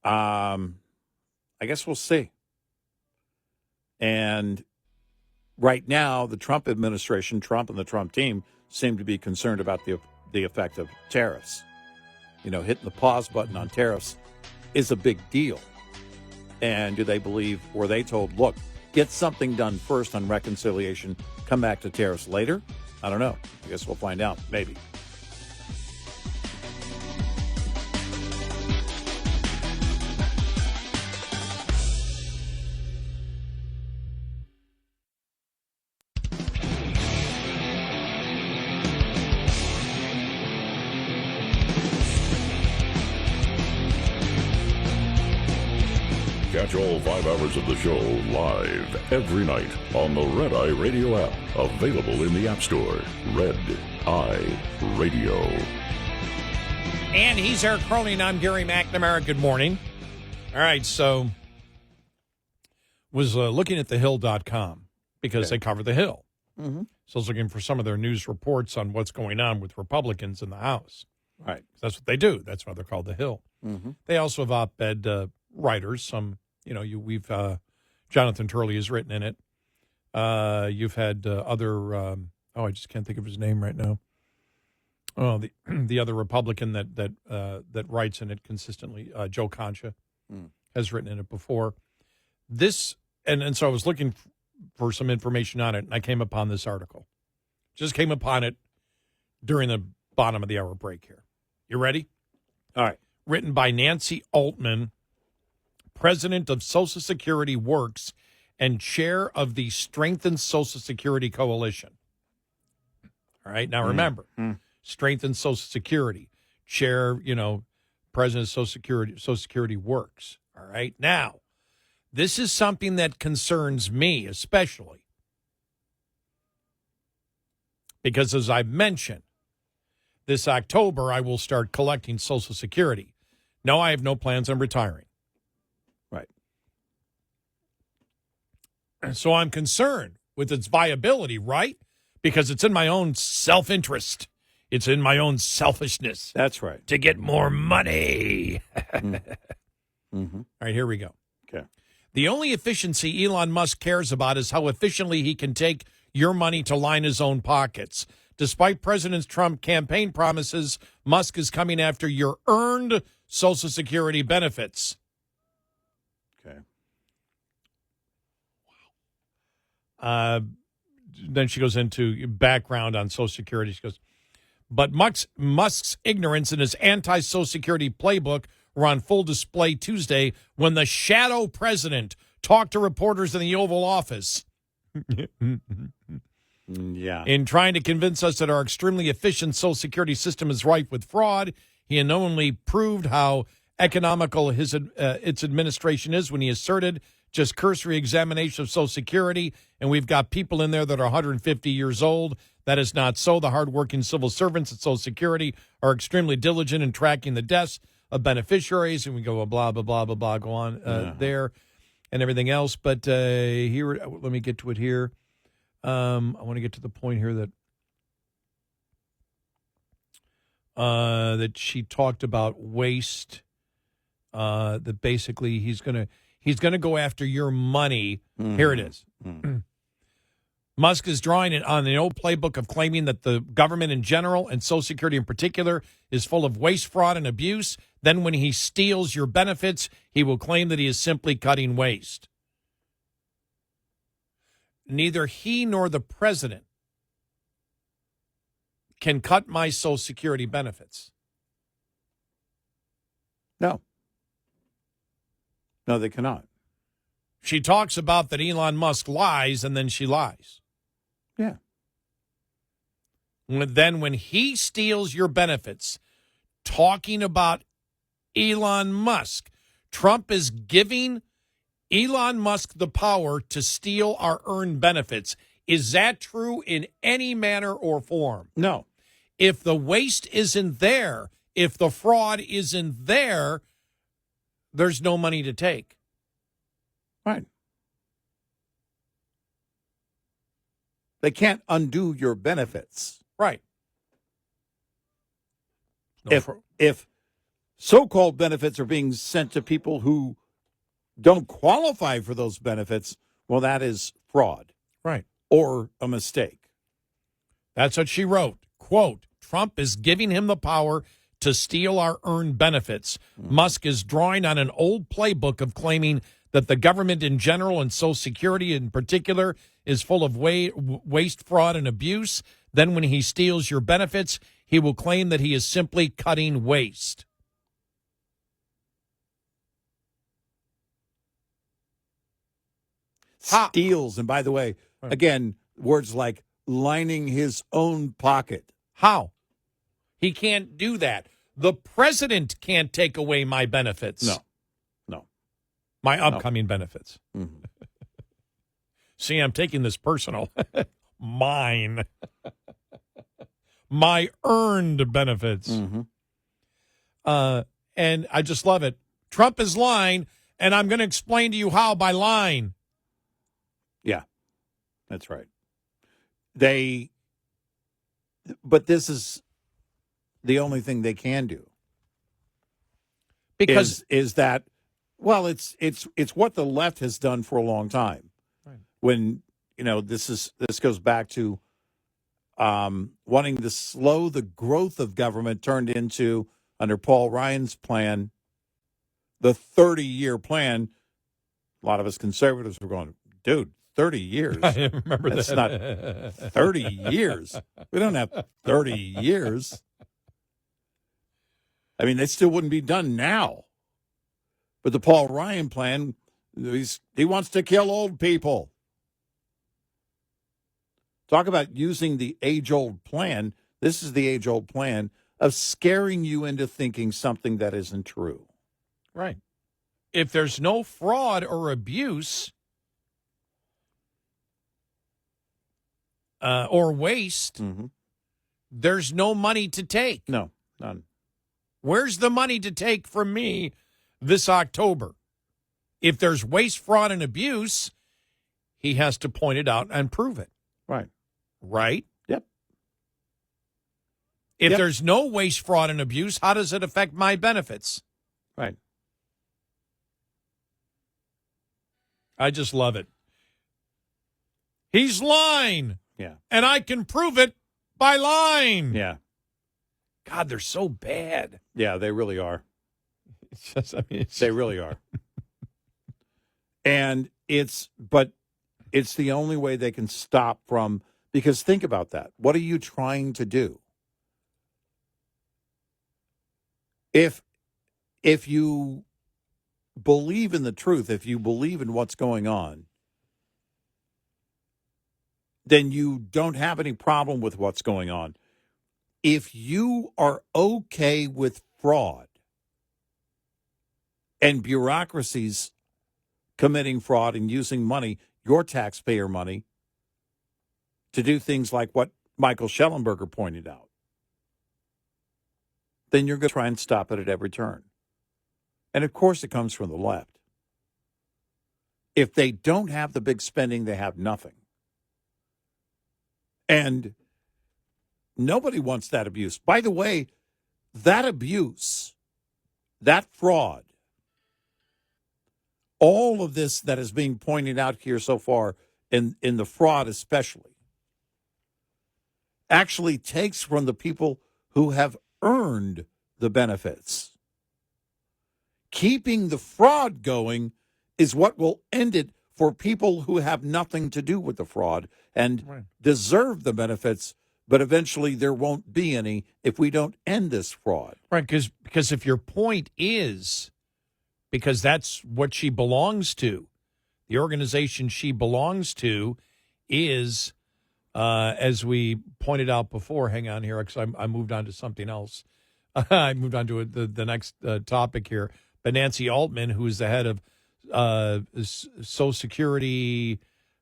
I guess we'll see. And right now, the Trump administration, Trump and the Trump team, seem to be concerned about the effect of tariffs. You know, hitting the pause button on tariffs is a big deal. And do they believe, were they told, look, get something done first on reconciliation, come back to tariffs later? I don't know. I guess we'll find out, maybe. Catch all 5 hours of the show live every night on the Red Eye Radio app. Available in the App Store. Red Eye Radio. And he's Eric Cronin. I'm Gary McNamara. Good morning. All right, so was looking at thehill.com because they cover the Hill. Mm-hmm. So I was looking for some of their news reports on what's going on with Republicans in the House. Right. That's what they do. That's why they're called the Hill. Mm-hmm. They also have op-ed writers. Some, we've Jonathan Turley has written in it. You've had other. I just can't think of his name right now. Oh, the other Republican that writes in it consistently, Joe Concha, has written in it before. This and so I was looking for some information on it, and I came upon this article. Just came upon it during the bottom of the hour break here. You ready? All right. Written by Nancy Altman, president of Social Security Works and chair of the Strengthened Social Security Coalition. All right. Now, remember, Strengthened Social Security, chair, President's Social Security works. All right. Now, this is something that concerns me especially because, as I've mentioned, this October I will start collecting Social Security. No, I have no plans on retiring. Right. So I'm concerned with its viability, right? Because it's in my own self-interest. It's in my own selfishness. That's right. To get more money. Mm-hmm. All right, here we go. Okay. The only efficiency Elon Musk cares about is how efficiently he can take your money to line his own pockets. Despite President Trump's campaign promises, Musk is coming after your earned Social Security benefits. Okay. Then she goes into background on Social Security. She goes, but Musk's ignorance and his anti-Social Security playbook were on full display Tuesday when the shadow president talked to reporters in the Oval Office. Yeah. In trying to convince us that our extremely efficient Social Security system is rife with fraud, he unknowingly proved how economical its administration is when he asserted just cursory examination of Social Security, and we've got people in there that are 150 years old. That is not so. The hardworking civil servants at Social Security are extremely diligent in tracking the deaths of beneficiaries, and we go blah, blah, blah, blah, blah, go on there and everything else. But here, let me get to it here. I want to get to the point here that she talked about waste, that basically he's going to go after your money. Mm-hmm. Here it is. Mm-hmm. Musk is drawing it on the old playbook of claiming that the government in general and Social Security in particular is full of waste, fraud, and abuse. Then when he steals your benefits, he will claim that he is simply cutting waste. Neither he nor the president can cut my Social Security benefits. No. No, they cannot. She talks about that Elon Musk lies, and then she lies. Yeah. Then when he steals your benefits, talking about Elon Musk, Trump is giving Elon Musk the power to steal our earned benefits. Is that true in any manner or form? No. If the waste isn't there, if the fraud isn't there, there's no money to take. Right. They can't undo your benefits. Right. If so-called benefits are being sent to people who don't qualify for those benefits, well, that is fraud. Right. Or a mistake. That's what she wrote. Quote, Trump is giving him the power to steal our earned benefits. Mm-hmm. Musk is drawing on an old playbook of claiming that the government in general and Social Security in particular is full of waste, fraud, and abuse. Then when he steals your benefits, he will claim that he is simply cutting waste. Steals, and by the way, again, words like lining his own pocket. How? He can't do that. The president can't take away my benefits. No. My upcoming benefits. Mm-hmm. See, I'm taking this personal. Mine. My earned benefits. Mm-hmm. And I just love it. Trump is lying, and I'm going to explain to you how by lying. Yeah, that's right. But this is the only thing they can do. Because is that, well, it's what the left has done for a long time. Right. When, this goes back to wanting to slow the growth of government turned into, under Paul Ryan's plan, the 30-year plan. A lot of us conservatives were going, dude, 30 years. I remember That's that. not 30 years. We don't have 30 years. I mean, they still wouldn't be done now. But the Paul Ryan plan, he wants to kill old people. Talk about using the age-old plan. This is the age-old plan of scaring you into thinking something that isn't true. Right. If there's no fraud or abuse or waste, there's no money to take. No, none. Where's the money to take from me this October? If there's waste, fraud, and abuse, he has to point it out and prove it. Right. Right? Yep. If there's no waste, fraud, and abuse, how does it affect my benefits? Right. I just love it. He's lying. Yeah. And I can prove it by lying. Yeah. God, they're so bad. Yeah, they really are. It's just, I mean, they really are. And but it's the only way they can stop from, because think about that. What are you trying to do? If you believe in the truth, if you believe in what's going on, then you don't have any problem with what's going on. If you are okay with fraud and bureaucracies committing fraud and using money, your taxpayer money, to do things like what Michael Schellenberger pointed out, then you're going to try and stop it at every turn. And of course, it comes from the left. If they don't have the big spending, they have nothing. And nobody wants that abuse. By the way, that abuse, that fraud, all of this that is being pointed out here so far, in the fraud especially, actually takes from the people who have earned the benefits. Keeping the fraud going is what will end it for people who have nothing to do with the fraud and deserve the benefits, but eventually there won't be any if we don't end this fraud. Right, because if your point is, because that's what she belongs to, the organization she belongs to is, as we pointed out before, hang on here, because I moved on to something else. I moved on to the next topic here. But Nancy Altman, who is the head of Social Security,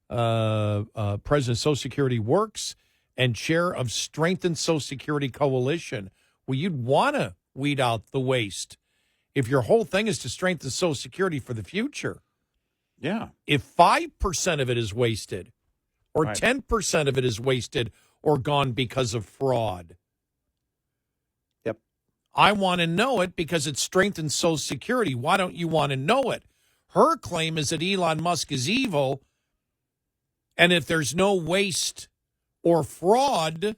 President of Social Security Works and chair of Strengthened Social Security Coalition. Well, you'd want to weed out the waste if your whole thing is to strengthen Social Security for the future. Yeah. If 5% of it is wasted or Right. 10% of it is wasted or gone because of fraud, yep, I want to know it because it strengthens Social Security. Why don't you want to know it? Her claim is that Elon Musk is evil, and if there's no waste or fraud,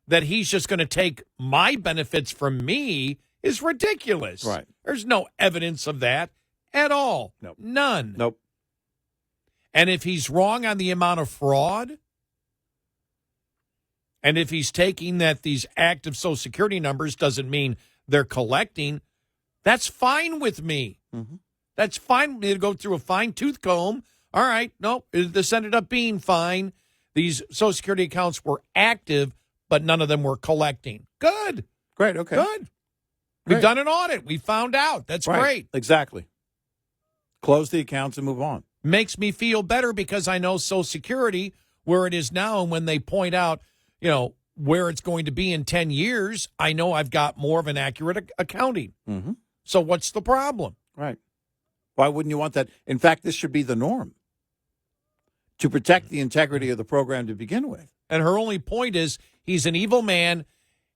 that he's just going to take my benefits from me is ridiculous. Right. There's no evidence of that at all. Nope. None. Nope. And if he's wrong on the amount of fraud, and if he's taking that these active Social Security numbers doesn't mean they're collecting, that's fine with me. Mm-hmm. That's fine with me to go through a fine-tooth comb. All right, no, this ended up being fine. These Social Security accounts were active, but none of them were collecting. Good. Great, okay. Good. Great. We've done an audit. We found out. That's Right. great. Exactly. Close the accounts and move on. Makes me feel better because I know Social Security, where it is now, and when they point out, where it's going to be in 10 years, I know I've got more of an accurate accounting. Mm-hmm. So what's the problem? Right. Why wouldn't you want that? In fact, this should be the norm to protect the integrity of the program to begin with. And her only point is he's an evil man.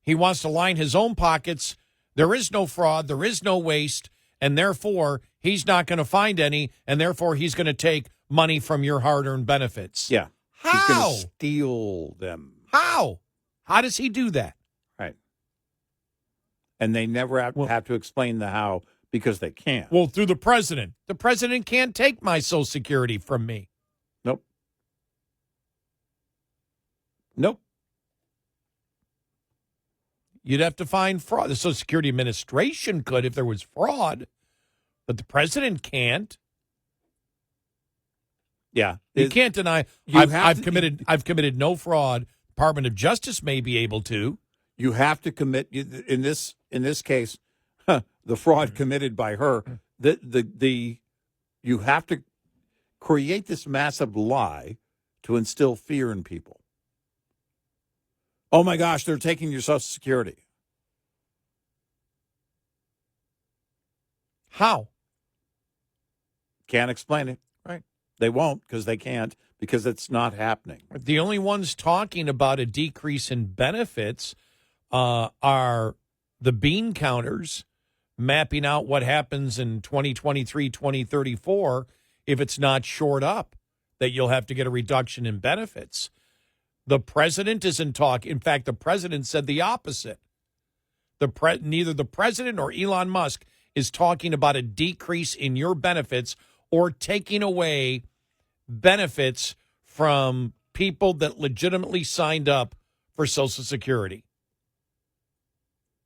He wants to line his own pockets. There is no fraud. There is no waste. And therefore, he's not going to find any. And therefore, he's going to take money from your hard-earned benefits. Yeah. How? He's going to steal them. How? How does he do that? Right. And they never have to explain the how because they can't. Well, through the president. The president can't take my Social Security from me. Nope. Nope. You'd have to find fraud. The Social Security Administration could if there was fraud, but the president can't. Yeah. You can't deny I've committed no fraud. Department of Justice may be able to. You have to commit in this case, the fraud committed by her. You have to create this massive lie to instill fear in people. Oh my gosh, they're taking your Social Security. How? Can't explain it. Right. They won't because they can't, because it's not happening. The only ones talking about a decrease in benefits are the bean counters mapping out what happens in 2023, 2034 if it's not shored up, that you'll have to get a reduction in benefits. The president isn't talking. In fact, the president said the opposite. Neither the president or Elon Musk is talking about a decrease in your benefits or taking away benefits from people that legitimately signed up for Social Security.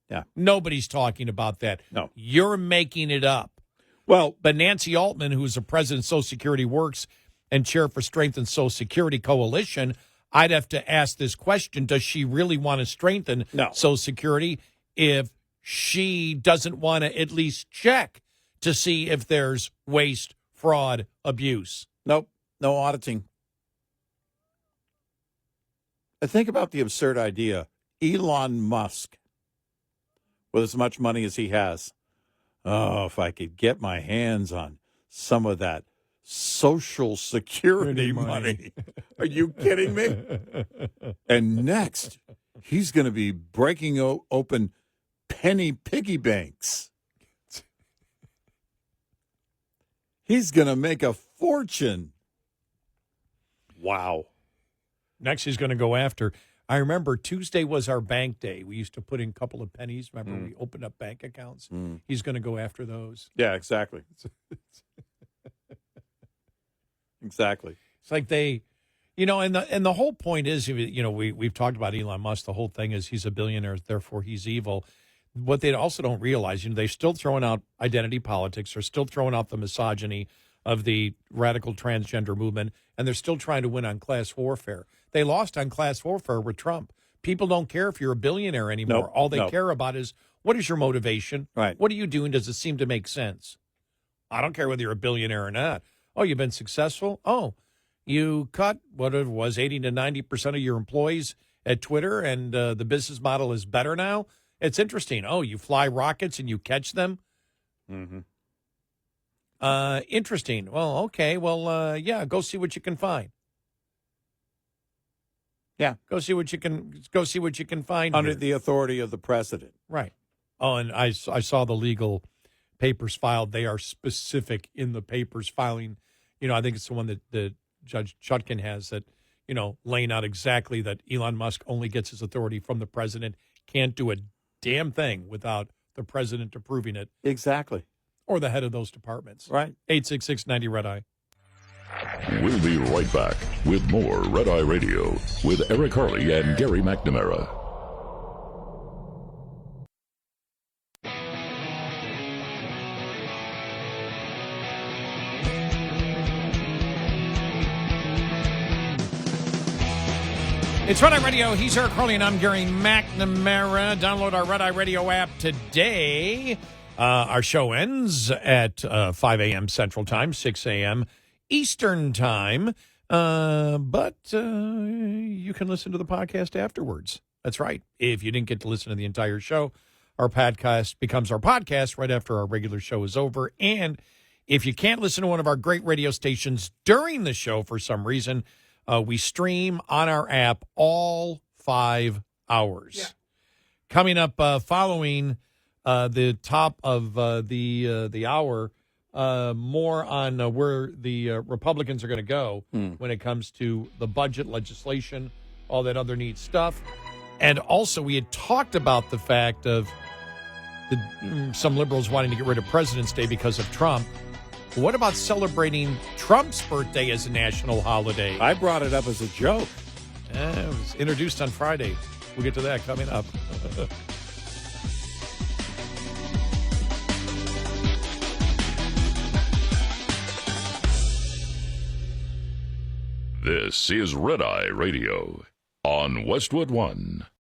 Yeah. Nobody's talking about that. No. You're making it up. Well, but Nancy Altman, who's the president of Social Security Works and chair for Strengthen Social Security Coalition, I'd have to ask this question: does she really want to strengthen Social Security if she doesn't want to at least check to see if there's waste, fraud, abuse? Nope. No auditing. I think about the absurd idea. Elon Musk, with as much money as he has. Oh, if I could get my hands on some of that Social Security money. Are you kidding me? And next, he's going to be breaking open penny piggy banks. He's going to make a fortune. Wow. Next, he's going to go after. I remember Tuesday was our bank day. We used to put in a couple of pennies. Remember, we opened up bank accounts. He's going to go after those. Yeah, exactly. Exactly. It's like they, and the whole point is, we've talked about Elon Musk. The whole thing is he's a billionaire, therefore he's evil. What they also don't realize, they're still throwing out identity politics. They're still throwing out the misogyny of the radical transgender movement, and they're still trying to win on class warfare. They lost on class warfare with Trump. People don't care if you're a billionaire anymore. Nope, All they care about is, what is your motivation? Right. What are you doing? Does it seem to make sense? I don't care whether you're a billionaire or not. Oh, you've been successful? Oh, you cut what it was, 80 to 90% of your employees at Twitter, and the business model is better now? It's interesting. Oh, you fly rockets and you catch them? Mm-hmm. Interesting. Well, okay. Well, yeah, go see what you can find. Yeah. Go see what you can find under here. the authority of the president. Right. Oh, and I saw the legal papers filed. They are specific in the papers filing. I think it's the one that Judge Chutkin has that, laying out exactly that Elon Musk only gets his authority from the president, can't do a damn thing without the president approving it. Exactly. Or the head of those departments. Right. 866-90-RED-I. We'll be right back with more Red Eye Radio with Eric Harley and Gary McNamara. It's Red Eye Radio. He's Eric Harley, and I'm Gary McNamara. Download our Red Eye Radio app today. Our show ends at 5 a.m. Central Time, 6 a.m. Eastern Time. But you can listen to the podcast afterwards. That's right. If you didn't get to listen to the entire show, our podcast becomes our podcast right after our regular show is over. And if you can't listen to one of our great radio stations during the show for some reason, we stream on our app all 5 hours. Yeah. Coming up following the top of the hour, more on where the Republicans are going to go when it comes to the budget legislation, all that other neat stuff. And also, we had talked about the fact of some liberals wanting to get rid of President's Day because of Trump. What about celebrating Trump's birthday as a national holiday? I brought it up as a joke. It was introduced on Friday. We'll get to that coming up. This is Red Eye Radio on Westwood One.